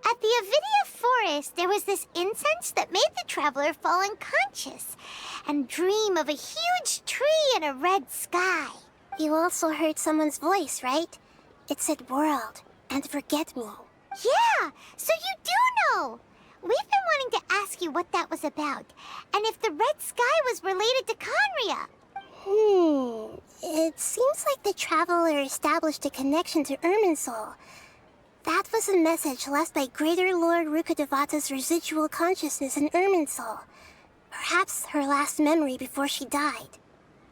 At the Avidia forest, there was this incense that made the Traveler fall unconscious and dream of a huge tree and a red sky. You also heard someone's voice, right? It said world and forget me. Yeah, so you do know. We've been wanting to ask you what that was about, and if the red sky was related to Conria. It seems like the Traveler established a connection to Irminsul. That was a message left by Greater Lord Rukkhadevata's residual consciousness in Irminsul. Perhaps her last memory before she died.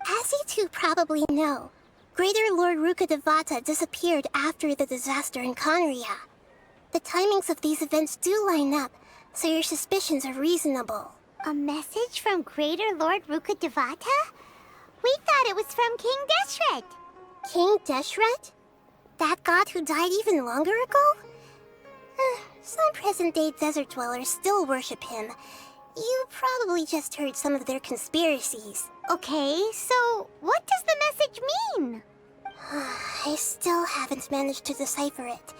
As you two probably know, Greater Lord Rukkhadevata disappeared after the disaster in Conria. The timings of these events do line up, so your suspicions are reasonable. A message from Greater Lord Rukkhadevata? We thought it was from King Deshret. King Deshret? That god who died even longer ago? Some present-day desert dwellers still worship him. You probably just heard some of their conspiracies. Okay, so what does the message mean? I still haven't managed to decipher it.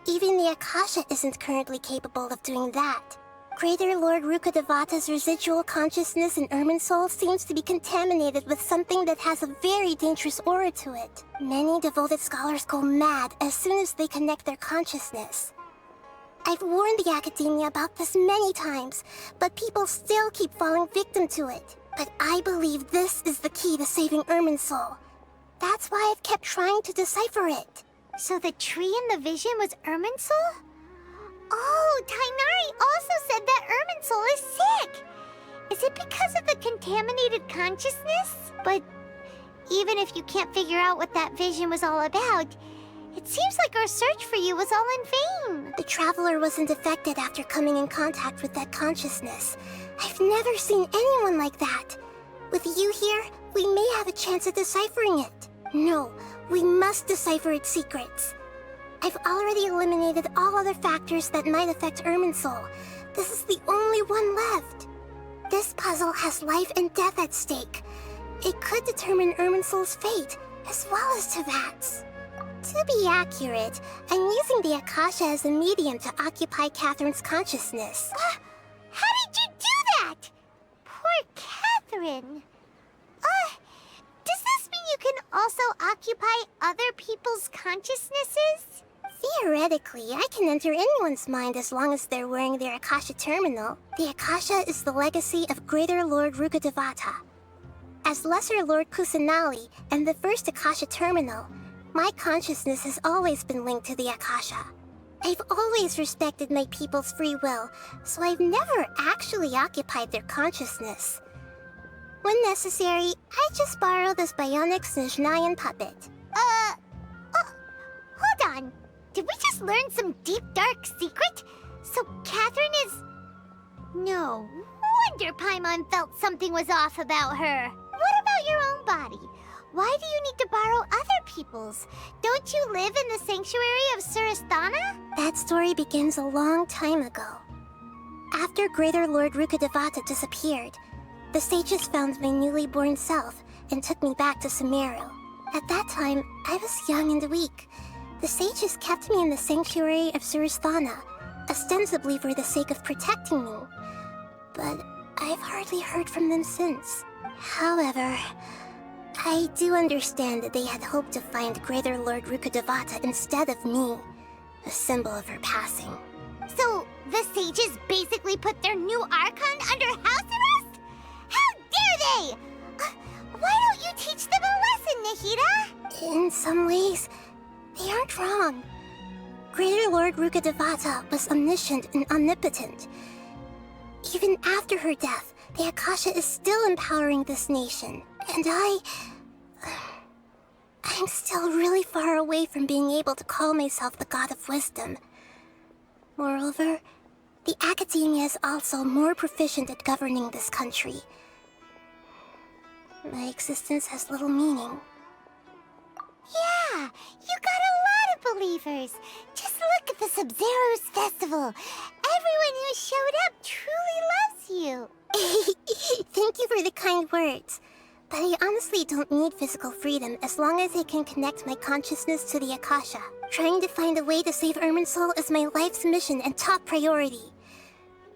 Even the Akasha isn't currently capable of doing that. Greater Lord Rukkhadevata's residual consciousness in Irminsul seems to be contaminated with something that has a very dangerous aura to it. Many devoted scholars go mad as soon as they connect their consciousness. I've warned the Academia about this many times, but people still keep falling victim to it. But I believe this is the key to saving Irminsul. That's why I've kept trying to decipher it. So the tree in the vision was Irminsul? Oh, Tainari also said that Irminsul is sick! Is it because of the contaminated consciousness? But even if you can't figure out what that vision was all about, it seems like our search for you was all in vain. The Traveler wasn't affected after coming in contact with that consciousness. I've never seen anyone like that. With you here, we may have a chance at deciphering it. No, we must decipher its secrets. I've already eliminated all other factors that might affect Irminsul. This is the only one left. This puzzle has life and death at stake. It could determine Irminsul's fate, as well as Tevat's. To be accurate, I'm using the Akasha as a medium to occupy Catherine's consciousness. How did you do that? Poor Catherine. Does this mean you can also occupy other people's consciousnesses? Theoretically, I can enter anyone's mind as long as they're wearing their Akasha terminal. The Akasha is the legacy of Greater Lord Rukkhadevata. As Lesser Lord Kusanali and the first Akasha terminal, my consciousness has always been linked to the Akasha. I've always respected my people's free will, so I've never actually occupied their consciousness. When necessary, I just borrow this bionic Snezhnayan puppet. Hold on. Did we just learn some deep, dark secret? So Catherine is... No wonder Paimon felt something was off about her. What about your own body? Why do you need to borrow other people's? Don't you live in the sanctuary of Surasthana? That story begins a long time ago. After Greater Lord Rukkhadevata disappeared, the sages found my newly born self and took me back to Sumeru. At that time, I was young and weak. The sages kept me in the sanctuary of Surasthana, ostensibly for the sake of protecting me. But I've hardly heard from them since. However, I do understand that they had hoped to find Greater Lord Rukkhadevata instead of me, a symbol of her passing. So, the sages basically put their new Archon under house arrest? How dare they! Why don't you teach them a lesson, Nahida? In some ways, they aren't wrong. Greater Lord Rukkhadevata was omniscient and omnipotent. Even after her death, the Akasha is still empowering this nation. And I'm still really far away from being able to call myself the God of Wisdom. Moreover, the Academia is also more proficient at governing this country. My existence has little meaning. Yeah, you got a lot of believers. Just look at the Sub-Zero's festival. Everyone who showed up truly loves you. Thank you for the kind words. But I honestly don't need physical freedom as long as I can connect my consciousness to the Akasha. Trying to find a way to save Irminsul is my life's mission and top priority.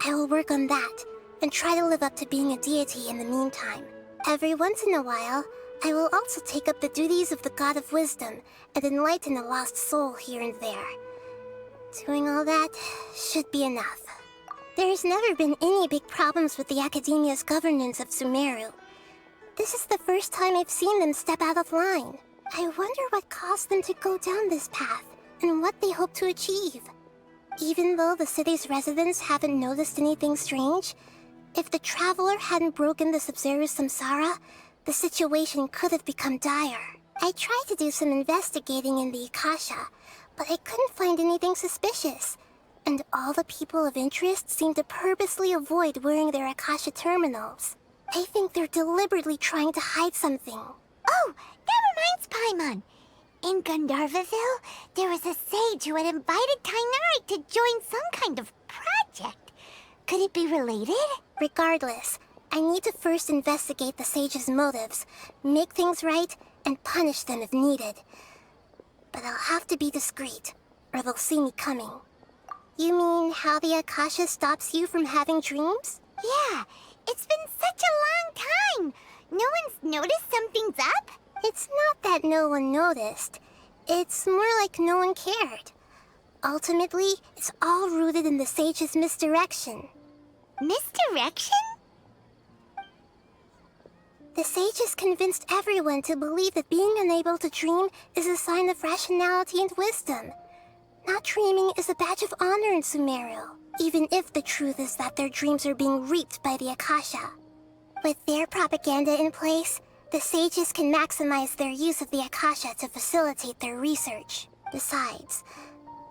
I will work on that, and try to live up to being a deity in the meantime. Every once in a while, I will also take up the duties of the God of Wisdom and enlighten a lost soul here and there. Doing all that should be enough. There's never been any big problems with the Academia's governance of Sumeru. This is the first time I've seen them step out of line. I wonder what caused them to go down this path, and what they hope to achieve. Even though the city's residents haven't noticed anything strange, if the Traveler hadn't broken the Sub-Zero's samsara, the situation could have become dire. I tried to do some investigating in the Akasha, but I couldn't find anything suspicious. And all the people of interest seem to purposely avoid wearing their Akasha terminals. I think they're deliberately trying to hide something. Oh, that reminds Paimon. In Gandharvaville, there was a sage who had invited Tainari to join some kind of project. Could it be related? Regardless, I need to first investigate the sage's motives, make things right, and punish them if needed. But I'll have to be discreet, or they'll see me coming. You mean how the Akasha stops you from having dreams? Yeah, it's been such a long time. No one's noticed something's up? It's not that no one noticed. It's more like no one cared. Ultimately, it's all rooted in the sage's misdirection. Misdirection? The sages convinced everyone to believe that being unable to dream is a sign of rationality and wisdom. Not dreaming is a badge of honor in Sumeru, even if the truth is that their dreams are being reaped by the Akasha. With their propaganda in place, the sages can maximize their use of the Akasha to facilitate their research. Besides,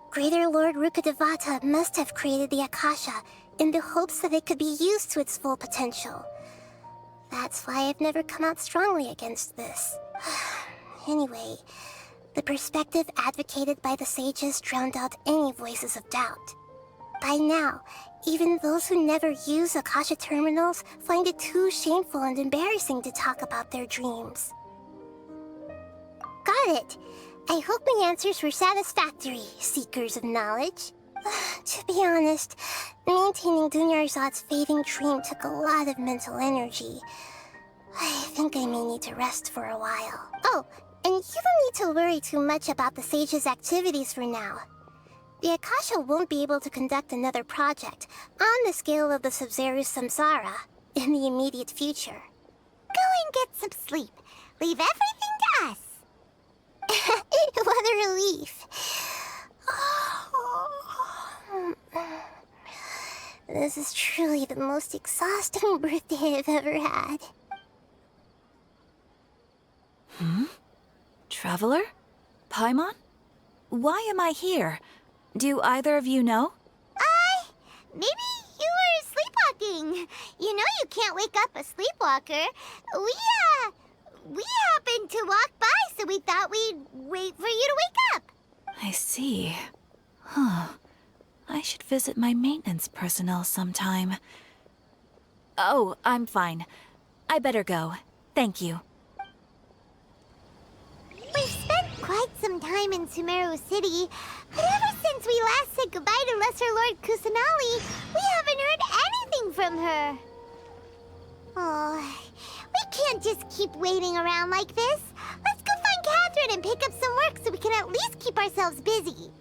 Greater Lord Rukkhadevata must have created the Akasha in the hopes that it could be used to its full potential. That's why I've never come out strongly against this. Anyway, the perspective advocated by the sages drowned out any voices of doubt. By now, even those who never use Akasha terminals find it too shameful and embarrassing to talk about their dreams. Got it! I hope my answers were satisfactory, seekers of knowledge. To be honest, maintaining Dunyarzad's fading dream took a lot of mental energy. I think I may need to rest for a while. Oh, and you don't need to worry too much about the sage's activities for now. The Akasha won't be able to conduct another project on the scale of the Sumeru Samsara in the immediate future. Go and get some sleep. Leave everything to us. What a relief. This is truly the most exhausting birthday I've ever had. Traveler? Paimon? Why am I here? Do either of you know? Maybe you were sleepwalking. You know you can't wake up a sleepwalker. We happened to walk by, so we thought we'd wait for you to wake up. I see. Huh. I should visit my maintenance personnel sometime. Oh, I'm fine. I better go. Thank you. We've spent quite some time in Sumeru City, but ever since we last said goodbye to Lesser Lord Kusanali, we haven't heard anything from her. Oh, we can't just keep waiting around like this. Let's go find Catherine and pick up some work so we can at least keep ourselves busy.